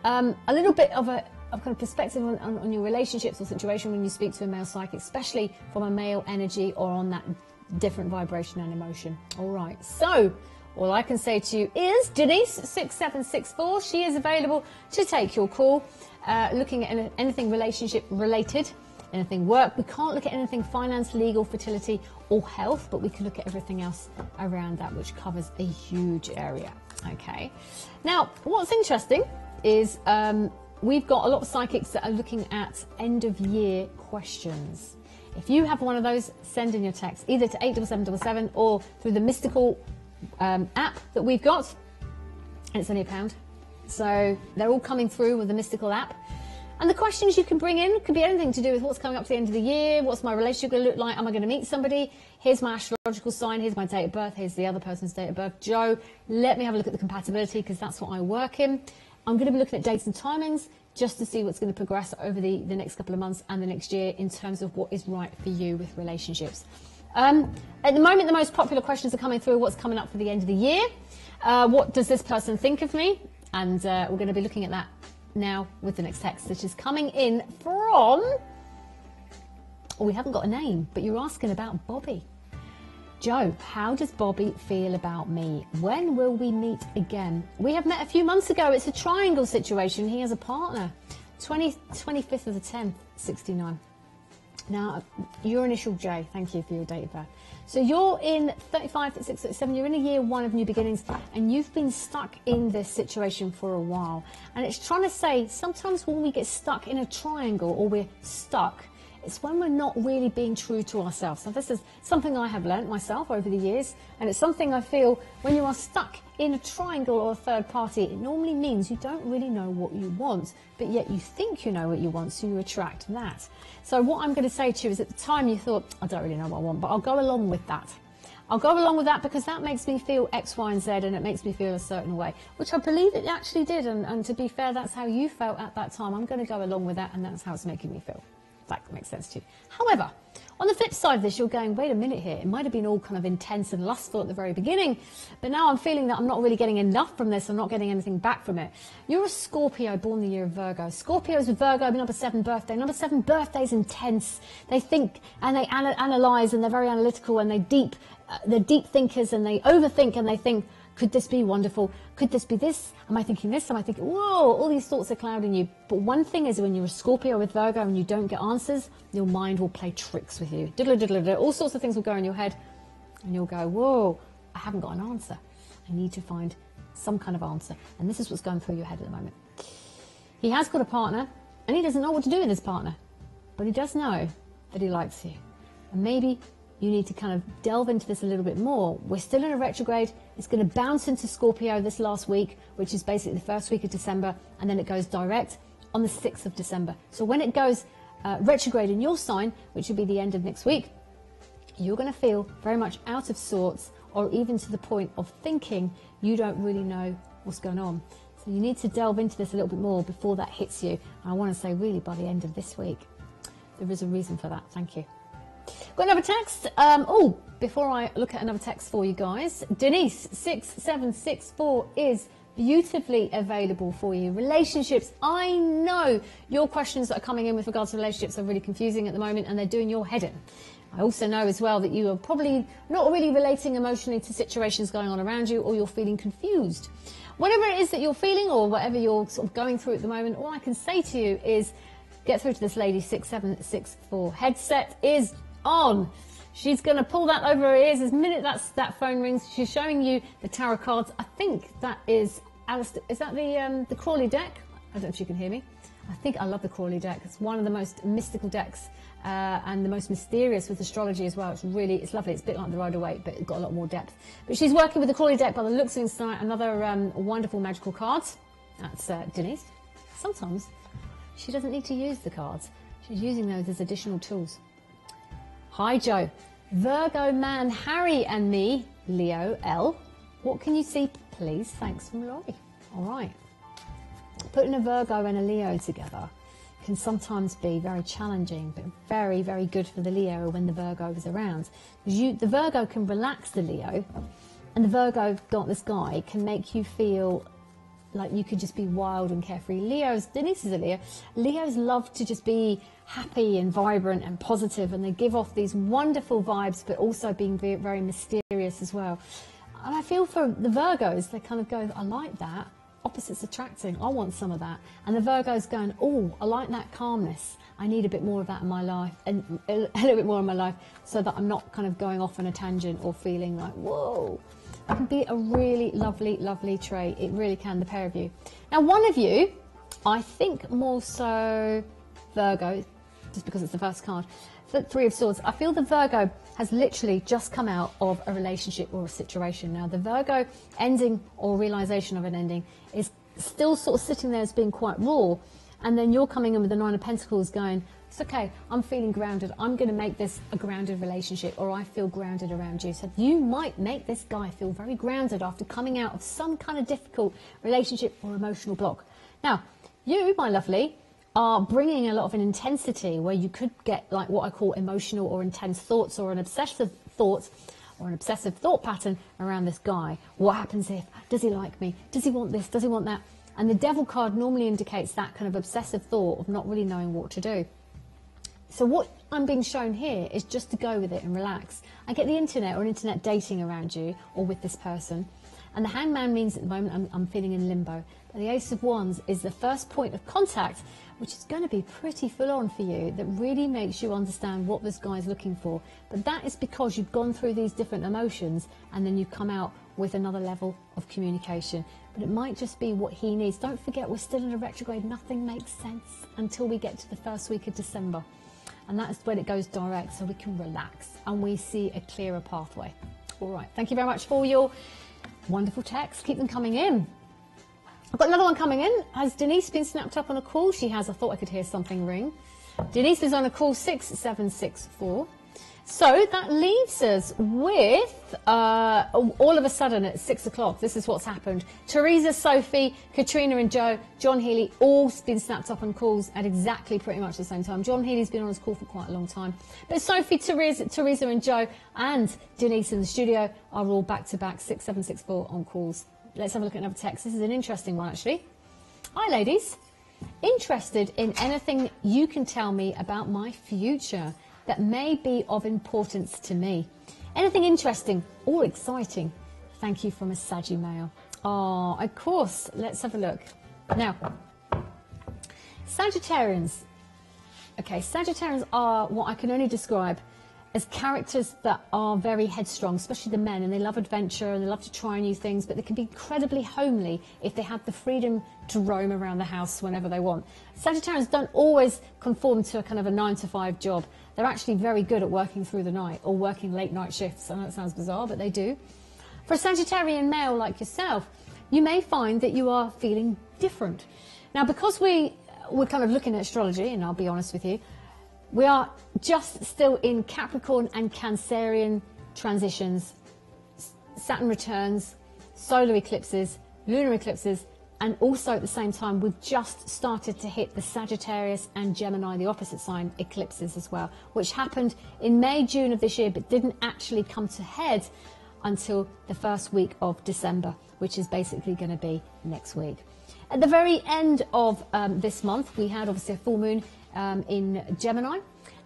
a little bit of a kind of perspective on your relationships or situation when you speak to a male psychic, especially from a male energy or on that different vibration and emotion. All right, so all I can say to you is Denise, 6764. She is available to take your call. Looking at anything relationship related, anything work. We can't look at anything finance, legal, fertility or health, but we can look at everything else around that, which covers a huge area. Okay. Now, what's interesting is we've got a lot of psychics that are looking at end of year questions. If you have one of those, send in your text either to 87777 or through the Mystical app that we've got, and it's only £1. So they're all coming through with the Mystical app. And the questions you can bring in could be anything to do with what's coming up to the end of the year, what's my relationship going to look like, am I going to meet somebody, here's my astrological sign, here's my date of birth, here's the other person's date of birth. Joe, let me have a look at the compatibility because that's what I work in. I'm going to be looking at dates and timings just to see what's going to progress over the next couple of months and the next year in terms of what is right for you with relationships. At the moment, the most popular questions are coming through what's coming up for the end of the year. What does this person think of me? And we're going to be looking at that now with the next text, which is coming in from... we haven't got a name, but you're asking about Bobby. Joe, how does Bobby feel about me? When will we meet again? We have met a few months ago. It's a triangle situation. He has a partner. 25th of the 10th, 69. Now, your initial J, thank you for your date of birth. So you're in 35, 36, 37, you're in a year one of new beginnings, and you've been stuck in this situation for a while. And it's trying to say, sometimes when we get stuck in a triangle or we're stuck, it's when we're not really being true to ourselves. So this is something I have learnt myself over the years, and it's something I feel when you are stuck in a triangle or a third party, it normally means you don't really know what you want, but yet you think you know what you want, so you attract that. So what I'm going to say to you is at the time you thought, I don't really know what I want, but I'll go along with that. I'll go along with that because that makes me feel X, Y, and Z, and it makes me feel a certain way, which I believe it actually did. And to be fair, that's how you felt at that time. I'm going to go along with that, and that's how it's making me feel. If that makes sense to you. However, on the flip side of this, you're going, wait a minute here. It might have been all kind of intense and lustful at the very beginning, but now I'm feeling that I'm not really getting enough from this. I'm not getting anything back from it. You're a Scorpio born the year of Virgo. Scorpios with Virgo, number 7 birthday. Number 7 birthday is intense. They think and they analyze, and they're very analytical, and they're deep thinkers, and they overthink, and they think, could this be wonderful? Could this be this? Am I thinking this? Am I thinking, whoa, all these thoughts are clouding you. But one thing is when you're a Scorpio with Virgo and you don't get answers, your mind will play tricks with you. Diddle, diddle, diddle. All sorts of things will go in your head and you'll go, whoa, I haven't got an answer. I need to find some kind of answer. And this is what's going through your head at the moment. He has got a partner and he doesn't know what to do with his partner. But he does know that he likes you. And maybe you need to kind of delve into this a little bit more. We're still in a retrograde. It's going to bounce into Scorpio this last week, which is basically the first week of December, and then it goes direct on the 6th of December. So when it goes retrograde in your sign, which will be the end of next week, you're going to feel very much out of sorts, or even to the point of thinking you don't really know what's going on. So you need to delve into this a little bit more before that hits you. And I want to say really by the end of this week. There is a reason for that. Thank you. Got another text. Before I look at another text for you guys, Denise 6764 is beautifully available for you. Relationships. I know your questions that are coming in with regards to relationships are really confusing at the moment, and they're doing your head in. I also know as well that you are probably not really relating emotionally to situations going on around you, or you're feeling confused. Whatever it is that you're feeling, or whatever you're sort of going through at the moment, all I can say to you is get through to this lady 6764. Headset is on. She's going to pull that over her ears. As minute that phone rings, she's showing you the tarot cards. I think that is Alistair. Is that the Crawley deck? I don't know if you can hear me. I think I love the Crawley deck. It's one of the most mystical decks and the most mysterious with astrology as well. It's lovely. It's a bit like the Rider-Waite, but it's got a lot more depth. But she's working with the Crawley deck by the looks of it tonight. Another wonderful magical cards. That's Denise. Sometimes she doesn't need to use the cards. She's using those as additional tools. Hi, Joe. Virgo man Harry and me, Leo L. What can you see, please? Thanks from Laurie. All right. Putting a Virgo and a Leo together can sometimes be very challenging, but very, very good for the Leo when the Virgo is around. The Virgo can relax the Leo, and the Virgo got this guy can make you feel like you could just be wild and carefree. Denise is a Leo. Leos love to just be happy and vibrant and positive, and they give off these wonderful vibes, but also being very, very mysterious as well. And I feel for the Virgos, they kind of go, I like that. Opposites attracting. I want some of that. And the Virgo's going, oh, I like that calmness. I need a bit more of that in my life, and a little bit more in my life, so that I'm not kind of going off on a tangent or feeling like, whoa. It can be a really lovely, lovely trait. It really can, the pair of you. Now, one of you, I think more so Virgo, just because it's the first card, the Three of Swords. I feel the Virgo has literally just come out of a relationship or a situation. Now, the Virgo ending or realization of an ending is still sort of sitting there as being quite raw, and then you're coming in with the Nine of Pentacles going, it's okay, I'm feeling grounded, I'm going to make this a grounded relationship, or I feel grounded around you. So you might make this guy feel very grounded after coming out of some kind of difficult relationship or emotional block. Now, you, my lovely, are bringing a lot of an intensity where you could get like what I call emotional or intense thoughts, or an obsessive thought, or an obsessive thought pattern around this guy. What happens if? Does he like me? Does he want this? Does he want that? And the Devil card normally indicates that kind of obsessive thought of not really knowing what to do. So what I'm being shown here is just to go with it and relax. I get the internet or internet dating around you or with this person. And the Hangman means at the moment I'm feeling in limbo. But the Ace of Wands is the first point of contact, which is going to be pretty full on for you, that really makes you understand what this guy's looking for. But that is because you've gone through these different emotions and then you come out with another level of communication. But it might just be what he needs. Don't forget, we're still in a retrograde. Nothing makes sense until we get to the first week of December. And that is when it goes direct, so we can relax and we see a clearer pathway. All right, thank you very much for your wonderful texts. Keep them coming in. I've got another one coming in. Has Denise been snapped up on a call? She has. I thought I could hear something ring. Denise is on a call 6764. So that leaves us with, all of a sudden at 6 o'clock, this is what's happened. Teresa, Sophie, Katrina and Joe, John Healy, all been snapped up on calls at exactly pretty much the same time. John Healy's been on his call for quite a long time. But Sophie, Teresa and Joe and Denise in the studio are all back-to-back 6764 on calls. Let's have a look at another text. This is an interesting one, actually. Hi, ladies. Interested in anything you can tell me about my future that may be of importance to me. Anything interesting or exciting? Thank you from a Sagittarius. Oh, of course. Let's have a look. Now, Sagittarians. Okay, Sagittarians are what I can only describe as characters that are very headstrong, especially the men, and they love adventure and they love to try new things, but they can be incredibly homely if they have the freedom to roam around the house whenever they want. Sagittarians don't always conform to a kind of a 9-to-5 job. They're actually very good at working through the night or working late night shifts. I know it sounds bizarre, but they do. For a Sagittarian male like yourself, you may find that you are feeling different. Now, because we're kind of looking at astrology, and I'll be honest with you, we are just still in Capricorn and Cancerian transitions, Saturn returns, solar eclipses, lunar eclipses, and also at the same time we've just started to hit the Sagittarius and Gemini, the opposite sign, eclipses as well, which happened in May, June of this year, but didn't actually come to head until the first week of December, which is basically going to be next week. At the very end of this month, we had obviously a full moon in Gemini,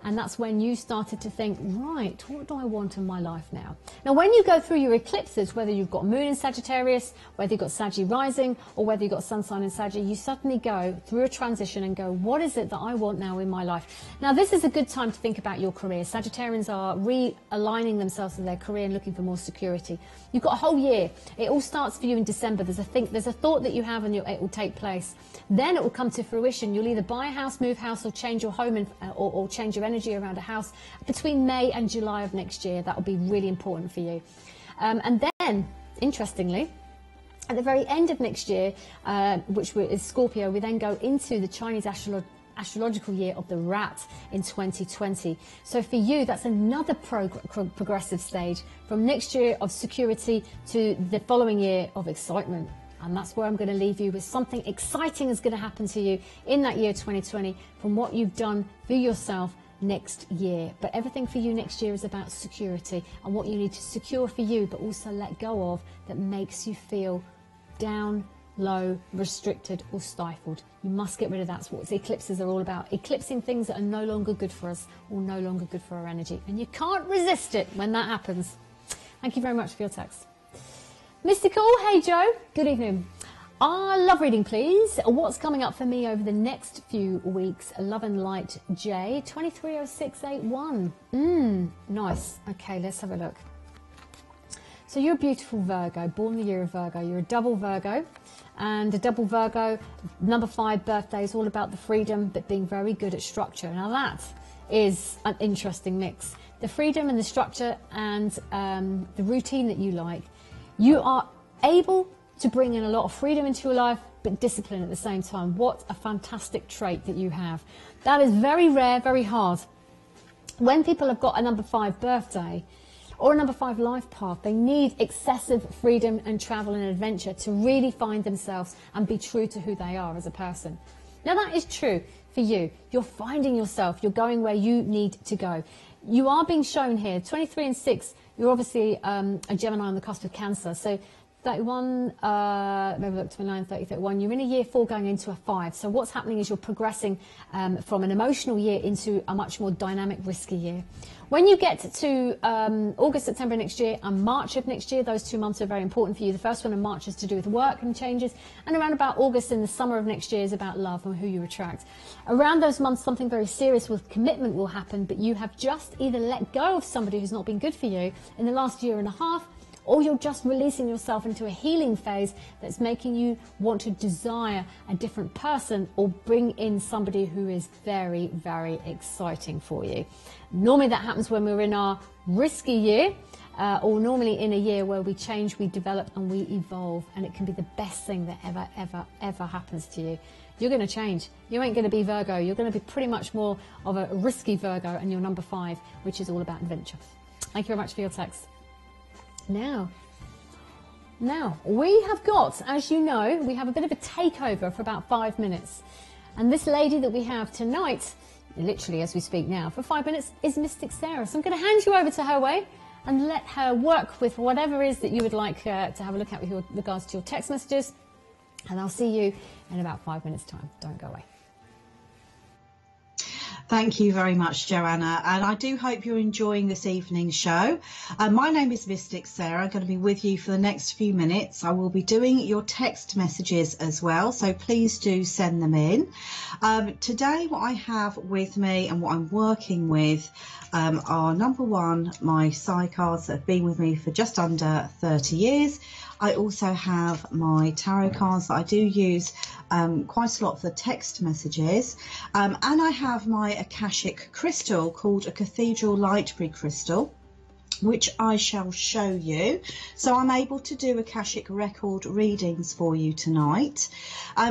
and that's when you started to think, right, what do I want in my life now? Now, when you go through your eclipses, whether you've got Moon in Sagittarius, whether you've got Saggy rising, or whether you've got Sun sign in Saggy, you suddenly go through a transition and go, what is it that I want now in my life? Now, this is a good time to think about your career. Sagittarians are realigning themselves to their career and looking for more security. You've got a whole year. It all starts for you in December. There's a thought that you have and it will take place. Then it will come to fruition. You'll either buy a house, move house, or change your home or change your energy around a house between May and July of next year. That will be really important for you. And then, interestingly, at the very end of next year, which is Scorpio, we then go into the Chinese astrological year of the rat in 2020. So for you, that's another progressive stage from next year of security to the following year of excitement. And that's where I'm going to leave you with something exciting is going to happen to you in that year 2020 from what you've done for yourself next year. But everything for you next year is about security and what you need to secure for you, but also let go of that makes you feel down, low, restricted or stifled. You must get rid of that. That's what the eclipses are all about. Eclipsing things that are no longer good for us or no longer good for our energy. And you can't resist it when that happens. Thank you very much for your text. Mystical, hey Joe, good evening. Love reading, please. What's coming up for me over the next few weeks? Love and Light J, 230681. Nice. Okay, let's have a look. So you're a beautiful Virgo, born the year of Virgo. You're a double Virgo. And a double Virgo, number 5 birthday is all about the freedom, but being very good at structure. Now that is an interesting mix. The freedom and the structure and the routine that you like. You are able to bring in a lot of freedom into your life, but discipline at the same time. What a fantastic trait that you have. That is very rare, very hard. When people have got a number 5 birthday or a number 5 life path, they need excessive freedom and travel and adventure to really find themselves and be true to who they are as a person. Now that is true for you. You're finding yourself. You're going where you need to go. You are being shown here, 23 and 6, you're obviously a Gemini on the cusp of Cancer. So 31, maybe look, 29, 30, 31, you're in a year 4 going into a 5. So what's happening is you're progressing from an emotional year into a much more dynamic, risky year. When you get to August, September next year and March of next year, those 2 months are very important for you. The first one in March is to do with work and changes, and around about August in the summer of next year is about love and who you attract. Around those months, something very serious with commitment will happen, but you have just either let go of somebody who's not been good for you in the last year and a half, or you're just releasing yourself into a healing phase that's making you want to desire a different person or bring in somebody who is very, very exciting for you. Normally that happens when we're in our risky year, or normally in a year where we change, we develop and we evolve, and it can be the best thing that ever happens to you. You're going to change. You ain't going to be Virgo. You're going to be pretty much more of a risky Virgo, and you're number 5, which is all about adventure. Thank you very much for your text. Now, we have got, as you know, we have a bit of a takeover for about 5 minutes. And this lady that we have tonight, literally as we speak now, for 5 minutes, is Mystic Sarah. So I'm going to hand you over to her way and let her work with whatever it is that you would like to have a look at with regards to your text messages. And I'll see you in about 5 minutes' time. Don't go away. Thank you very much, Joanna, and I do hope you're enjoying this evening's show. My name is Mystic Sarah. I'm going to be with you for the next few minutes. I will be doing your text messages as well, so please do send them in. Today, what I have with me and what I'm working with are, number 1, my Psy cards that have been with me for just under 30 years. I also have my tarot cards that I do use quite a lot for the text messages, and I have my Akashic crystal called a Cathedral Lightbury crystal, which I shall show you. So I'm able to do Akashic record readings for you tonight.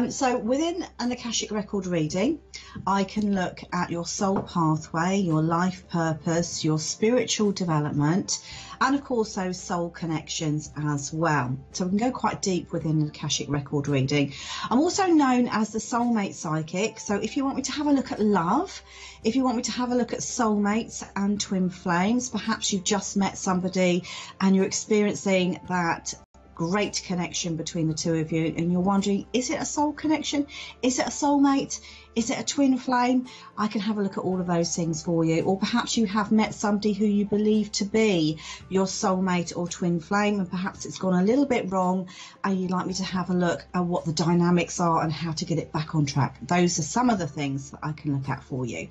So within an Akashic record reading, I can look at your soul pathway, your life purpose, your spiritual development, and of course those soul connections as well. So we can go quite deep within an Akashic record reading. I'm also known as the Soulmate Psychic. So if you want me to have a look at love, if you want me to have a look at soulmates and twin flames, perhaps you've just met somebody and you're experiencing that great connection between the two of you and you're wondering, is it a soul connection? Is it a soulmate? Is it a twin flame? I can have a look at all of those things for you. Or perhaps you have met somebody who you believe to be your soulmate or twin flame, and perhaps it's gone a little bit wrong and you'd like me to have a look at what the dynamics are and how to get it back on track. Those are some of the things that I can look at for you.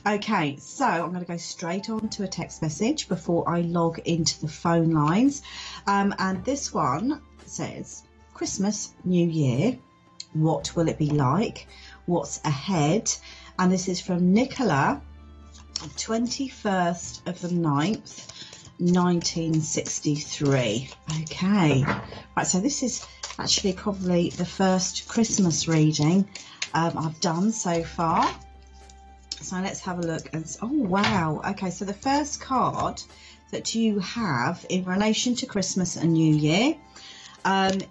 Okay, so I'm going to go straight on to a text message before I log into the phone lines. And this one says, Christmas, New Year, what will it be like? What's ahead? And this is from Nicola, 21st of the 9th, 1963. Okay, right, so this is actually probably the first Christmas reading I've done so far. So let's have a look. And oh wow, okay, so the first card that you have in relation to Christmas and New Year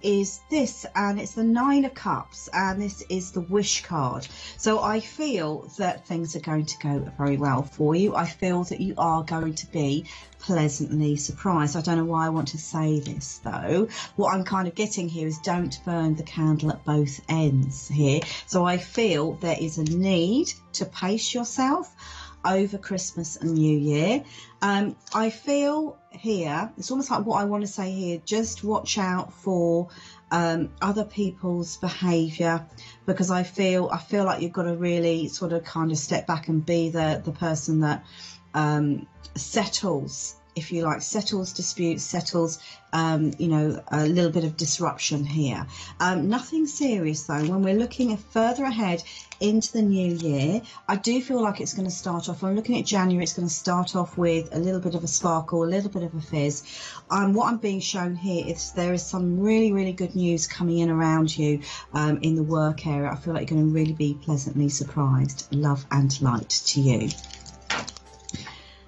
is this, and it's the 9 of Cups, and this is the wish card. So I feel that things are going to go very well for you. I feel that you are going to be pleasantly surprised. I don't know why I want to say this though. What I'm kind of getting here is don't burn the candle at both ends here. So I feel there is a need to pace yourself over Christmas and New Year. I feel here, it's almost like what I want to say here, just watch out for other people's behaviour, because I feel like you've got to really sort of kind of step back and be the person that settles if you like, settles disputes, settles, you know, a little bit of disruption here. Nothing serious though. When we're looking further ahead into the new year, I do feel like it's going to start off, I'm looking at January, it's going to start off with a little bit of a sparkle, a little bit of a fizz. What I'm being shown here is there is some really, really good news coming in around you in the work area. I feel like you're going to really be pleasantly surprised. Love and light to you.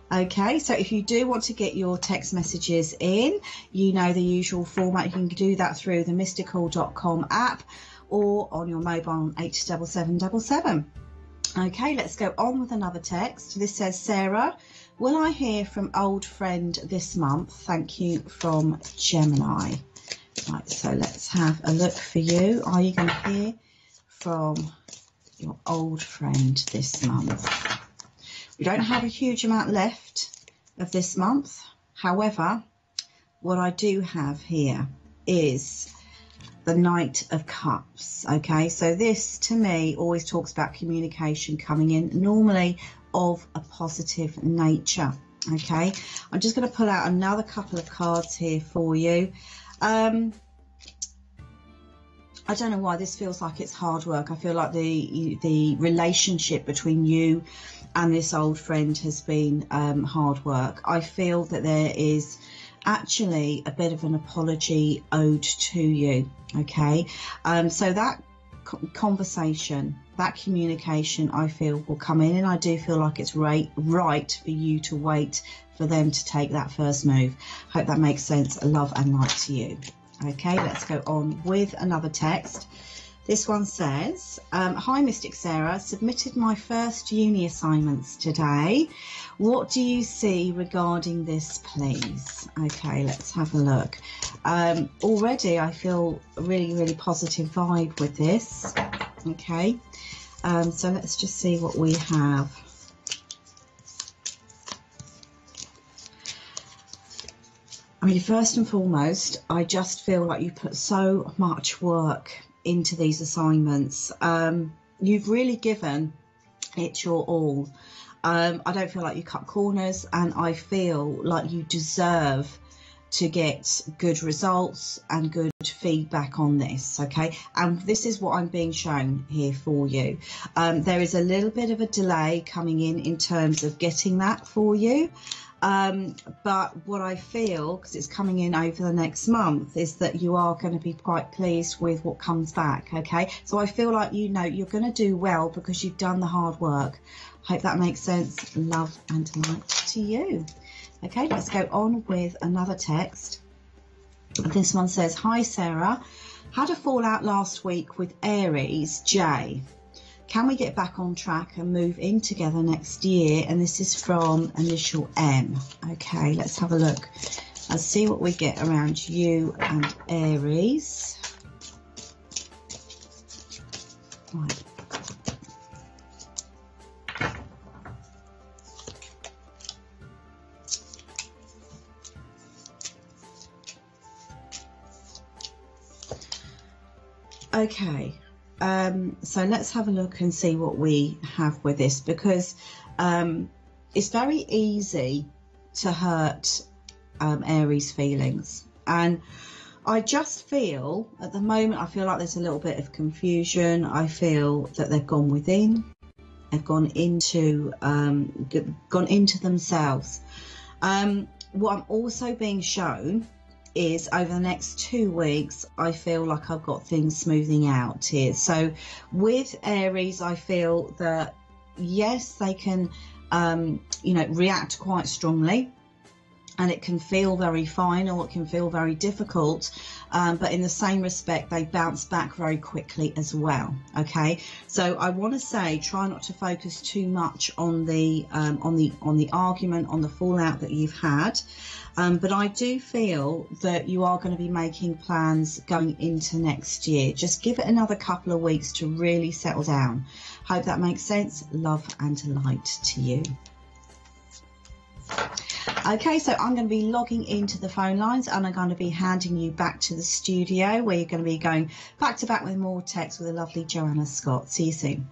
Okay, so if you do want to get your text messages in, you know the usual format. You can do that through the Mystical.com app or on your mobile on 87777. Okay, let's go on with another text. This says, Sarah, will I hear from old friend this month? Thank you, from Gemini. Right, so let's have a look for you. Are you going to hear from your old friend this month? We don't have a huge amount left of this month. However, what I do have here is the Knight of Cups. Okay, so this to me always talks about communication coming in, normally of a positive nature. Okay, I'm just going to pull out another couple of cards here for you. I don't know why this feels like it's hard work. I feel like the relationship between you and this old friend has been hard work. I feel that there is actually a bit of an apology owed to you. Okay, so that conversation, that communication, I feel will come in, and I do feel like it's right for you to wait for them to take that first move. Hope that makes sense. Love and light to you. Okay, let's go on with another text. This one says, hi Mystic Sarah, submitted my first uni assignments today. What do you see regarding this, please? Okay, let's have a look. Already I feel a really, really positive vibe with this. Okay, so let's just see what we have. I mean, first and foremost, I just feel like you put so much work into these assignments. You've really given it your all. I don't feel like you cut corners, and I feel like you deserve to get good results and good feedback on this. Okay, and this is what I'm being shown here for you. There is a little bit of a delay coming in terms of getting that for you. But what I feel, because it's coming in over the next month, is that you are going to be quite pleased with what comes back. Okay, so I feel like, you know, you're going to do well because you've done the hard work. Hope that makes sense. Love and light to you. Okay, let's go on with another text. This one says, hi Sarah, had a fallout last week with Aries J. Can we get back on track and move in together next year? And this is from initial M. Okay, let's have a look. Let's see what we get around you and Aries. Right. Okay. So let's have a look and see what we have with this, because it's very easy to hurt Aries' feelings, and I just feel at the moment, I feel like there's a little bit of confusion. I feel that they've gone within, they've gone into themselves. What I'm also being shown is over the next 2 weeks, I feel like I've got things smoothing out here. So with Aries, I feel that yes, they can, you know, react quite strongly, and it can feel very fine or it can feel very difficult, but in the same respect, they bounce back very quickly as well. Okay, so I want to say, try not to focus too much on the argument, on the fallout that you've had. But I do feel that you are going to be making plans going into next year. Just give it another couple of weeks to really settle down. Hope that makes sense. Love and light to you. Okay, so I'm going to be logging into the phone lines, and I'm going to be handing you back to the studio, where you're going to be going back to back with more text with the lovely Joanna Scott. See you soon.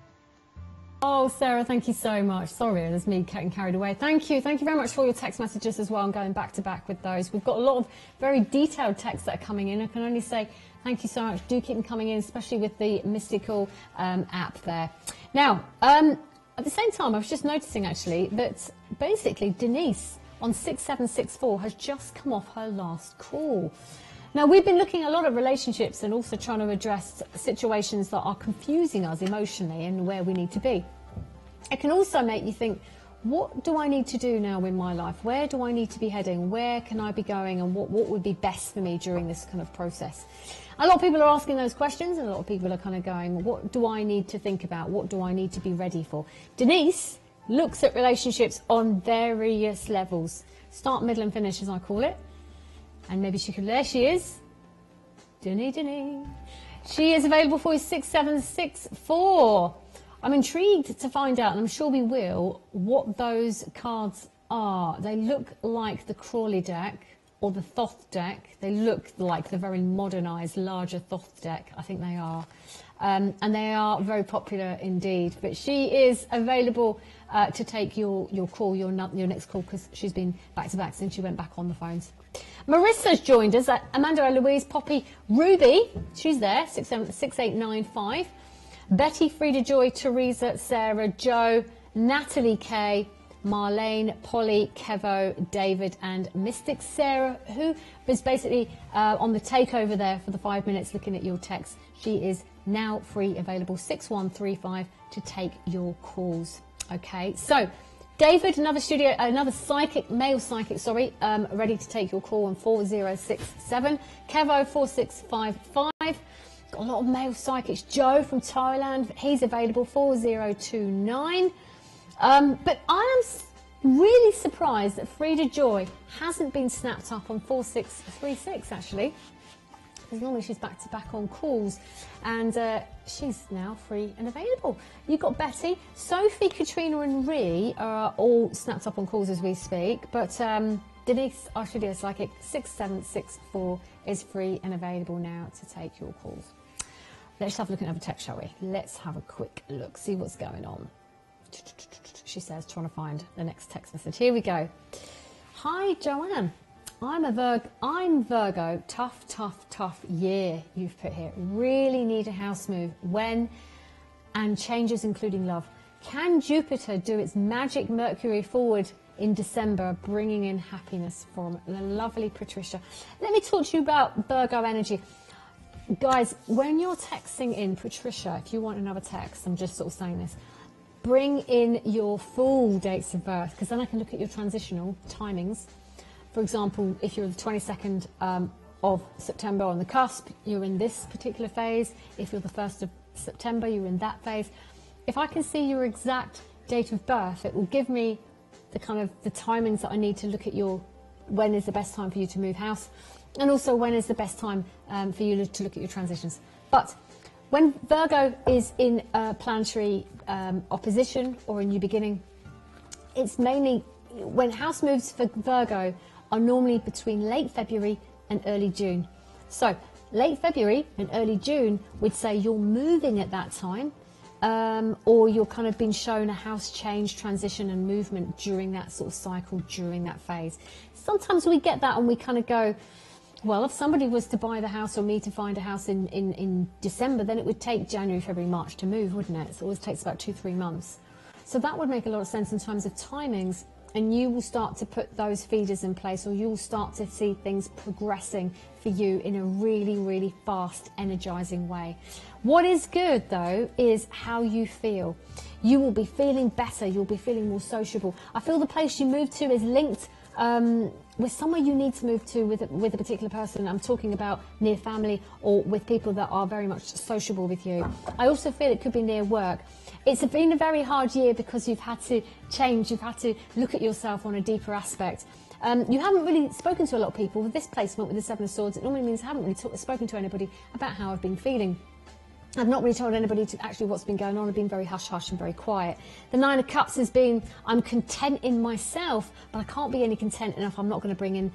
Oh, Sarah, thank you so much. Sorry, there's me getting carried away. Thank you. Thank you very much for all your text messages as well. I'm going back to back with those. We've got a lot of very detailed texts that are coming in. I can only say thank you so much. Do keep them coming in, especially with the Mystical app there. Now, at the same time, I was just noticing actually that basically Denise on 6764 has just come off her last call. Now, we've been looking at a lot of relationships and also trying to address situations that are confusing us emotionally and where we need to be. It can also make you think, what do I need to do now in my life? Where do I need to be heading? Where can I be going? And what would be best for me during this kind of process? A lot of people are asking those questions, and a lot of people are kind of going, what do I need to think about? What do I need to be ready for? Denise looks at relationships on various levels. Start, middle and finish, as I call it. And maybe she could, there she is. Denny. She is available for you 6764. I'm intrigued to find out, and I'm sure we will, what those cards are. They look like the Crawley deck or the Thoth deck. They look like the very modernised, larger Thoth deck. I think they are. And they are very popular indeed. But she is available to take your call, your next call, because she's been back to back since she went back on the phones. Marissa's joined us. Amanda, Louise, Poppy, Ruby. She's there. 6895. Betty, Frida Joy, Teresa, Sarah, Joe, Natalie K, Marlene, Polly, Kevo, David and Mystic Sarah, who is basically on the takeover there for the 5 minutes looking at your text. She is now free, available 6135 to take your calls. Okay, so David, another male psychic, ready to take your call on 4067. Kevo 4655. Got a lot of male psychics. Joe from Thailand, he's available 4029. But I am really surprised that Frida Joy hasn't been snapped up on 4636 actually. Because normally she's back to back on calls, and she's now free and available. You've got Betty, Sophie, Katrina and Ree are all snapped up on calls as we speak, but Denise, our studio psychic 6764 is free and available now to take your calls. Let's have a look at another text, shall we? Let's have a quick look, see what's going on. She says, trying to find the next text message. Here we go. Hi, Joanne. I'm Virgo. Tough year you've put here. Really need a house move. When? And changes including love. Can Jupiter do its magic Mercury forward in December, bringing in happiness from the lovely Patricia? Let me talk to you about Virgo energy. Guys, when you're texting in Patricia, if you want another text, I'm just sort of saying this, bring in your full dates of birth, because then I can look at your transitional timings. For example, if you're the 22nd of September on the cusp, you're in this particular phase. If you're the 1st of September, you're in that phase. If I can see your exact date of birth, it will give me the kind of the timings that I need to look at your, when is the best time for you to move house, and also when is the best time for you to look at your transitions. But when Virgo is in a planetary opposition or a new beginning, it's mainly when house moves for Virgo are normally between late February and early June. So late February and early June, we'd say you're moving at that time, or you're kind of been shown a house change, transition and movement during that sort of cycle, during that phase. Sometimes we get that and we kind of go, well, if somebody was to buy the house or me to find a house in December, then it would take January, February, March to move, wouldn't it? So it always takes about 2-3 months. So that would make a lot of sense in terms of timings. And you will start to put those feeders in place, or you'll start to see things progressing for you in a really, really fast, energizing way. What is good, though, is how you feel. You will be feeling better. You'll be feeling more sociable. I feel the place you move to is linked with somewhere you need to move to with a particular person. I'm talking about near family or with people that are very much sociable with you. I also feel it could be near work. It's been a very hard year because you've had to change, you've had to look at yourself on a deeper aspect. You haven't really spoken to a lot of people. With this placement with the Seven of Swords, it normally means I haven't really spoken to anybody about how I've been feeling. I've not really told anybody to actually what's been going on. I've been very hush-hush and very quiet. The Nine of Cups has been, I'm content in myself, but I can't be any content enough. I'm not going to bring in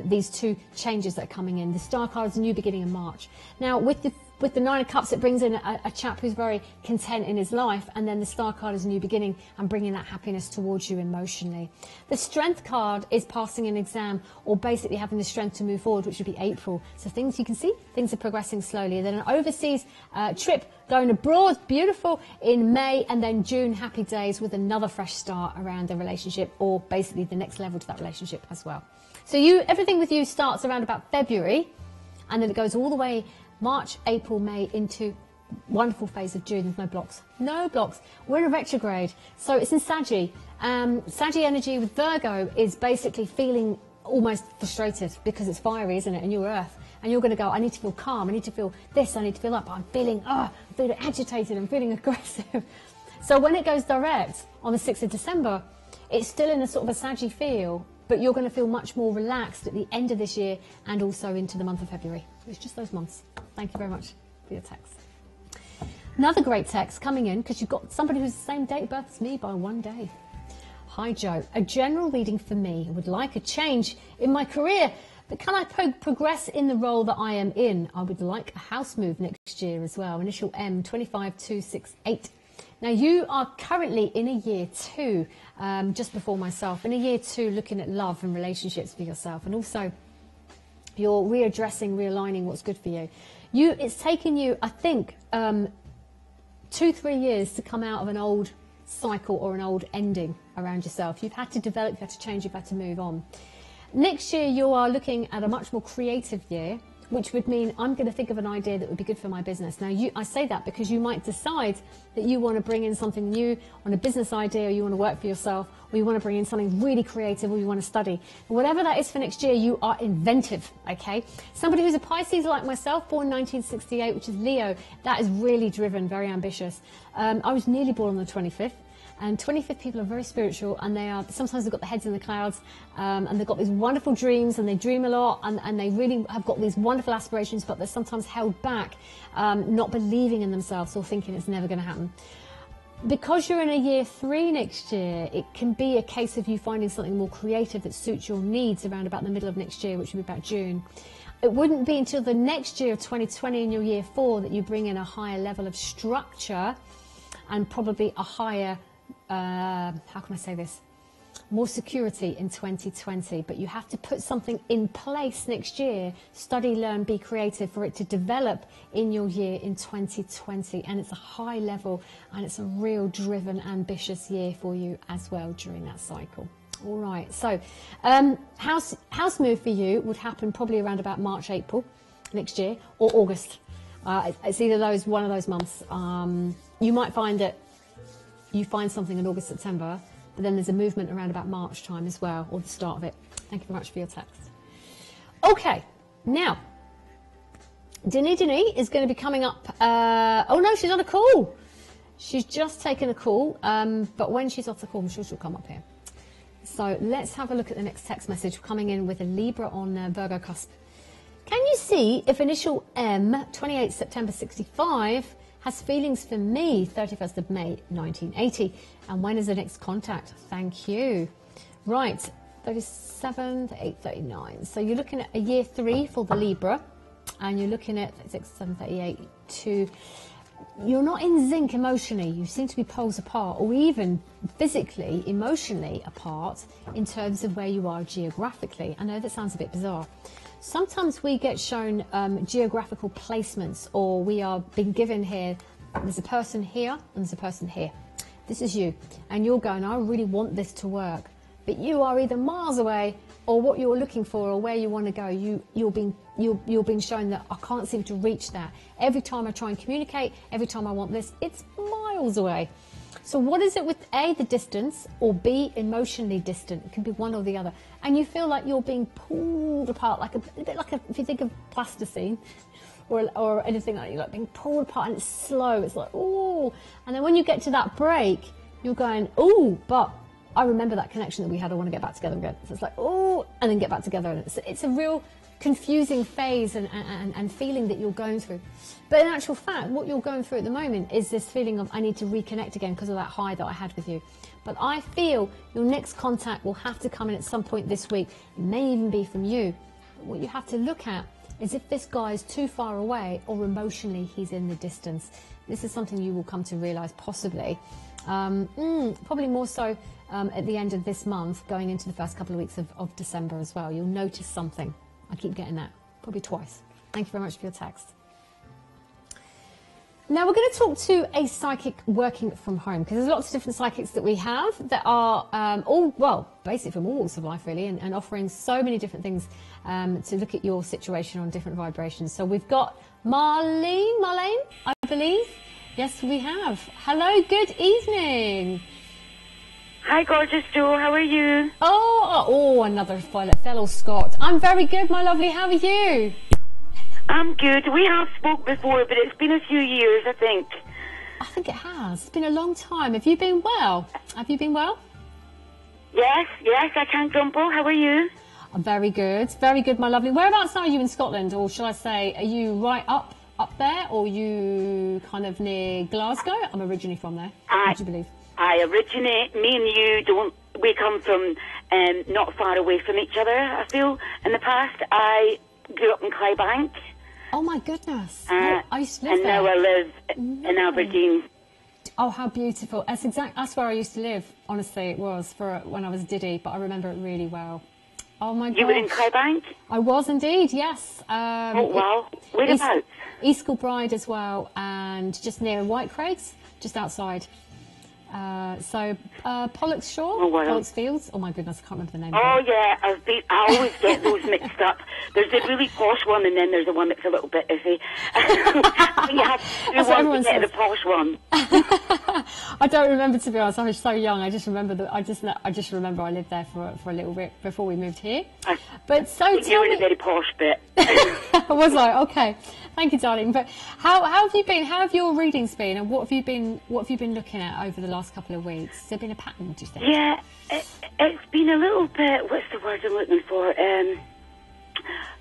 these two changes that are coming in. The Star card is a new beginning in March. Now, with the With the Nine of Cups, it brings in a chap who's very content in his life, and then the Star card is a new beginning and bringing that happiness towards you emotionally. The Strength card is passing an exam or basically having the strength to move forward, which would be April. So things you can see, things are progressing slowly. And then an overseas trip going abroad, beautiful, in May, and then June, happy days with another fresh start around the relationship, or basically the next level to that relationship as well. So everything with you starts around about February, and then it goes all the way March, April, May into wonderful phase of June. There's no blocks. No blocks. We're in a retrograde. So it's in Saggy. Saggy energy with Virgo is basically feeling almost frustrated because it's fiery, isn't it? And you're Earth. And you're going to go, I need to feel calm. I need to feel this. I need to feel up. I'm feeling agitated. I'm feeling aggressive. So when it goes direct on the 6th of December, it's still in a sort of a Saggy feel, but you're going to feel much more relaxed at the end of this year and also into the month of February. It's just those months. Thank you very much for your text. Another great text coming in because you've got somebody who's the same date of birth as me by 1 day. Hi Joe, a general reading for me. I would like a change in my career, but can I progress in the role that I am in? I would like a house move next year as well. Initial M, 25268. Now you are currently in a year 2, just before myself, in a year 2 looking at love and relationships for yourself, and also you're readdressing, realigning what's good for you. It's taken you, I think, 2-3 years to come out of an old cycle or an old ending around yourself. You've had to develop, you've had to change, you've had to move on. Next year you are looking at a much more creative year, which would mean I'm going to think of an idea that would be good for my business. Now, I say that because you might decide that you want to bring in something new on a business idea, or you want to work for yourself, or you want to bring in something really creative, or you want to study. Whatever that is for next year, you are inventive, okay? Somebody who's a Pisces like myself, born 1968, which is Leo, that is really driven, very ambitious. I was nearly born on the 25th. And 25th people are very spiritual, and sometimes they've got their heads in the clouds, and they've got these wonderful dreams, and they dream a lot, and they really have got these wonderful aspirations, but they're sometimes held back, not believing in themselves or thinking it's never going to happen. Because you're in a year 3 next year, it can be a case of you finding something more creative that suits your needs around about the middle of next year, which will be about June. It wouldn't be until the next year of 2020 in your year 4 that you bring in a higher level of structure and probably a higher how can I say this? More security in 2020, but you have to put something in place next year, study, learn, be creative, for it to develop in your year in 2020. And it's a high level, and it's a real driven, ambitious year for you as well during that cycle. All right, so house move for you would happen probably around about March, April next year, or August. It's either one of those months. You might find that you find something in August, September, but then there's a movement around about March time as well, or the start of it. Thank you very much for your text. Okay, now, Denis is going to be coming up. Oh no, she's on a call. She's just taken a call, but when she's off the call, I'm sure she'll come up here. So let's have a look at the next text message coming in with a Libra on Virgo cusp. Can you see if initial M, 28 September 65, has feelings for me, 31st of May 1980, and when is the next contact? Thank you. Right, 37 to 839. So you're looking at a year 3 for the Libra, and you're looking at 36, 7, 38 to... You're not in sync emotionally. You seem to be poles apart, or even physically, emotionally apart in terms of where you are geographically. I know that sounds a bit bizarre. Sometimes we get shown geographical placements, or we are being given here, there's a person here and there's a person here. This is you, and you're going, I really want this to work. But you are either miles away, or what you're looking for, or where you want to go, you're being shown that I can't seem to reach that. Every time I try and communicate, every time I want this, it's miles away. So what is it with A, the distance, or B, emotionally distant? It can be one or the other. And you feel like you're being pulled apart, like a bit like if you think of plasticine or anything like that, you're like being pulled apart, and it's slow. It's like, ooh. And then when you get to that break, you're going, ooh, but I remember that connection that we had. I want to get back together again. So it's like, ooh, and then get back together. And it's a real confusing phase and feeling that you're going through. But in actual fact, what you're going through at the moment is this feeling of I need to reconnect again because of that high that I had with you. But I feel your next contact will have to come in at some point this week. It may even be from you. But what you have to look at is if this guy is too far away or emotionally he's in the distance. This is something you will come to realise possibly, probably more so at the end of this month, going into the first couple of weeks of December as well. You'll notice something. I keep getting that, probably twice. Thank you very much for your text. Now we're going to talk to a psychic working from home, because there's lots of different psychics that we have that are all, well, basically from all walks of life really, and offering so many different things to look at your situation on different vibrations. So we've got Marlene, I believe. Yes, we have. Hello, good evening. Hi, gorgeous Joe. How are you? Oh, another fellow Scot. I'm very good, my lovely. How are you? I'm good. We have spoke before, but it's been a few years, I think. I think it has. It's been a long time. Have you been well? Yes, I can't grumble. How are you? I'm very good, my lovely. Whereabouts are you in Scotland, or shall I say, are you right up there, or are you kind of near Glasgow? I'm originally from there. What do you believe? Me and you we come from not far away from each other, I feel. In the past, I grew up in Clybank. Oh my goodness. I used to live and there. And now I live in Aberdeen. Oh, how beautiful. That's where I used to live, honestly, it was, for when I was Diddy, but I remember it really well. Oh my god. You were in Clybank? I was indeed, yes. Oh wow. Whereabouts? East Kilbride as well, and just near Whitecraigs, just outside. Pollux Shore, Pollux Fields. Oh my goodness, I can't remember the name. Oh yeah, I always get those mixed up. There's a really posh one, and then there's the one that's a little bit iffy. I think you have to do one to get the posh one. I don't remember, to be honest. I was so young. I just remember I just remember I lived there for a little bit before we moved here. But so you were in a very posh bit. Was I? Okay. Thank you, darling. But how have you been? How have your readings been, and what have you been looking at over the last couple of weeks? Has there been a pattern, do you think? Yeah, it's been a little bit. What's the word I'm looking for?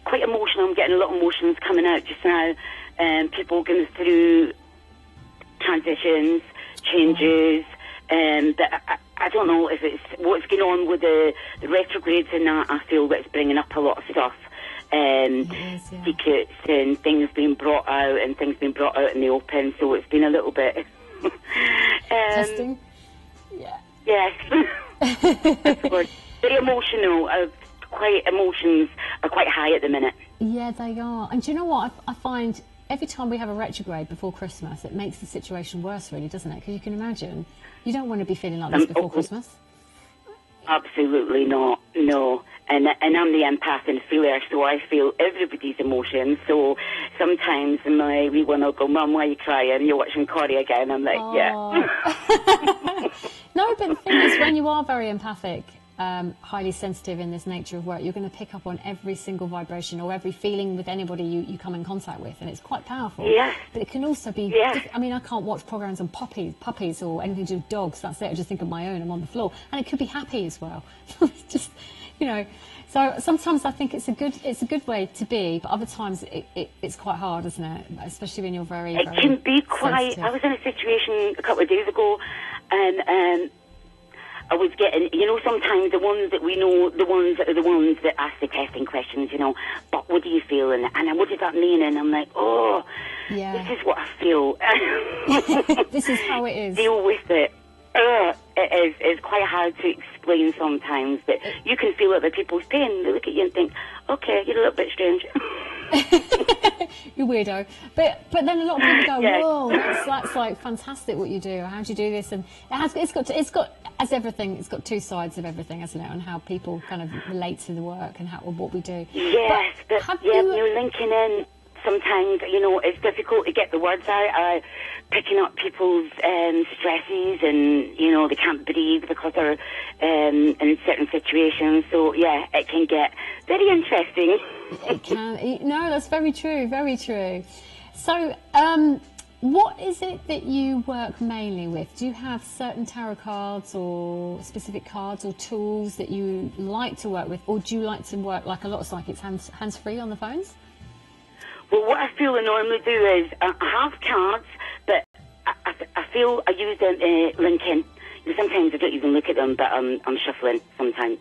Quite emotional. I'm getting a lot of emotions coming out just now. People going through transitions, changes. But I don't know if it's what's going on with the retrogrades and that. I feel that it's bringing up a lot of stuff. Secrets and things being brought out and things being brought out in the open, so it's been a little bit testing. Yes. Very emotional. Emotions are quite high at the minute. Yeah, they are. And do you know what? I find every time we have a retrograde before Christmas, it makes the situation worse, really, doesn't it? Because you can imagine, you don't want to be feeling like this before Christmas. Absolutely not. No. And I'm the empath and feeler, so I feel everybody's emotions. So sometimes my wee one will go, Mum, why are you crying? You're watching Corrie again. I'm like, yeah. No, but the thing is, when you are very empathic, highly sensitive in this nature of work, you're going to pick up on every single vibration or every feeling with anybody you come in contact with, and it's quite powerful. Yes. But it can also be, I mean, I can't watch programs on puppies or anything to do with dogs. That's it. I just think of my own. I'm on the floor. And it could be happy as well. It's just, you know, so sometimes I think it's a good way to be, but other times it's quite hard, isn't it? Especially when you're very can be quite sensitive. I was in a situation a couple of days ago, and I was getting, you know, sometimes the ones that we know, the ones that ask the testing questions, you know, but what do you feel? And what does that mean? And I'm like, oh, this is what I feel. This is how it is. Deal with it. It is. It's quite hard to explain sometimes, but you can feel it with people's pain. They look at you and think, okay, you're a little bit strange. You weirdo. But then a lot of people go, whoa, that's like fantastic what you do. How do you do this? And it's got as everything, it's got two sides of everything, hasn't it? On how people kind of relate to the work and what we do. Yes, but you're linking in. Sometimes, you know, it's difficult to get the words out. Picking up people's stresses, and you know they can't breathe because they're in certain situations. So yeah, it can get very interesting. It can. No, that's very true. Very true. So, what is it that you work mainly with? Do you have certain tarot cards or specific cards or tools that you like to work with, or do you like to work like a lot of psychics, hands free on the phones? Well, what I feel I normally do is I have cards, but I feel I use them link in. Sometimes I don't even look at them, but I'm shuffling sometimes.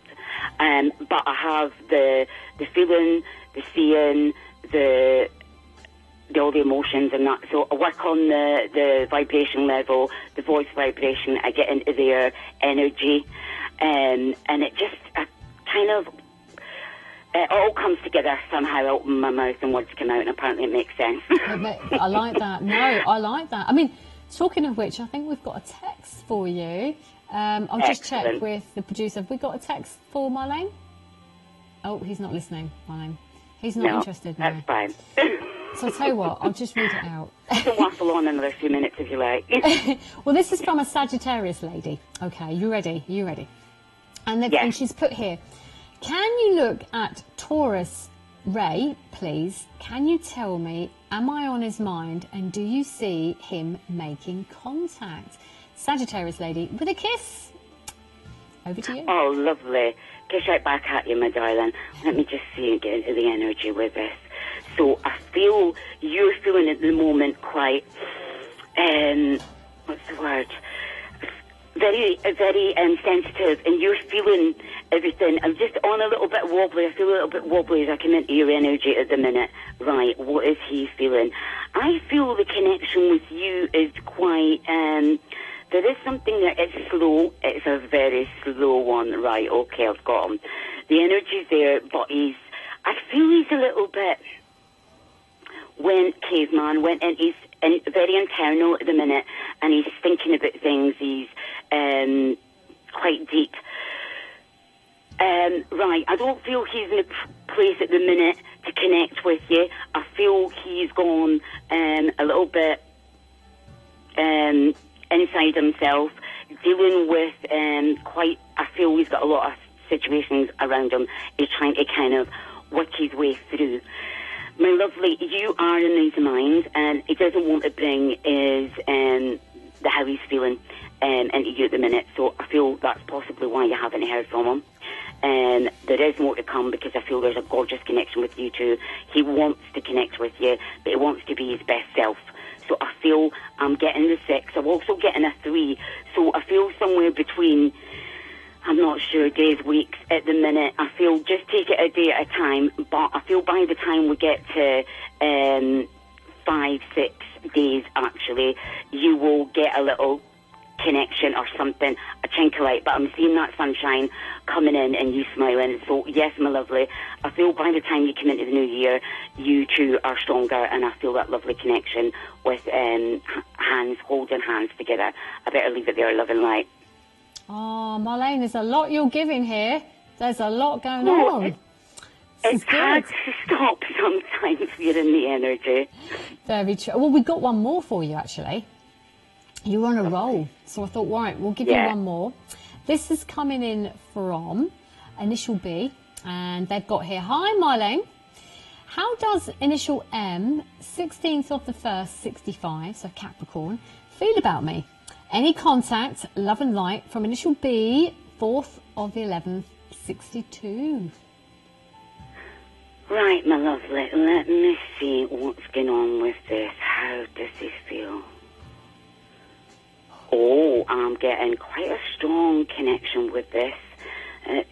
But I have the feeling, the seeing, all the emotions and that. So I work on the vibration level, the voice vibration. I get into their energy, and it just kind of it all comes together somehow. I open my mouth and words come out, and apparently it makes sense. I like that. No, I like that. I mean, talking of which, I think we've got a text for you. I'll just check with the producer. Have we got a text for Marlene? Oh, he's not listening, Marlene. He's not interested. No, that's fine. So I'll tell you what, I'll just read it out. You can waffle on another few minutes if you like. Well, this is from a Sagittarius lady. Okay, you ready? You ready? And she's put here, can you look at Taurus Ray, please? Can you tell me, am I on his mind, and do you see him making contact? Sagittarius lady with a kiss. Over to you. Oh, lovely. Kiss right back at you, my darling. Let me just see and get into the energy with this. So I feel you're feeling at the moment quite, what's the word? Very sensitive, and you're feeling everything. I'm just on a little bit wobbly. I feel a little bit wobbly as I come into your energy at the minute. Right, what is he feeling? I feel the connection with you is quite, there is something that it's slow. It's a very slow one. Right, okay, I've got him. The energy's there, but I feel he's a little bit, caveman went in, he's very internal at the minute, and he's thinking about things. He's quite deep. Right, I don't feel he's in a place at the minute to connect with you. I feel he's gone a little bit inside himself, dealing with I feel he's got a lot of situations around him. He's trying to kind of work his way through. My lovely, you are in his mind, and he doesn't want to bring how he's feeling into you at the minute. So I feel that's possibly why you haven't heard from him. There is more to come, because I feel there's a gorgeous connection with you two. He wants to connect with you, but he wants to be his best self. So I feel I'm getting the 6. I'm also getting a 3. So I feel somewhere between, I'm not sure, days, weeks at the minute. I feel just take it a day at a time. But I feel by the time we get to 5, 6 days, actually, you will get a little connection or something, a chink of light. But I'm seeing that sunshine coming in and you smiling. So yes, my lovely, I feel by the time you come into the new year, you two are stronger, and I feel that lovely connection with hands, holding hands together. I better leave it there, love and light. Oh, Marlene, there's a lot you're giving here. There's a lot going on. It's hard to stop sometimes. You're in the energy. Very true. Well, we've got one more for you, actually. You're on a roll. So I thought, right, we'll give you one more. This is coming in from Initial B, and they've got here, hi, Marlene. How does Initial M, 16th of the 1st, 65, so Capricorn, feel about me? Any contact, love and light, from Initial B, 4th of the 11th, 62. Right, my lovely, let me see what's going on with this. How does he feel? Oh, I'm getting quite a strong connection with this. It's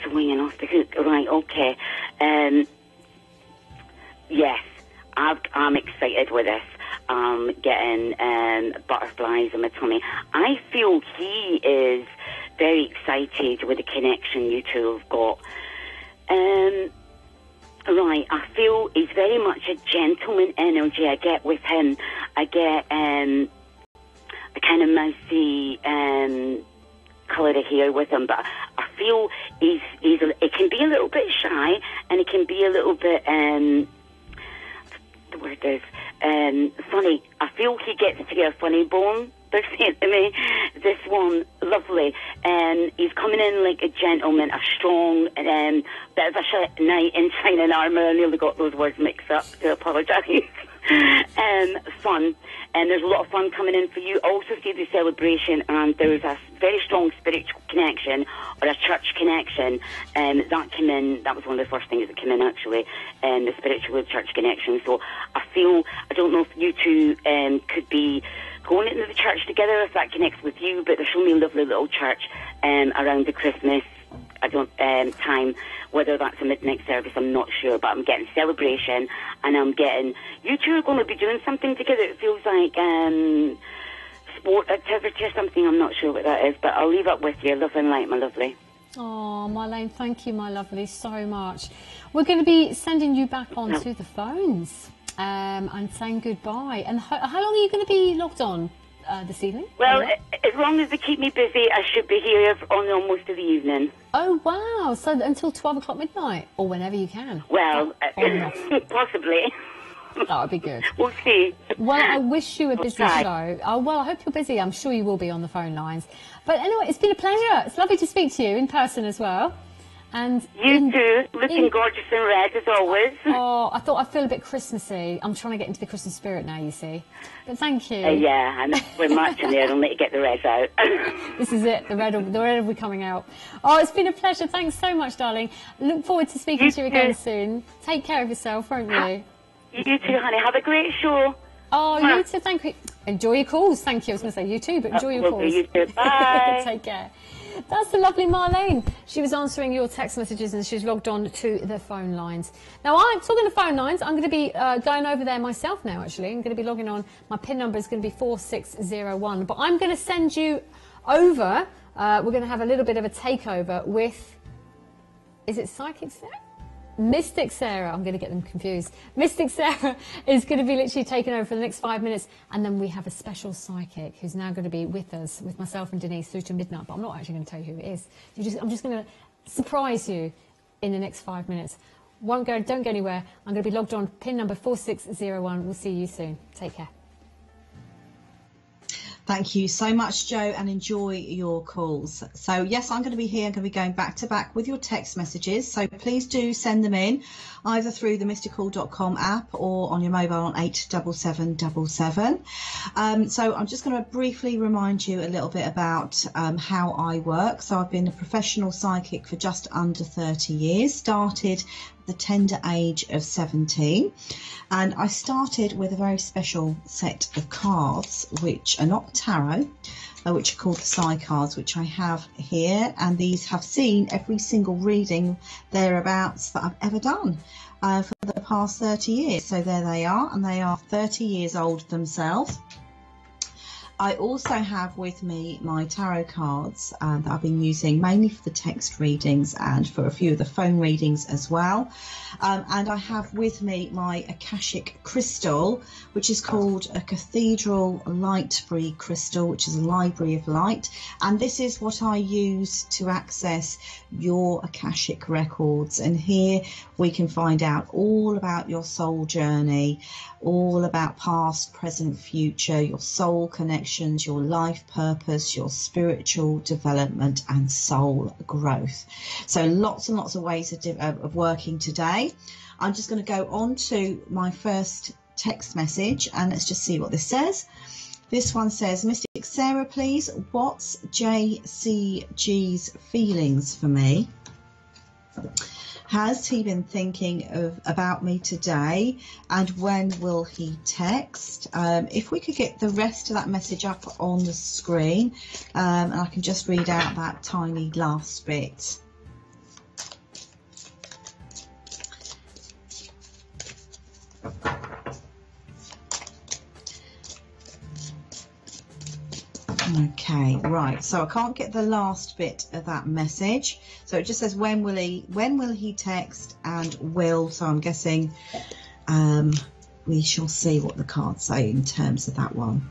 swinging off the hook. Right, okay. Yes, I'm excited with this. I'm getting butterflies in my tummy. I feel he is very excited with the connection you two have got. Right, I feel he's very much a gentleman energy I get with him. I get a kind of mousy colour of hair with him, but I feel he can be a little bit shy, and he can be a little bit the word is funny. I feel he gets to get a funny bone. They're saying to me, this one, lovely. He's coming in like a gentleman, a strong, bit of a knight in shining armour. I nearly got those words mixed up, to apologise. Fun. And there's a lot of fun coming in for you. Also see the celebration, and there's a very strong spiritual connection, or a church connection, that came in. That was one of the first things that came in, actually, the spiritual church connection. So I feel, I don't know if you two could be going into the church together, if that connects with you, but there's only a lovely little church around the Christmas I don't time. Whether that's a midnight service, I'm not sure, but I'm getting celebration, and I'm getting, you two are going to be doing something together. It feels like sport activity or something. I'm not sure what that is, but I'll leave it with you. Love and light, my lovely. Oh, Marlene, thank you, my lovely, so much. We're going to be sending you back onto the phones and saying goodbye. And how long are you going to be logged on this evening? Well, as long as they keep me busy, I should be here on most of the evening. Oh, wow. So until 12 o'clock midnight, or whenever you can? Well, possibly. That would be good. We'll see. Well, I wish you a busy show. Oh, well, I hope you're busy. I'm sure you will be on the phone lines. But anyway, it's been a pleasure. It's lovely to speak to you in person as well. And you too, looking gorgeous in red as always. Oh, I thought I'd feel a bit Christmassy. I'm trying to get into the Christmas spirit now, you see. But thank you. Yeah, and we're marching there. I'll need to get the reds out. This is it. The red will be coming out. Oh, it's been a pleasure. Thanks so much, darling. Look forward to speaking to you again soon. Take care of yourself, won't you? You too, honey. Have a great show. Oh, you too. Thank you. Enjoy your calls. Thank you. I was going to say you too, but enjoy your calls. You too. Bye. Take care. That's the lovely Marlene. She was answering your text messages and she's logged on to the phone lines. Now, I'm talking to phone lines. I'm going to be going over there myself now, actually. I'm going to be logging on. My PIN number is going to be 4601. But I'm going to send you over. We're going to have a little bit of a takeover with... Is it Psychic Sarah? Mystic Sarah, I'm going to get them confused. Mystic Sarah is going to be literally taking over for the next 5 minutes, and then we have a special psychic who's now going to be with us, with myself and Denise through to midnight, but I'm not actually going to tell you who it is. I'm just going to surprise you in the next 5 minutes. Don't go anywhere. I'm going to be logged on, PIN number 4601. We'll see you soon. Take care. Thank you so much, Joe, and enjoy your calls. So, yes, I'm going to be here. I'm going to be going back to back with your text messages. So please do send them in either through the mysticall.com app or on your mobile on 87777. So I'm just going to briefly remind you a little bit about how I work. So I've been a professional psychic for just under 30 years, started the tender age of 17, and I started with a very special set of cards which are not tarot, which are called the Psy cards, which I have here, and these have seen every single reading thereabouts that I've ever done for the past 30 years. So there they are, and they are 30 years old themselves. I also have with me my tarot cards that I've been using mainly for the text readings and for a few of the phone readings as well. And I have with me my Akashic crystal, which is called a Cathedral Light-Free Crystal, which is a library of light. And this is what I use to access your Akashic records. And here we can find out all about your soul journey, all about past, present, future, your soul connections, your life purpose, your spiritual development and soul growth. So lots and lots of ways of working today. I'm just going to go on to my first text message and let's just see what this says. This one says, Mystic Sarah, please, what's JCG's feelings for me? Has he been thinking about me today, and when will he text? If we could get the rest of that message up on the screen, and I can just read out that tiny last bit. Okay, right, so I can't get the last bit of that message, so it just says when will he text and will, so I'm guessing we shall see what the cards say in terms of that one.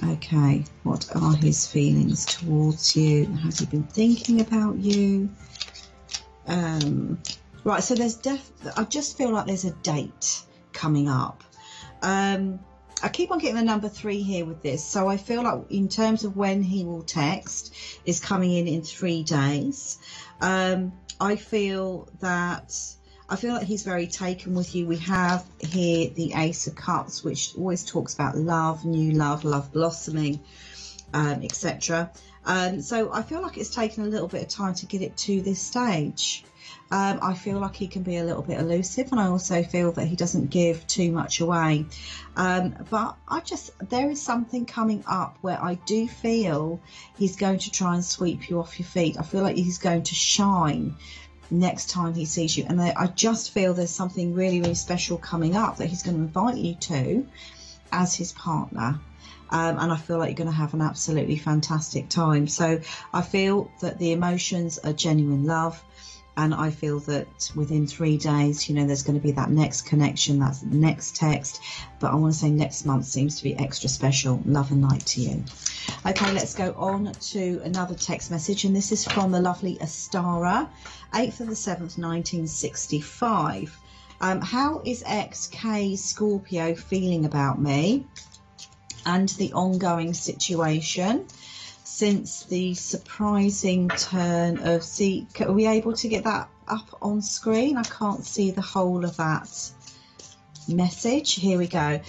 Okay, what are his feelings towards you? Has he been thinking about you? Right, so there's I just feel like there's a date coming up. I keep on getting the number 3 here with this, so I feel like in terms of when he will text is coming in 3 days. I feel like he's very taken with you. We have here the Ace of Cups, which always talks about love, new love, love blossoming, etc. So I feel like it's taken a little bit of time to get it to this stage. I feel like he can be a little bit elusive, and I also feel that he doesn't give too much away. But there is something coming up where I do feel he's going to try and sweep you off your feet. I feel like he's going to shine next time he sees you. And I just feel there's something really, really special coming up that he's going to invite you to as his partner. And I feel like you're going to have an absolutely fantastic time. So I feel that the emotions are genuine love. And I feel that within 3 days, you know, there's going to be that next connection, that next text. But I want to say next month seems to be extra special. Love and light to you. Okay, let's go on to another text message. And this is from the lovely Astara, 8th of the 7th, 1965. How is XK Scorpio feeling about me and the ongoing situation? Since the surprising turn of, are we able to get that up on screen? I can't see the whole of that message. Here we go.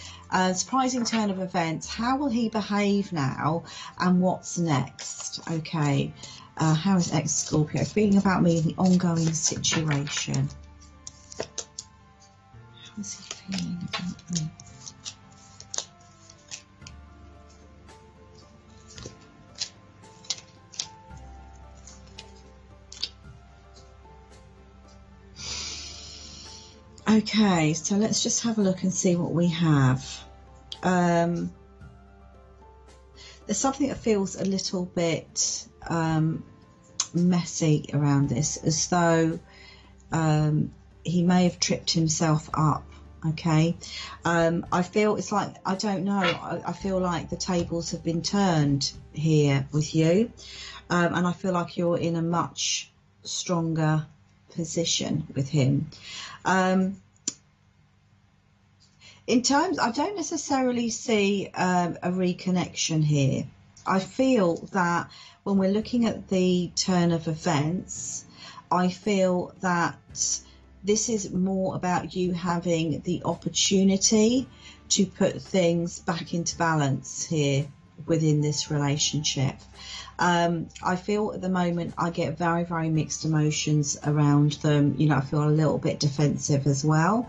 Surprising turn of events. How will he behave now, and what's next? Okay. How is ex-Scorpio feeling about me in the ongoing situation? How is he feeling about me? Okay, so let's just have a look and see what we have. There's something that feels a little bit messy around this, as though he may have tripped himself up. Okay, I feel it's like, I don't know, I feel like the tables have been turned here with you, and I feel like you're in a much stronger position with him. In terms, I don't necessarily see a reconnection here. I feel that when we're looking at the turn of events, I feel that this is more about you having the opportunity to put things back into balance here within this relationship. I feel at the moment I get very, very mixed emotions around them. You know, I feel a little bit defensive as well.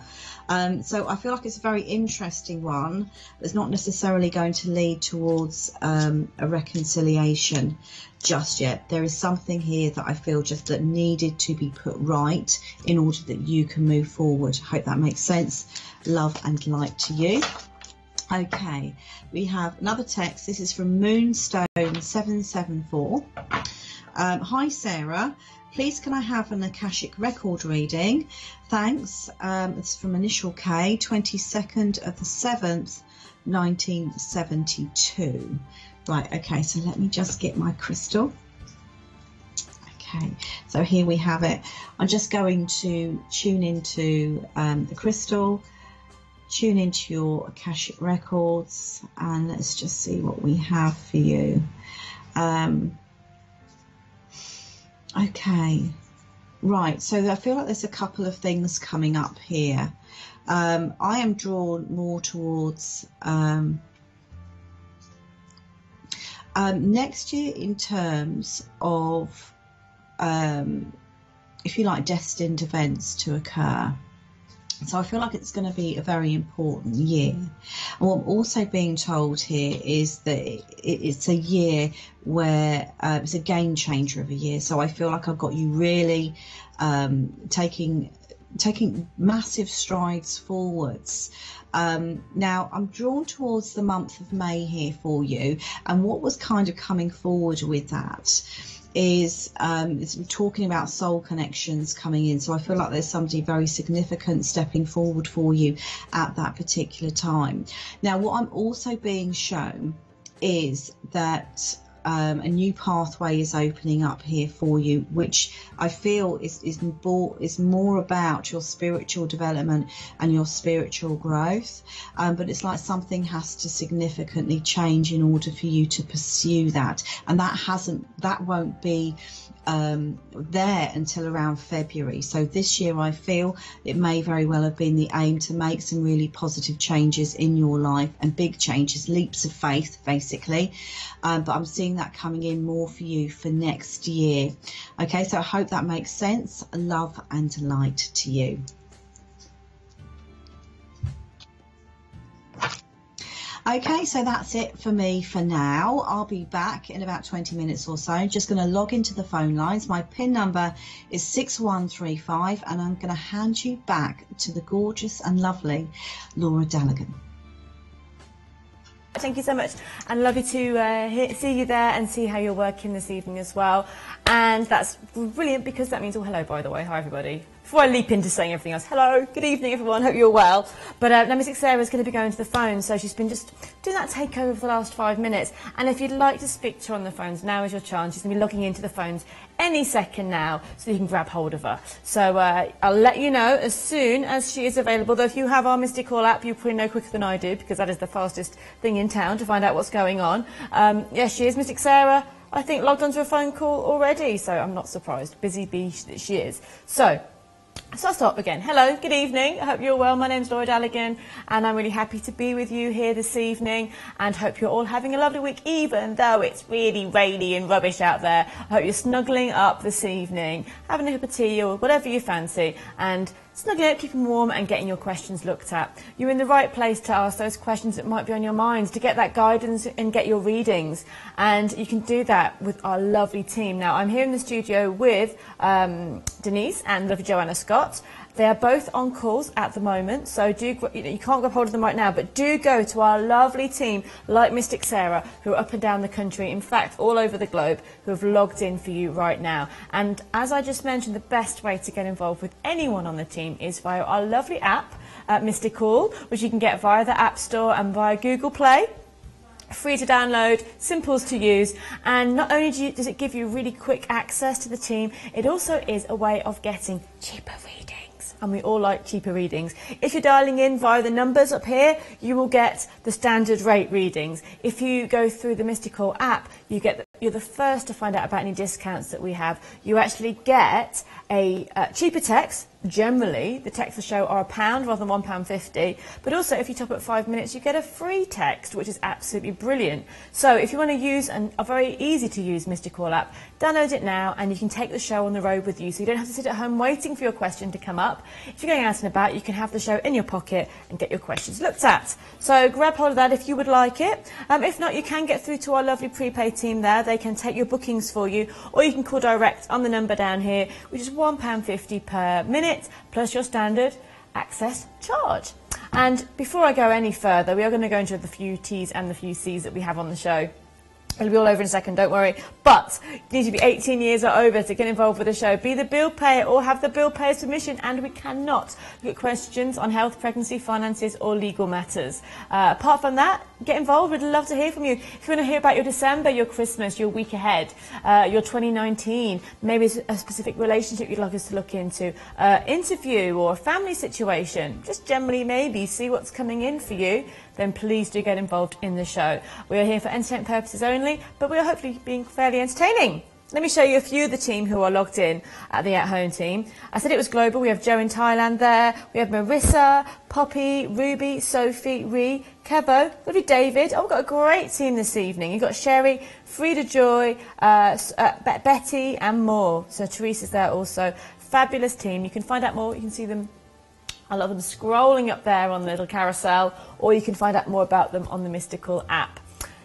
So I feel like it's a very interesting one. It's not necessarily going to lead towards a reconciliation just yet. There is something here that I feel just that needed to be put right in order that you can move forward. I hope that makes sense. Love and light to you. Okay, we have another text. This is from Moonstone774. Hi Sarah, please can I have an Akashic record reading? Thanks. It's from initial K, 22nd of the 7th, 1972. Right, okay, so let me just get my crystal. Okay, so here we have it. I'm just going to tune into the crystal, tune into your Akashic records, and let's just see what we have for you. Okay, right, so I feel like there's a couple of things coming up here. I am drawn more towards next year in terms of, if you like, destined events to occur. So I feel like it's going to be a very important year. And what I'm also being told here is that it's a year where it's a game changer of a year. So I feel like I've got you really taking massive strides forwards. Now I'm drawn towards the month of May here for you, and what was kind of coming forward with that is it's talking about soul connections coming in. So I feel like there's somebody very significant stepping forward for you at that particular time. Now what I'm also being shown is that a new pathway is opening up here for you, which I feel is more about your spiritual development and your spiritual growth, but it's like something has to significantly change in order for you to pursue that, and that won't be there until around February. So this year I feel it may very well have been the aim to make some really positive changes in your life, and big changes, leaps of faith basically, but I'm seeing getting that coming in more for you for next year. Okay, so I hope that makes sense. Love and light to you. Okay, so that's it for me for now. I'll be back in about 20 minutes or so. Just going to log into the phone lines. My PIN number is 6135, and I'm going to hand you back to the gorgeous and lovely Laura Dallaghan. Thank you so much, and lovely to see you there and see how you're working this evening as well. And that's brilliant, because that means, oh, hello, by the way. Hi, everybody. Before I leap into saying everything else, hello, good evening, everyone. Hope you're well. But now Miss Sarah is going to be going to the phone, so she's been just doing that takeover for the last 5 minutes. And if you'd like to speak to her on the phones, now is your chance. She's going to be logging into the phones any second now, so you can grab hold of her. So I'll let you know as soon as she is available. Though if you have our Mystic Call app, you probably know quicker than I do, because that is the fastest thing in town to find out what's going on. Yes, she is. Mystic Sarah, I think, logged onto a phone call already, so I'm not surprised. Busy bee that she is. So I'll start again. Hello, good evening. I hope you're well. My name's Laura Dallaghan, and I'm really happy to be with you here this evening, and hope you're all having a lovely week, even though it's really rainy and rubbish out there. I hope you're snuggling up this evening, having a cup of tea or whatever you fancy, and snuggling up, keeping warm, and getting your questions looked at. You're in the right place to ask those questions that might be on your minds, to get that guidance and get your readings. And you can do that with our lovely team. Now, I'm here in the studio with Denise and lovely Joanna Scott. They are both on calls at the moment, so you can't grab hold of them right now, but do go to our lovely team, like Mystic Sarah, who are up and down the country, in fact, all over the globe, who have logged in for you right now. And as I just mentioned, the best way to get involved with anyone on the team is via our lovely app, Mystic Call, which you can get via the App Store and via Google Play. Free to download, simple to use, and not only does it give you really quick access to the team, it also is a way of getting cheaper readings. And we all like cheaper readings. If you're dialing in via the numbers up here, you will get the standard rate readings. If you go through the Mystic Call app, you're the first to find out about any discounts that we have. You actually get a cheaper text. Generally, the texts for the show are £1 rather than £1.50. But also, if you top up 5 minutes, you get a free text, which is absolutely brilliant. So if you want to use a very easy to use Mystic Call app, download it now, and you can take the show on the road with you. So you don't have to sit at home waiting for your question to come up. If you're going out and about, you can have the show in your pocket and get your questions looked at. So grab hold of that if you would like it. If not, you can get through to our lovely prepaid team there. They can take your bookings for you, or you can call direct on the number down here, which is £1.50 per minute, plus your standard access charge. And before I go any further, we are going to go into the few T's and the few C's that we have on the show. It'll be all over in a second, don't worry. But you need to be 18 years or over to get involved with the show. Be the bill payer or have the bill payer's permission, and we cannot look at questions on health, pregnancy, finances or legal matters. Apart from that, get involved. We'd love to hear from you. If you want to hear about your December, your Christmas, your week ahead, your 2019, maybe a specific relationship you'd like us to look into, interview or a family situation, just generally maybe see what's coming in for you, then please do get involved in the show. We are here for entertainment purposes only, but we are hopefully being fairly entertaining. Let me show you a few of the team who are logged in at the At Home team. I said it was global. We have Joe in Thailand there. We have Marissa, Poppy, Ruby, Sophie, Ree, Kevo, lovely David. Oh, we've got a great team this evening. You've got Sherry, Frida Joy, Betty and more. So Teresa's there also. Fabulous team. You can find out more. You can see them. I love them scrolling up there on the little carousel, or you can find out more about them on the Mystic Call app.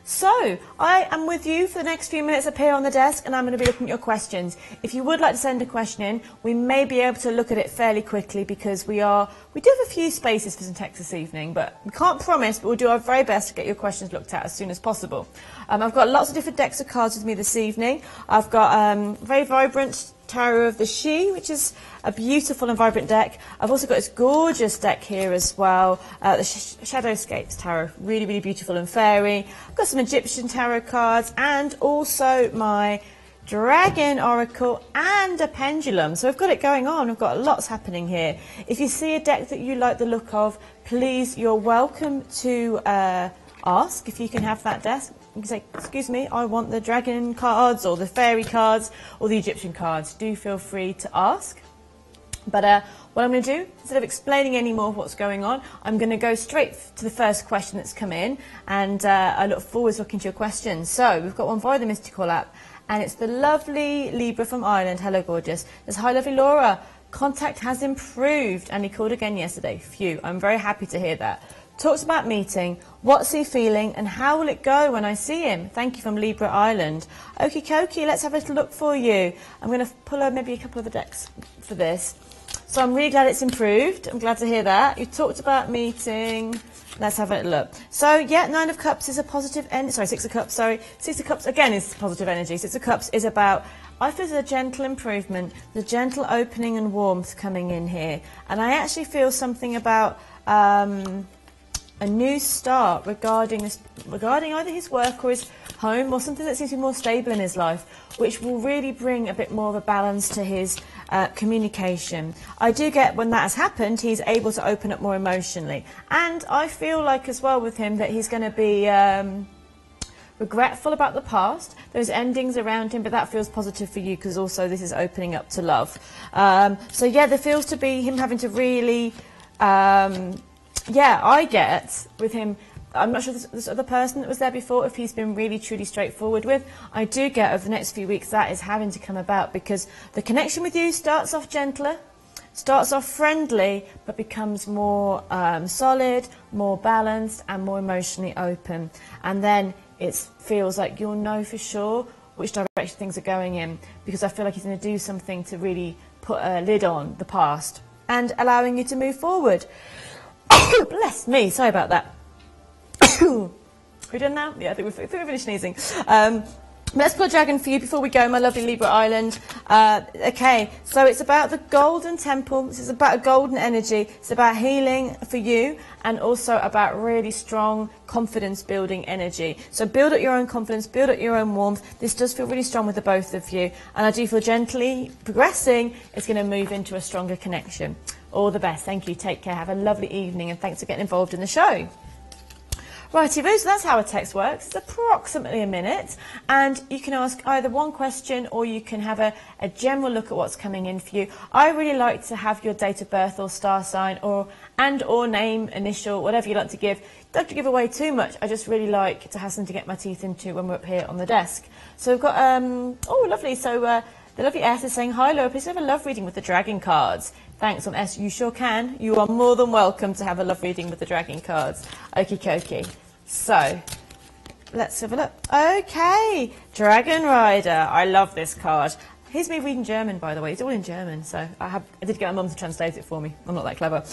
So, I am with you for the next few minutes up here on the desk, and I'm going to be looking at your questions. If you would like to send a question in, we may be able to look at it fairly quickly, because we do have a few spaces for some text this evening, but we can't promise, but we'll do our very best to get your questions looked at as soon as possible. I've got lots of different decks of cards with me this evening. I've got very vibrant Tarot of the She, which is a beautiful and vibrant deck. I've also got this gorgeous deck here as well, the Shadowscapes Tarot, really, really beautiful and fairy. I've got some Egyptian tarot cards, and also my Dragon Oracle and a pendulum. So we've got it going on. We've got lots happening here. If you see a deck that you like the look of, please, you're welcome to ask if you can have that deck. You can say, excuse me, I want the dragon cards or the fairy cards or the Egyptian cards. Do feel free to ask. But what I'm going to do, instead of explaining any more of what's going on, I'm going to go straight to the first question that's come in, and I look forward to looking to your questions. So we've got one via the Mystical app, and it's the lovely Libra from Ireland. Hello, gorgeous. Says, hi, lovely Laura. Contact has improved, and he called again yesterday. Phew, I'm very happy to hear that. Talks about meeting, what's he feeling, and how will it go when I see him? Thank you, from Libra Island. Okie dokie, let's have a little look for you. I'm going to pull out maybe a couple of the decks for this. So I'm really glad it's improved. I'm glad to hear that. You talked about meeting. Let's have a little look. So, yeah, 9 of Cups is a positive energy. Sorry, 6 of Cups, sorry. 6 of Cups, again, is positive energy. 6 of Cups is about, I feel there's a gentle improvement, the gentle opening and warmth coming in here. And I actually feel something about a new start regarding either his work or his home, or something that seems to be more stable in his life, which will really bring a bit more of a balance to his communication. I do get, when that has happened, he's able to open up more emotionally. And I feel like as well with him that he's going to be regretful about the past. There's endings around him, but that feels positive for you because also this is opening up to love. So yeah, there feels to be him having to really... yeah, I get with him, I'm not sure this other person that was there before, if he's been really truly straightforward with. I do get over the next few weeks that is having to come about because the connection with you starts off gentler, starts off friendly, but becomes more solid, more balanced and more emotionally open. And then it feels like you'll know for sure which direction things are going in, because I feel like he's going to do something to really put a lid on the past and allowing you to move forward. Bless me, sorry about that. We done now? Yeah, I think we've finished sneezing. Let's pull a dragon for you before we go, my lovely Libra Island. Okay, so it's about the Golden Temple. This is about a golden energy. It's about healing for you and also about really strong confidence-building energy. So build up your own confidence, build up your own warmth. This does feel really strong with the both of you. And I do feel gently progressing. It's going to move into a stronger connection. All the best. Thank you. Take care. Have a lovely evening. And thanks for getting involved in the show. Righty, so that's how a text works. It's approximately a minute, and you can ask either one question or you can have a general look at what's coming in for you. I really like to have your date of birth or star sign or name, initial, whatever you like to give. Don't have to give away too much. I just really like to have something to get my teeth into when we're up here on the desk. So we've got, oh, lovely. So the lovely S is saying, hi, Laura, please have a love reading with the dragon cards. Thanks, on S. You sure can. You are more than welcome to have a love reading with the dragon cards. Okie dokie. So, let's have a look. Okay, Dragon Rider. I love this card. Here's me reading German, by the way. It's all in German, so I did get my mum to translate it for me. I'm not that clever.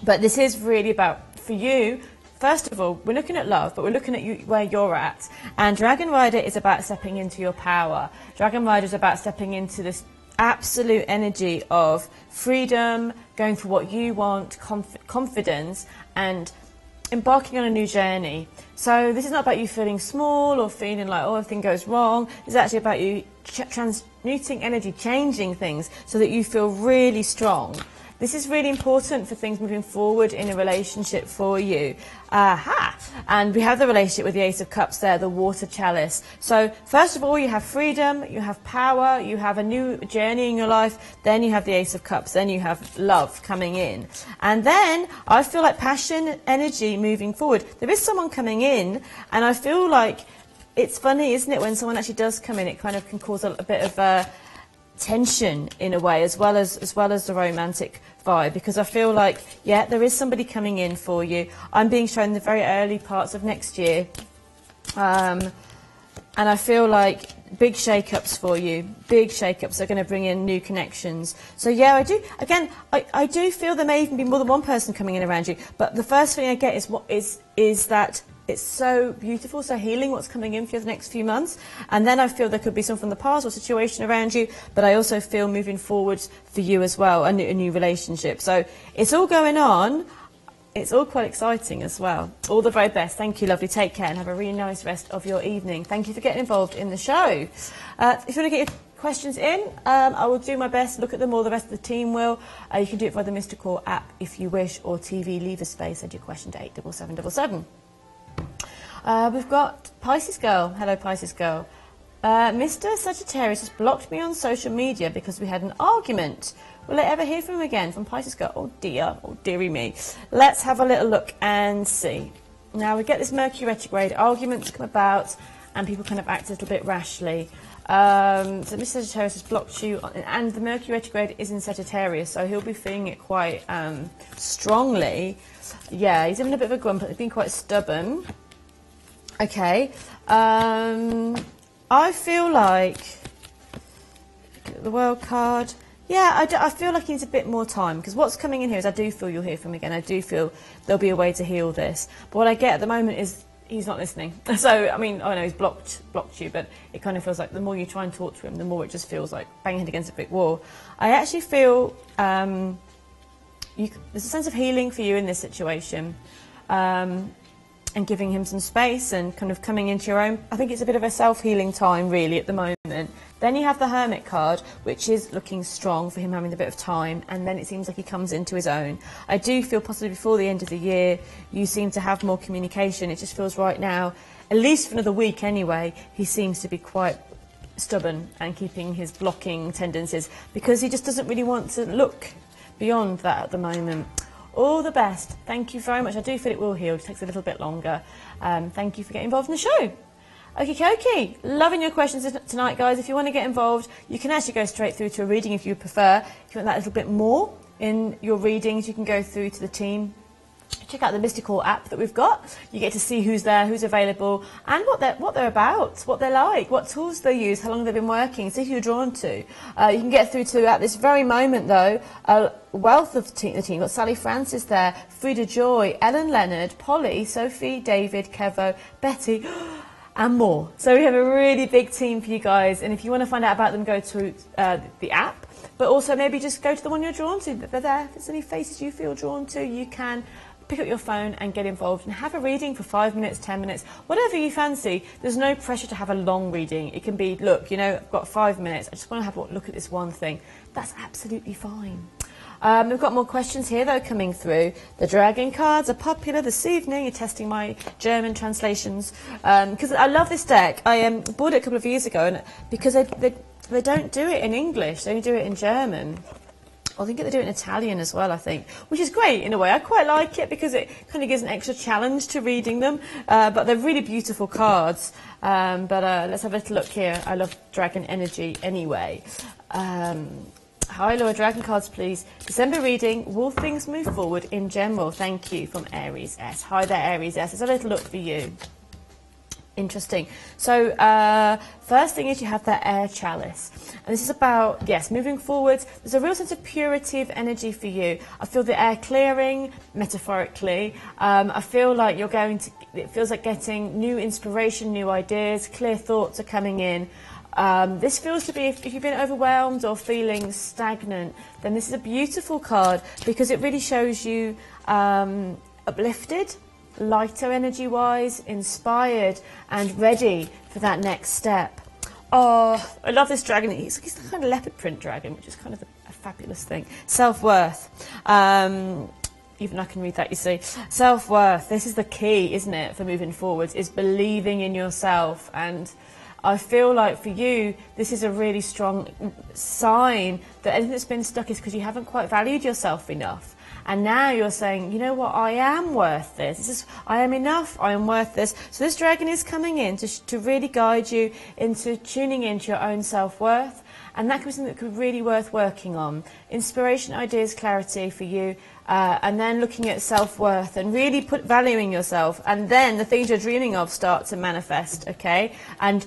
But this is really about, for you, first of all, we're looking at love, but we're looking at you where you're at. And Dragon Rider is about stepping into your power. Dragon Rider is about stepping into this absolute energy of freedom, going for what you want, confidence, and embarking on a new journey. So this is not about you feeling small or feeling like, oh, everything goes wrong. It's actually about you transmuting energy, changing things so that you feel really strong. This is really important for things moving forward in a relationship for you. Aha! And we have the relationship with the Ace of Cups there, the water chalice. So first of all, you have freedom, you have power, you have a new journey in your life, then you have the Ace of Cups, then you have love coming in. And then I feel like passion, energy moving forward. There is someone coming in, and I feel like it's funny, isn't it, when someone actually does come in, it kind of can cause a bit of tension in a way, as well as the romantic vibe, because I feel like, yeah, there is somebody coming in for you. I'm being shown the very early parts of next year, and I feel like big shake-ups for you. Big shake-ups are going to bring in new connections. So yeah, I do. Again, I do feel there may even be more than one person coming in around you. But the first thing I get is that it's so beautiful, so healing what's coming in for the next few months. And then I feel there could be something from the past or situation around you, but I also feel moving forwards for you as well, a new relationship. So it's all going on. It's all quite exciting as well. All the very best. Thank you, lovely. Take care and have a really nice rest of your evening. Thank you for getting involved in the show. If you want to get your questions in, I will do my best to look at them, or the rest of the team will. You can do it via the Mystical app if you wish, or TV, leave a space, send your question to 87777. We've got Pisces Girl. Hello, Pisces Girl. Mr. Sagittarius has blocked me on social media because we had an argument. Will I ever hear from him again? From Pisces go, oh dear, oh dearie me. Let's have a little look and see. Now we get this Mercury retrograde, arguments come about and people kind of act a little bit rashly. So Mr. Sagittarius has blocked you, and the Mercury retrograde is in Sagittarius, so he'll be feeling it quite strongly. Yeah, he's having a bit of a grump, he's been quite stubborn. Okay. I feel like the World card. Yeah, I feel like he needs a bit more time, because what's coming in here is I do feel you'll hear from him again. I do feel there'll be a way to heal this. But what I get at the moment is he's not listening. So, I mean, I know he's blocked you, but it kind of feels like the more you try and talk to him, the more it just feels like banging against a brick wall. I actually feel there's a sense of healing for you in this situation. And giving him some space and kind of coming into your own. I think it's a bit of a self-healing time, really, at the moment. Then you have the Hermit card, which is looking strong for him having a bit of time, and then it seems like he comes into his own. I do feel possibly before the end of the year, you seem to have more communication. It just feels right now, at least for another week anyway, he seems to be quite stubborn and keeping his blocking tendencies, because he just doesn't really want to look beyond that at the moment. All the best. Thank you very much. I do feel it will heal. It takes a little bit longer. Thank you for getting involved in the show. Okie dokie. Loving your questions tonight, guys. If you want to get involved, you can actually go straight through to a reading if you prefer. If you want that little bit more in your readings, you can go through to the team. Check out the Mystical app that we've got. You get to see who's there, who's available, and what they're about, what they're like, what tools they use, how long they've been working, see who you're drawn to. You can get through to, at this very moment though, a wealth of the team. You've got Sally Francis there, Frida Joy, Ellen Leonard, Polly, Sophie, David, Kevo, Betty, and more. So we have a really big team for you guys, and if you want to find out about them, go to the app, but also maybe just go to the one you're drawn to. They're there. If there's any faces you feel drawn to, you can pick up your phone and get involved and have a reading for 5 minutes, 10 minutes, whatever you fancy. There's no pressure to have a long reading. It can be, look, you know, I've got 5 minutes. I just want to have a look at this one thing. That's absolutely fine. We've got more questions here, though, coming through. The dragon cards are popular this evening. You're testing my German translations. Because I love this deck. I bought it a couple of years ago, and because they don't do it in English. They only do it in German. I think they do it in Italian as well, I think, which is great in a way. I quite like it because it kind of gives an extra challenge to reading them, but they're really beautiful cards. Let's have a little look here. I love dragon energy anyway. Hi, Laura, dragon cards, please. December reading, will things move forward in general? Thank you, from Aries S. Hi there, Aries S. Let's have a little look for you. Interesting. So first thing is you have that air chalice, and this is about, yes, moving forwards. There's a real sense of purity of energy for you. I feel the air clearing, metaphorically. I feel like you're going to, it feels like getting new inspiration, new ideas, clear thoughts are coming in. This feels to be, if you've been overwhelmed or feeling stagnant, then this is a beautiful card because it really shows you uplifted, lighter energy-wise, inspired and ready for that next step. Oh, I love this dragon. He's the kind of leopard print dragon, which is kind of a fabulous thing. Self-worth. Even I can read that, you see. Self-worth. This is the key, isn't it, for moving forwards, is believing in yourself. And I feel like for you, this is a really strong sign that anything that's been stuck is because you haven't quite valued yourself enough. And now you're saying, you know what, I am worth this. I am enough, I am worth this. So this dragon is coming in to really guide you into tuning into your own self-worth. And that could be something that could be really worth working on. Inspiration, ideas, clarity for you. And then looking at self-worth and really valuing yourself. And then the things you're dreaming of start to manifest, okay? And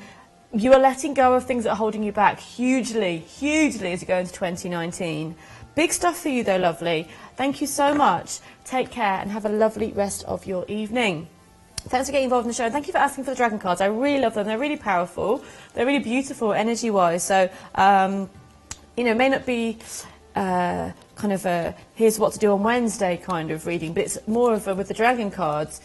you are letting go of things that are holding you back hugely, hugely as you go into 2019. Big stuff for you though, lovely. Thank you so much. Take care and have a lovely rest of your evening. Thanks for getting involved in the show. Thank you for asking for the dragon cards. I really love them. They're really powerful. They're really beautiful energy-wise. So, you know, it may not be kind of a here's what to do on Wednesday kind of reading, but it's more of a, with the dragon cards,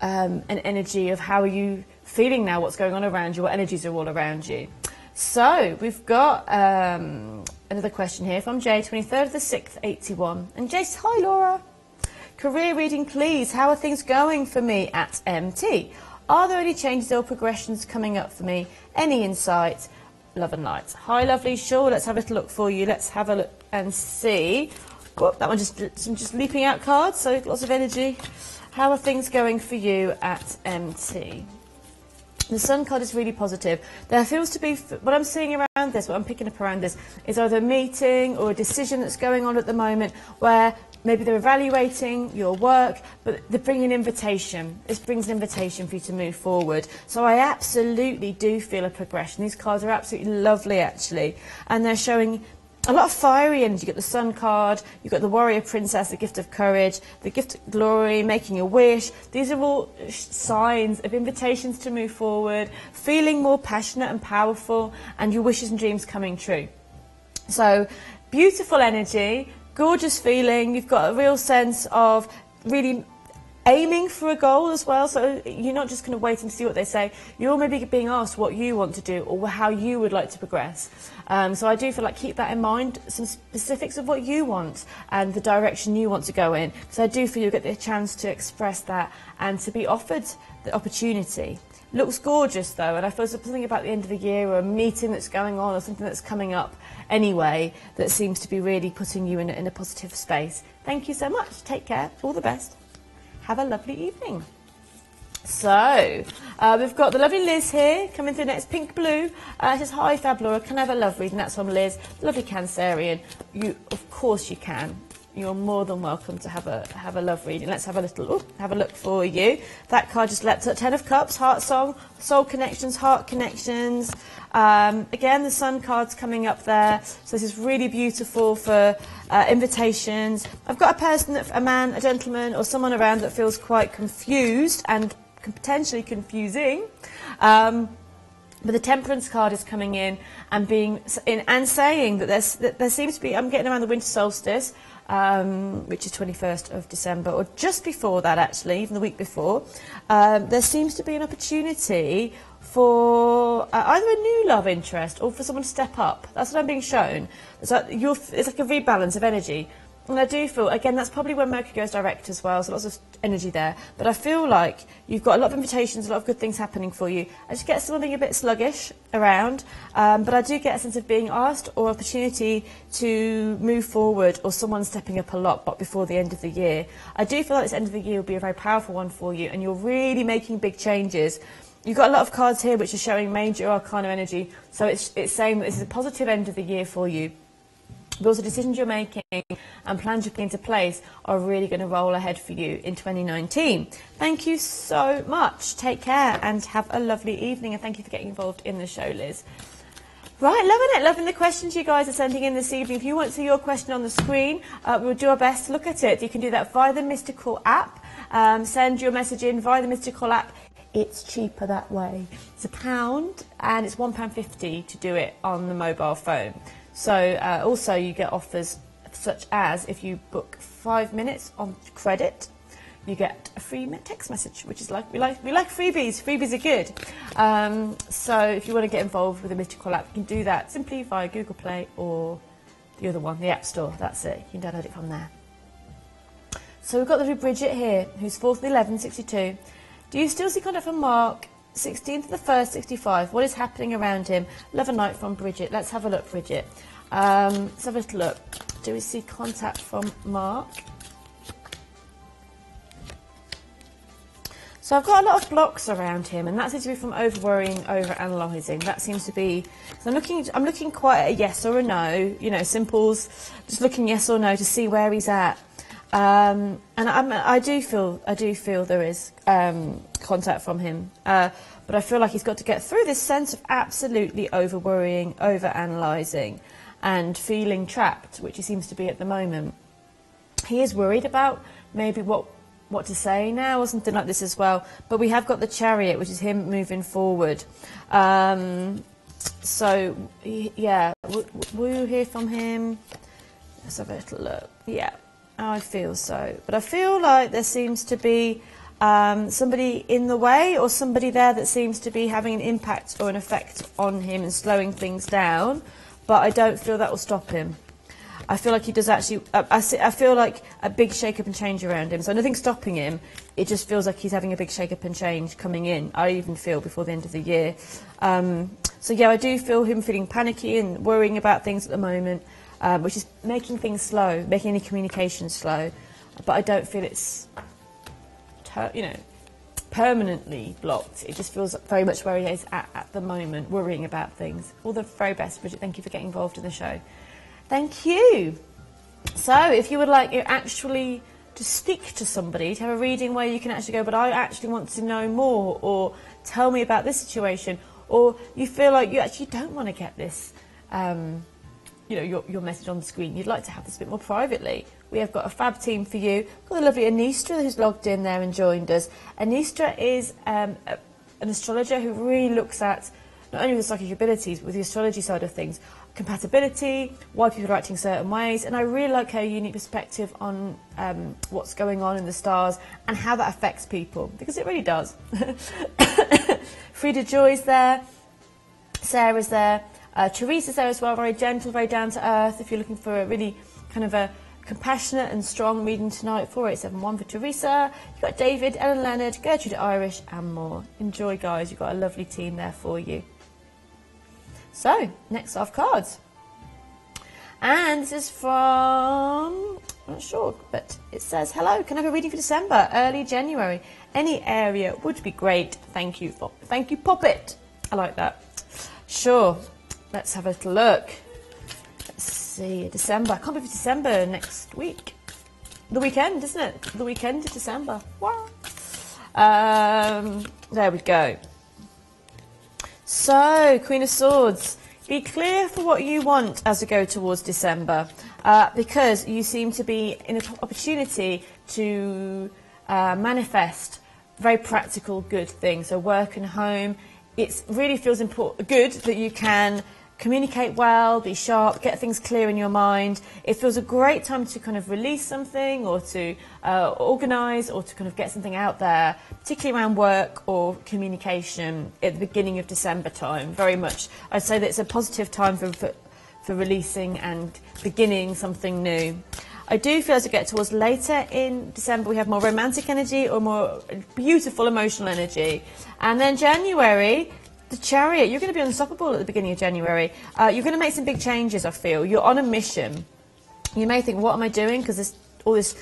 an energy of how are you feeling now, what's going on around you, what energies are all around you. So we've got another question here from Jay, 23rd of the 6th, 81. And Jay says, hi Laura. Career reading, please. How are things going for me at MT? Are there any changes or progressions coming up for me? Any insight? Love and light. Hi, lovely. Sure, let's have a little look for you. Let's have a look and see. Whoop, that one just leaping out cards, so lots of energy. How are things going for you at MT? The Sun card is really positive. There feels to be, what I'm seeing around this, what I'm picking up around this, is either a meeting or a decision that's going on at the moment where maybe they're evaluating your work, but they bring an invitation. This brings an invitation for you to move forward. So I absolutely do feel a progression. These cards are absolutely lovely, actually. And they're showing a lot of fiery energy. You've got the Sun card, you've got the Warrior Princess, the Gift of Courage, the Gift of Glory, Making a Wish. These are all signs of invitations to move forward, feeling more passionate and powerful, and your wishes and dreams coming true. So, beautiful energy, gorgeous feeling. You've got a real sense of really aiming for a goal as well, so you're not just kind of waiting to see what they say. You're maybe being asked what you want to do or how you would like to progress. So I do feel like keep that in mind, some specifics of what you want and the direction you want to go in. So I do feel you'll get the chance to express that and to be offered the opportunity. Looks gorgeous though, and I feel something about the end of the year or a meeting that's going on or something that's coming up anyway that seems to be really putting you in a positive space. Thank you so much. Take care. All the best. Have a lovely evening. So, we've got the lovely Liz here, coming through next, pink blue. It says, hi Fab Laura, can I have a love reading? That's from Liz, lovely Cancerian. Of course you can. You're more than welcome to have a love reading. Let's have a look for you. That card just leapt up, 10 of Cups, Heart Song, Soul Connections, Heart Connections. Again, the Sun card's coming up there. So this is really beautiful for invitations. I've got a person, a man, a gentleman, or someone around that feels quite confused and potentially confusing. But the Temperance card is coming in and saying that there seems to be, I'm getting around the winter solstice, which is 21st of December, or just before that actually, even the week before, there seems to be an opportunity for either a new love interest or for someone to step up. That's what I'm being shown. It's like a rebalance of energy. And I do feel, again, that's probably when Mercury goes direct as well, so lots of energy there. But I feel like you've got a lot of invitations, a lot of good things happening for you. I just get something a bit sluggish around, but I do get a sense of being asked or opportunity to move forward or someone stepping up a lot but before the end of the year. I do feel like this end of the year will be a very powerful one for you and you're really making big changes. You've got a lot of cards here which are showing major arcana energy, so it's saying that this is a positive end of the year for you. But also decisions you're making and plans you're putting into place are really going to roll ahead for you in 2019. Thank you so much. Take care and have a lovely evening. And thank you for getting involved in the show, Liz. Right, loving it. Loving the questions you guys are sending in this evening. If you want to see your question on the screen, we'll do our best to look at it. You can do that via the Mystical app. Send your message in via the Mystical app. It's cheaper that way. It's £1 and it's £1.50 to do it on the mobile phone. So also you get offers such as if you book 5 minutes on credit, you get a free text message, which is we like freebies. Freebies are good. So if you want to get involved with the Mystical app, you can do that simply via Google Play or the other one, the App Store. That's it. You can download it from there. So we've got the Bridget here, who's 4th of the 11th, 62. Do you still see contact from Mark? 16th of the 1st, 65. What is happening around him? Love and light from Bridget. Let's have a look, Bridget. Let's have a little look. Do we see contact from Mark? So I've got a lot of blocks around him, and that seems to be from over-worrying, over-analysing. That seems to be... So I'm looking quite at a yes or a no, you know, simples, just looking yes or no to see where he's at. And I do feel there is contact from him, but I feel like he's got to get through this sense of absolutely over-worrying, over-analysing and feeling trapped, which he seems to be at the moment. He is worried about maybe what to say now or something like this as well, but we have got the Chariot, which is him moving forward. So, yeah, will you hear from him? Let's have a little look. Yeah. I feel so, but I feel like there seems to be somebody in the way or somebody there that seems to be having an impact or an effect on him and slowing things down, but I don't feel that will stop him. I feel like he does actually, I feel like a big shake-up and change around him. So nothing's stopping him. It just feels like he's having a big shake-up and change coming in. I even feel before the end of the year. So yeah, I do feel him feeling panicky and worrying about things at the moment, which is making things slow, making any communication slow. But I don't feel it's, permanently blocked. It just feels very much where he is at the moment, worrying about things. All the very best, Bridget. Thank you for getting involved in the show. Thank you. So if you would like actually to speak to somebody, to have a reading where you can actually go, but I actually want to know more, or tell me about this situation, or you feel like you actually don't want to get this, your message on the screen. You'd like to have this a bit more privately. We have got a fab team for you. We've got the lovely Anistra who's logged in there and joined us. Anistra is an astrologer who really looks at not only the psychic abilities, but with the astrology side of things, compatibility, why people are acting certain ways, and I really like her unique perspective on what's going on in the stars and how that affects people, because it really does. Frida Joy's there, Sarah's there, Teresa's there as well, very gentle, very down to earth. If you're looking for a really kind of a compassionate and strong reading tonight, 4871 for Teresa. You've got David, Ellen Leonard, Gertrude Irish and more. Enjoy, guys. You've got a lovely team there for you. So, next off cards. And this is from, I'm not sure, but it says, hello, can I have a reading for December, early January? Any area would be great. Thank you, Poppet. I like that. Sure. Let's have a little look. Let's see, December. I can't believe it's December next week. The weekend, isn't it? The weekend of December. Wow. There we go. So, Queen of Swords. Be clear for what you want as we go towards December, because you seem to be in an opportunity to manifest very practical, good things. So work and home. It really feels good that you can communicate well, be sharp, get things clear in your mind. It feels a great time to kind of release something, or to organise, or to kind of get something out there, particularly around work or communication at the beginning of December time. Very much, I'd say that it's a positive time for releasing and beginning something new. I do feel as we get towards later in December, we have more romantic energy or more beautiful emotional energy. And then January, the Chariot, you're going to be unstoppable at the beginning of January. You're going to make some big changes, I feel. You're on a mission. You may think, what am I doing? Because there's all this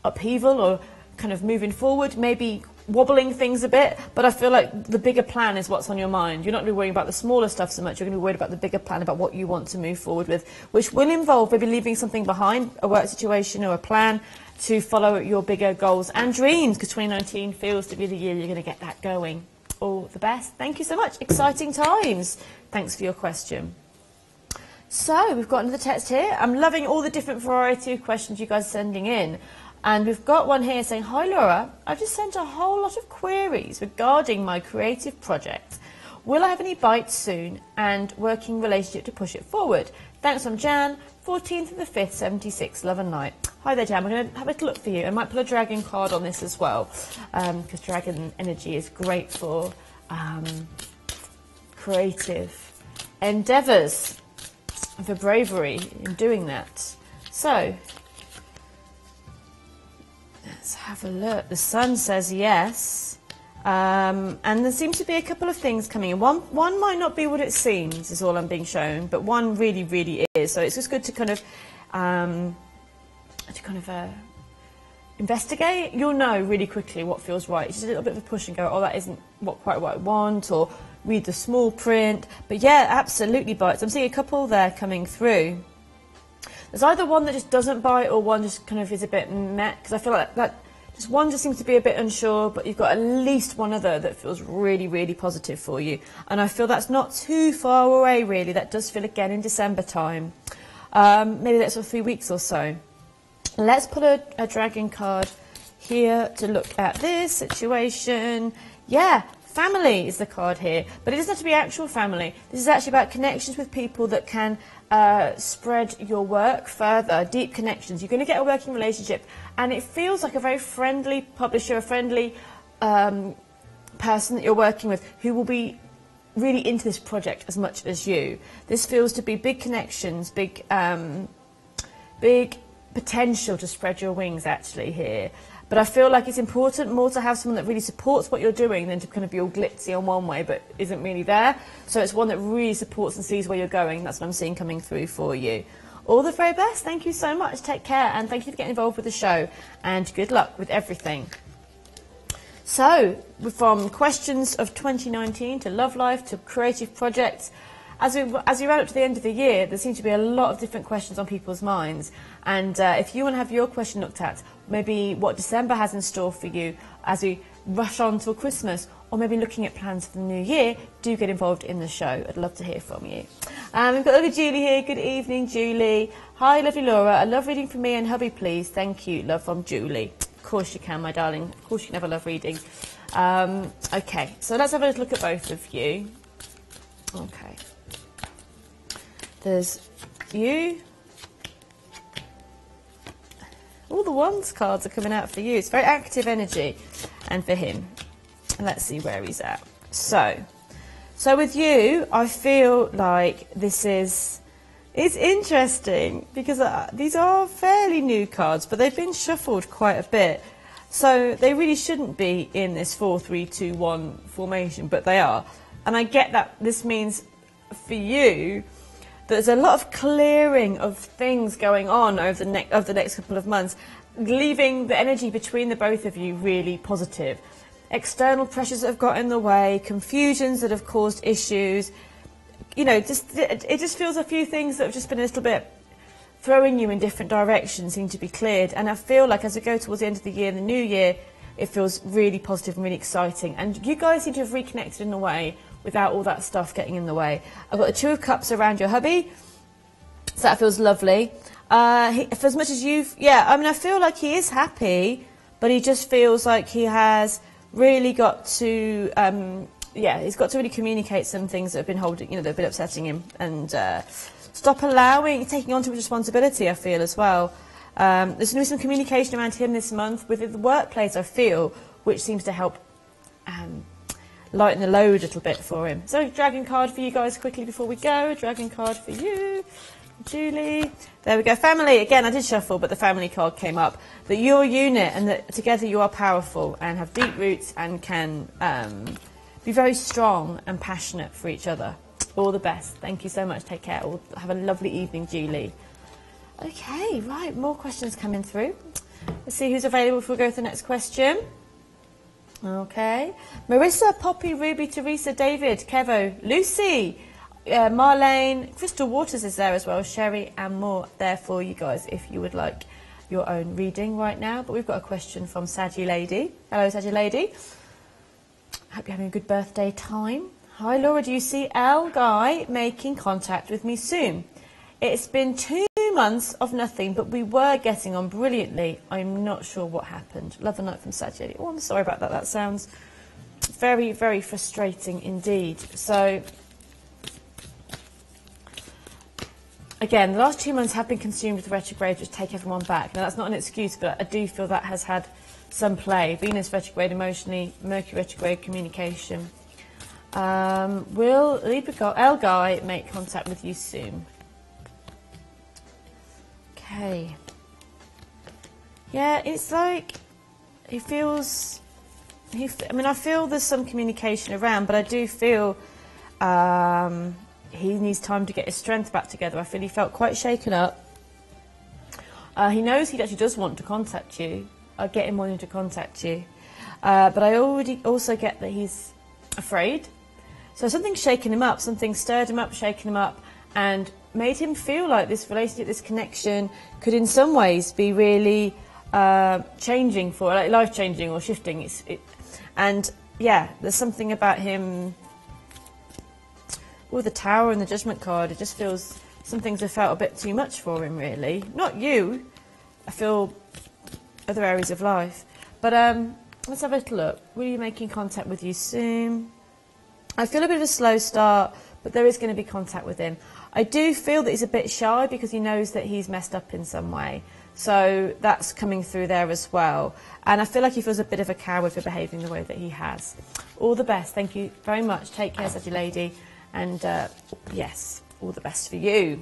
upheaval or kind of moving forward, maybe wobbling things a bit, but I feel like the bigger plan is what's on your mind. You're not really worrying about the smaller stuff so much. You're going to be worried about the bigger plan, about what you want to move forward with, which will involve maybe leaving something behind, a work situation or a plan, to follow your bigger goals and dreams, because 2019 feels to be the year you're going to get that going. All the best. Thank you so much. Exciting times. Thanks for your question. So we've got another text here. I'm loving all the different variety of questions you guys are sending in. And we've got one here saying, hi Laura, I've just sent a whole lot of queries regarding my creative project. Will I have any bites soon and working relationship to push it forward? Thanks from Jan, 14th of the 5th, 76, love and light. Hi there, Jan. We're going to have a little look for you. I might put a dragon card on this as well, because dragon energy is great for creative endeavours and for bravery in doing that. So, let's have a look. The sun says yes. And there seems to be a couple of things coming in. One might not be what it seems, is all I'm being shown, but one really, really is. So it's just good to kind of investigate. You'll know really quickly what feels right. It's just a little bit of a push and go, oh, that isn't quite what I want, or read the small print. But yeah, absolutely bites. I'm seeing a couple there coming through. There's either one that just doesn't bite, or one just kind of is a bit meh, because I feel like that just one just seems to be a bit unsure, but you've got at least one other that feels really, really positive for you. And I feel that's not too far away, really. That does feel again in December time. Maybe that's for 3 weeks or so. Let's put a dragon card here to look at this situation. Yeah, family is the card here, but it doesn't have to be actual family. This is actually about connections with people that can spread your work further, deep connections. You're going to get a working relationship, and it feels like a very friendly publisher, a friendly person that you're working with, who will be really into this project as much as you. This feels to be big connections, big big potential to spread your wings actually here. But I feel like it's important more to have someone that really supports what you're doing than to kind of be all glitzy on one way but isn't really there. So it's one that really supports and sees where you're going. That's what I'm seeing coming through for you. All the very best. Thank you so much. Take care, and thank you for getting involved with the show, and good luck with everything. So, from questions of 2019 to love life to creative projects, as we round up to the end of the year, there seem to be a lot of different questions on people's minds. And if you want to have your question looked at, maybe what December has in store for you as we rush on till Christmas, or maybe looking at plans for the new year, do get involved in the show. I'd love to hear from you. We've got lovely Julie here. Good evening, Julie. Hi, lovely Laura. A love reading from me and hubby, please. Thank you. Love from Julie. Of course you can, my darling. Of course you can have a love reading. Okay, so let's have a look at both of you. Okay. There's you. All the wands cards are coming out for you. It's very active energy. And for him. And let's see where he's at. So with you, I feel like this is... It's interesting because these are fairly new cards, but they've been shuffled quite a bit. So they really shouldn't be in this 4-3-2-1 formation, but they are. And I get that this means for you, there's a lot of clearing of things going on over the next couple of months, leaving the energy between the both of you really positive. External pressures that have got in the way, confusions that have caused issues. You know, it just feels a few things that have just been a little bit throwing you in different directions seem to be cleared. And I feel like as we go towards the end of the year, the new year, it feels really positive and really exciting. And you guys seem to have reconnected in a way without all that stuff getting in the way. I've got the Two of Cups around your hubby, so that feels lovely. For as much as you've... Yeah, I mean, I feel like he is happy, but he just feels like he has really got to... he's got to really communicate some things that have been holding, that have been upsetting him, and stop taking on too much responsibility, I feel, as well. There's going to be some communication around him this month within the workplace, I feel, which seems to help lighten the load a little bit for him. So, dragon card for you guys quickly before we go. A dragon card for you, Julie. There we go. Family. Again, I did shuffle, but the family card came up. That you're a unit and that together you are powerful and have deep roots and can be very strong and passionate for each other. All the best. Thank you so much. Take care. Have a lovely evening, Julie. Okay, right. More questions coming through. Let's see who's available before we go to the next question. Okay. Marissa, Poppy, Ruby, Teresa, David, Kevo, Lucy, Marlene, Crystal Waters is there as well, Sherry and more there for you guys if you would like your own reading right now. But we've got a question from Sadie Lady. Hello, Sadie Lady. Hope you're having a good birthday time. Hi, Laura. Do you see L Guy making contact with me soon? It's been 2 months of nothing, but we were getting on brilliantly. I'm not sure what happened. Love and light from Sadie. Oh, I'm sorry about that. That sounds very, very frustrating indeed. So, again, the last 2 months have been consumed with retrograde, which take everyone back. Now, that's not an excuse, but I do feel that has had some play. Venus retrograde emotionally, Mercury retrograde communication. Will L Guy make contact with you soon? Okay. Yeah, it's like he feels... I feel there's some communication around, but I do feel he needs time to get his strength back together. I feel he felt quite shaken up. He knows he actually does want to contact you. I get him wanting to contact you. But I already also get that he's afraid. So something's shaken him up, something stirred him up, shaken him up, and made him feel like this relationship, this connection could in some ways be really changing like life-changing or shifting. And yeah, there's something about him with the Tower and the Judgment card. It just feels some things have felt a bit too much for him, really. Not you. I feel other areas of life. But let's have a little look. Will you making contact with you soon? I feel a bit of a slow start, but there is going to be contact with him. I do feel that he's a bit shy because he knows that he's messed up in some way. So that's coming through there as well. And I feel like he feels a bit of a coward for behaving the way that he has. All the best. Thank you very much. Take care, Sadie Lady. And yes, all the best for you.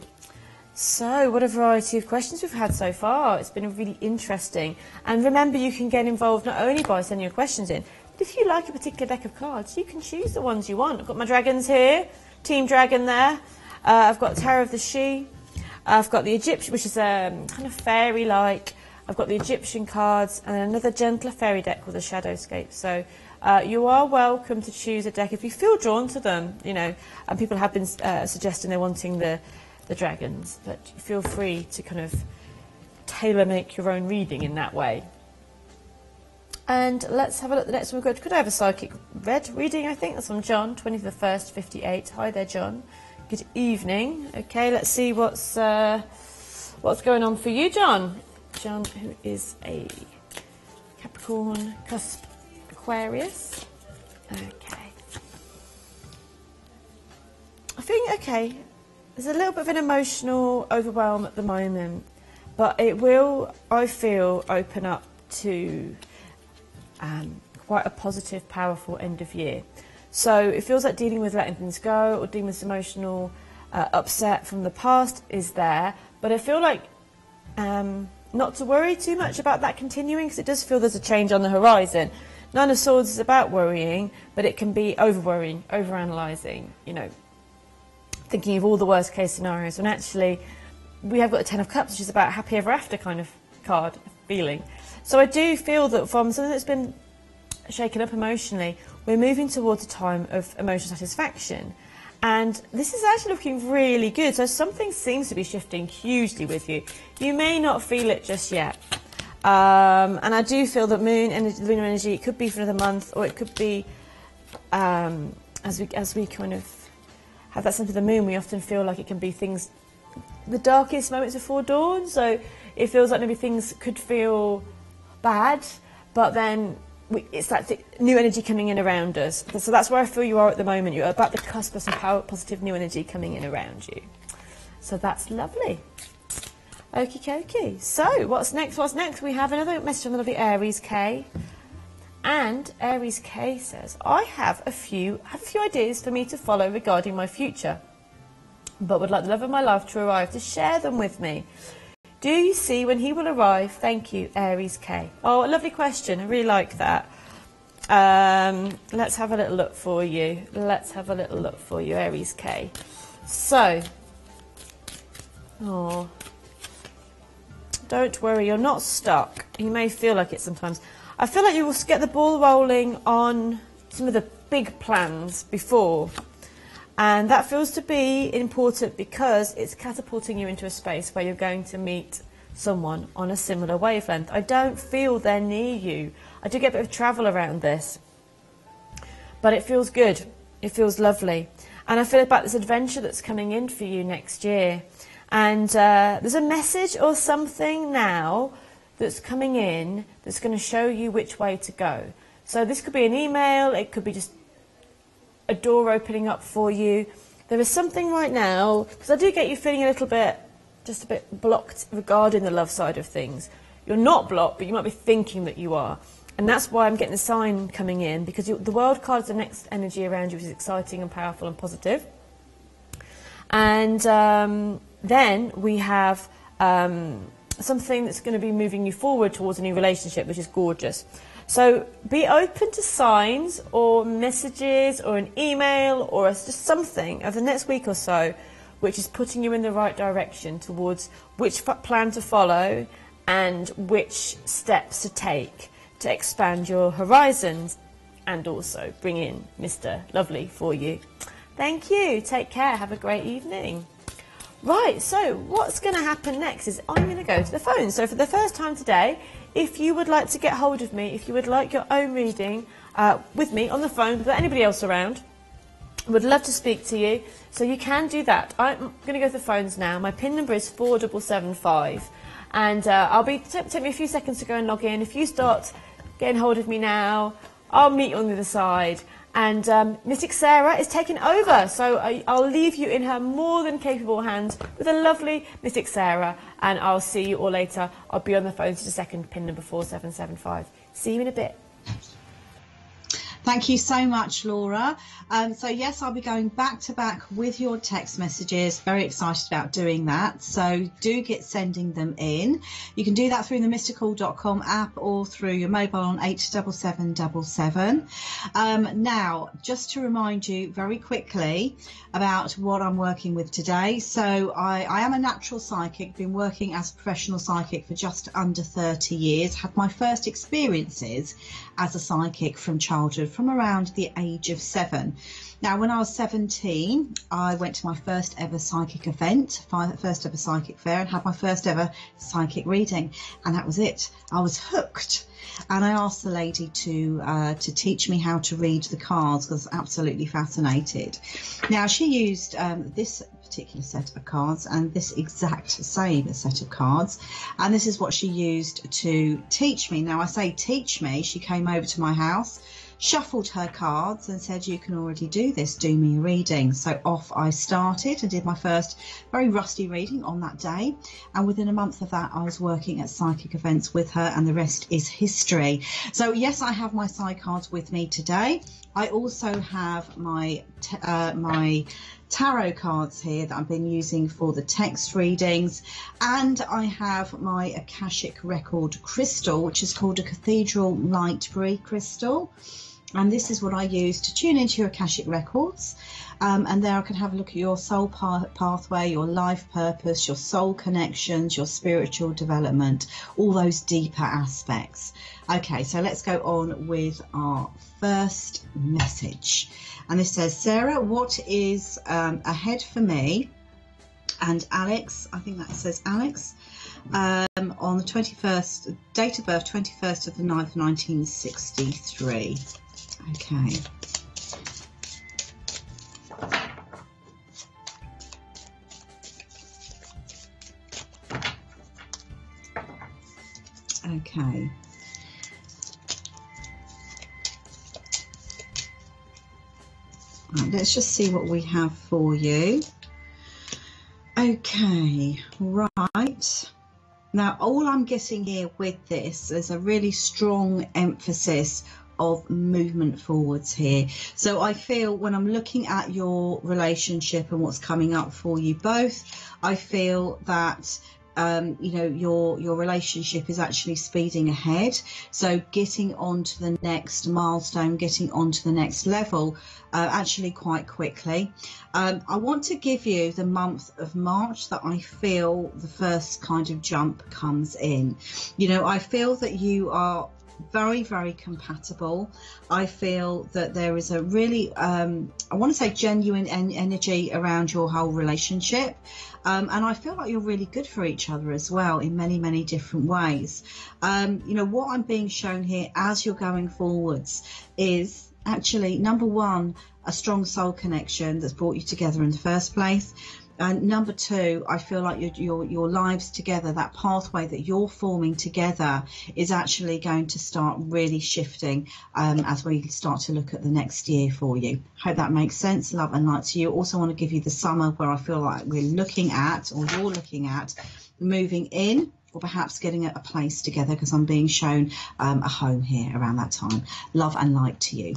So, what a variety of questions we've had so far. It's been really interesting. And remember, you can get involved not only by sending your questions in, but if you like a particular deck of cards, you can choose the ones you want. I've got my dragons here, Team Dragon there. I've got Terror of the She. I've got the Egyptian, which is kind of fairy-like. I've got the Egyptian cards and another gentler fairy deck called the Shadowscape. So you are welcome to choose a deck if you feel drawn to them, you know. And people have been suggesting they're wanting the dragons, but feel free to kind of tailor-make your own reading in that way. And let's have a look at the next one. Could I have a psychic red reading, I think? That's from John, 21st, 58. Hi there, John. Good evening. Okay, let's see what's going on for you, John. John, who is a Capricorn, cusp, Aquarius. Okay. I think, okay, there's a little bit of an emotional overwhelm at the moment, but it will, I feel, open up to quite a positive, powerful end of year. So it feels like dealing with letting things go or dealing with emotional upset from the past is there, but I feel like not to worry too much about that continuing, because it does feel there's a change on the horizon. Nine of Swords is about worrying, but it can be over-worrying, over-analysing, you know, thinking of all the worst-case scenarios, when actually we have got the Ten of Cups, which is about happy ever after kind of card feeling. So I do feel that from something that's been shaken up emotionally, we're moving towards a time of emotional satisfaction. And this is actually looking really good. So something seems to be shifting hugely with you. You may not feel it just yet. And I do feel that lunar energy, it could be for another month, or it could be as we kind of have that sense of the moon, we often feel like it can be things, the darkest moments before dawn. So it feels like maybe things could feel bad, but then it's that new energy coming in around us. So that's where I feel you are at the moment. You're about the cusp of some positive new energy coming in around you. So that's lovely. Okie dokie. So what's next? We have another message from the lovely Aries K. And Aries K says, I have a few ideas for me to follow regarding my future, but would like the love of my life to arrive to share them with me. Do you see when he will arrive? Thank you, Aries K. Oh, a lovely question. I really like that. Let's have a little look for you. Aries K. So, don't worry, you're not stuck. You may feel like it sometimes. I feel like you will get the ball rolling on some of the big plans before. And that feels to be important because it's catapulting you into a space where you're going to meet someone on a similar wavelength. I don't feel they're near you. I do get a bit of travel around this. But it feels good. It feels lovely. And I feel about this adventure that's coming in for you next year. And there's a message or something now that's coming in that's going to show you which way to go. So this could be an email, it could be just a door opening up for you. There is something right now, because I do get you feeling just a bit blocked regarding the love side of things. You're not blocked, but you might be thinking that you are. And that's why I'm getting a sign coming in, because the World card is the next energy around you, which is exciting and powerful and positive. And then we have something that's going to be moving you forward towards a new relationship, which is gorgeous. So be open to signs or messages or an email or just something over the next week or so which is putting you in the right direction towards which plan to follow and which steps to take to expand your horizons and also bring in Mr. Lovely for you. Thank you. Take care. Have a great evening. Right, so what's going to happen next is I'm going to go to the phone. So for the first time today, if you would like to get hold of me, if you would like your own reading with me on the phone without anybody else around, I would love to speak to you. So you can do that. I'm going to go to the phones now. My PIN number is 4775. And take me a few seconds to go and log in. If you start getting hold of me now, I'll meet you on the other side. And Mystic Sarah is taking over, so I'll leave you in her more than capable hands with a lovely Mystic Sarah, and I'll see you all later. I'll be on the phone just a second, PIN number 4775. See you in a bit. Thank you so much, Laura. So yes, I'll be going back to back with your text messages. Very excited about doing that. So do get sending them in. You can do that through the mystical.com app or through your mobile on 87777. Now, just to remind you very quickly about what I'm working with today. So I am a natural psychic, been working as a professional psychic for just under 30 years, had my first experiences as a psychic from childhood, from around the age of 7. Now, when I was 17, I went to my first ever psychic event, first ever psychic fair, and had my first ever psychic reading, and that was it. I was hooked, and I asked the lady to teach me how to read the cards, because I was absolutely fascinated. Now, she used this particular set of cards and this exact same set of cards, and this is what she used to teach me. Now, I say teach me, she came over to my house, shuffled her cards and said, you can already do this, do me a reading. So off I started and did my first very rusty reading on that day, and within a month of that I was working at psychic events with her, and the rest is history. So yes, I have my Psy cards with me today. I also have my tarot cards here that I've been using for the text readings, and I have my Akashic record crystal, which is called a Cathedral Lightbury crystal, and this is what I use to tune into your Akashic records, and there I can have a look at your soul pathway, your life purpose, your soul connections, your spiritual development, all those deeper aspects. Okay, so let's go on with our first message. And this says, Sarah, what is ahead for me and Alex? I think that says Alex. On the 21st, date of birth, 21st of the 9th, 1963. Okay. Okay. Right, let's just see what we have for you. Okay, right. Now, all I'm getting here with this is a really strong emphasis of movement forwards here. So I feel when I'm looking at your relationship and what's coming up for you both, I feel that you know, your relationship is actually speeding ahead. So getting on to the next milestone, getting on to the next level, actually quite quickly. I want to give you the month of March that I feel the first kind of jump comes in. You know, I feel that you are very, very compatible. I feel that there is a really, I want to say genuine energy around your whole relationship. And I feel like you're really good for each other as well in many, many different ways. You know, what I'm being shown here as you're going forwards is actually, number one, a strong soul connection that's brought you together in the first place. And number two, I feel like your lives together, that pathway that you're forming together is actually going to start really shifting as we start to look at the next year for you. Hope that makes sense. Love and light to you. Also want to give you the summer where I feel like we're looking at, or you're looking at, moving in or perhaps getting a place together, because I'm being shown a home here around that time. Love and light to you.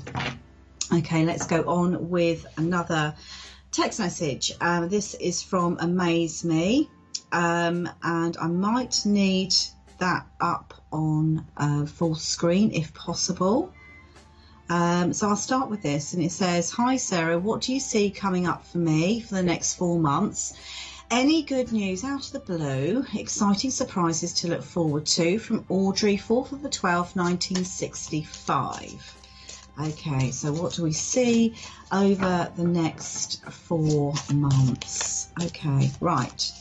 Okay, let's go on with another text message. This is from Amaze Me, and I might need that up on full screen if possible. So I'll start with this, and it says, hi Sarah, what do you see coming up for me for the next 4 months? Any good news out of the blue? Exciting surprises to look forward to, from Audrey, 4th of the 12th, 1965. Okay, so what do we see over the next 4 months? Okay, right,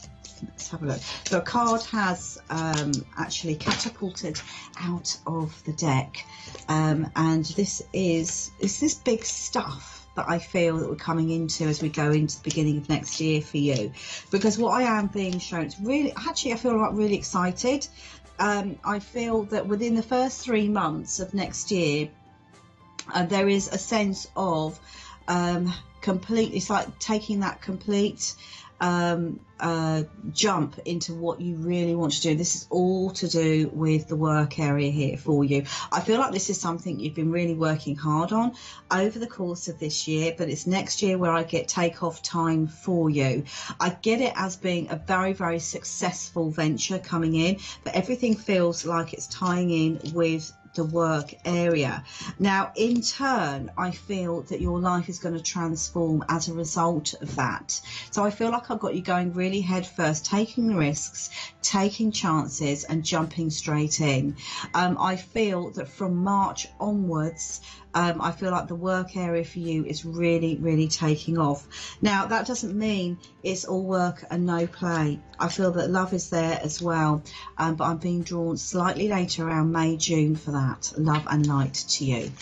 let's have a look. So a card has actually catapulted out of the deck, and this is this big stuff that I feel that we're coming into as we go into the beginning of next year for you. Because what I am being shown, it's really, actually I feel like really excited. I feel that within the first 3 months of next year, there is a sense of complete, it's like taking that complete jump into what you really want to do. This is all to do with the work area here for you. I feel like this is something you've been really working hard on over the course of this year, but it's next year where I get takeoff time for you. I get it as being a very, very successful venture coming in, but everything feels like it's tying in with the work area. Now, in turn, I feel that your life is going to transform as a result of that. So I feel like I've got you going really head first, taking risks, taking chances and jumping straight in. I feel that from March onwards, I feel like the work area for you is really, really taking off. Now, that doesn't mean it's all work and no play. I feel that love is there as well, but I'm being drawn slightly later around May, June for that. Love and light to you.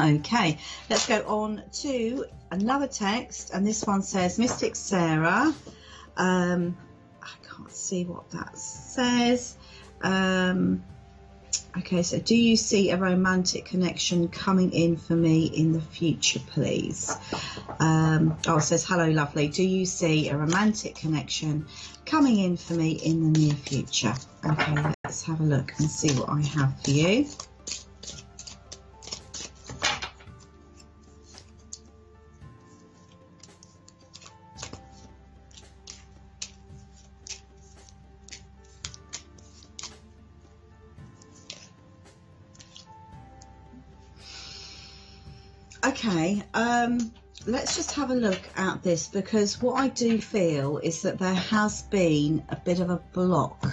Okay, let's go on to another text, and this one says, Mystic Sarah, I can't see what that says. Okay, so do you see a romantic connection coming in for me in the future, please? It says, hello, lovely. Do you see a romantic connection coming in for me in the near future? Okay, let's have a look and see what I have for you. Okay, let's just have a look at this, because what I do feel is that there has been a bit of a block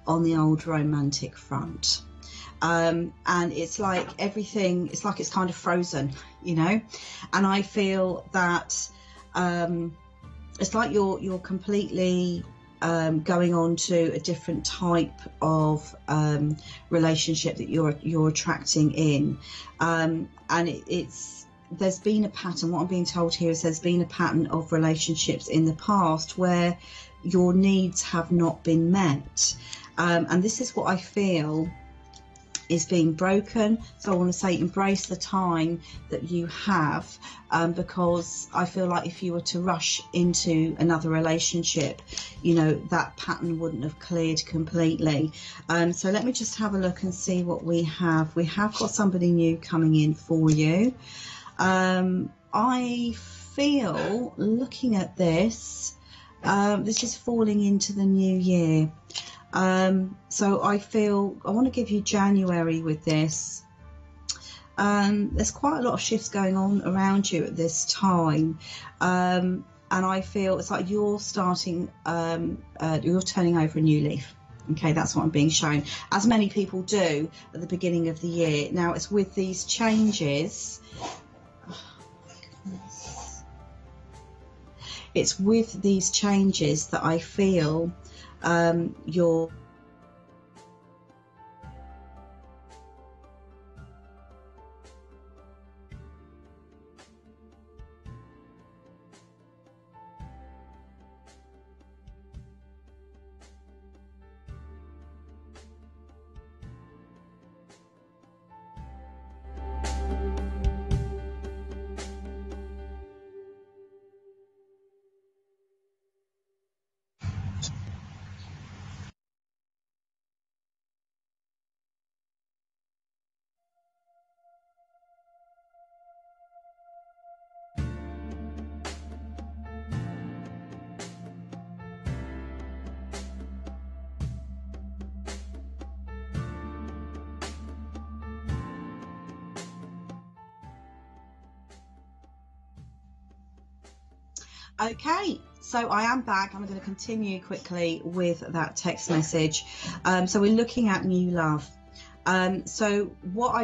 on the old romantic front. And it's like everything, it's like it's kind of frozen, you know, and I feel that it's like you're completely going on to a different type of relationship that you're attracting in, and there's been a pattern. What I'm being told here is there's been a pattern of relationships in the past where your needs have not been met, and this is what I feel is being broken. So I want to say embrace the time that you have, because I feel like if you were to rush into another relationship, you know, that pattern wouldn't have cleared completely. So let me just have a look and see what we have. We have got somebody new coming in for you. I feel, looking at this, this is falling into the new year. So I feel I want to give you January with this. There's quite a lot of shifts going on around you at this time, and I feel it's like you're starting, you're turning over a new leaf. Okay, that's what I'm being shown, as many people do at the beginning of the year. Now, it's with these changes. It's with these changes that I feel you're okay. So I am back. I'm going to continue quickly with that text message. So we're looking at new love. So what I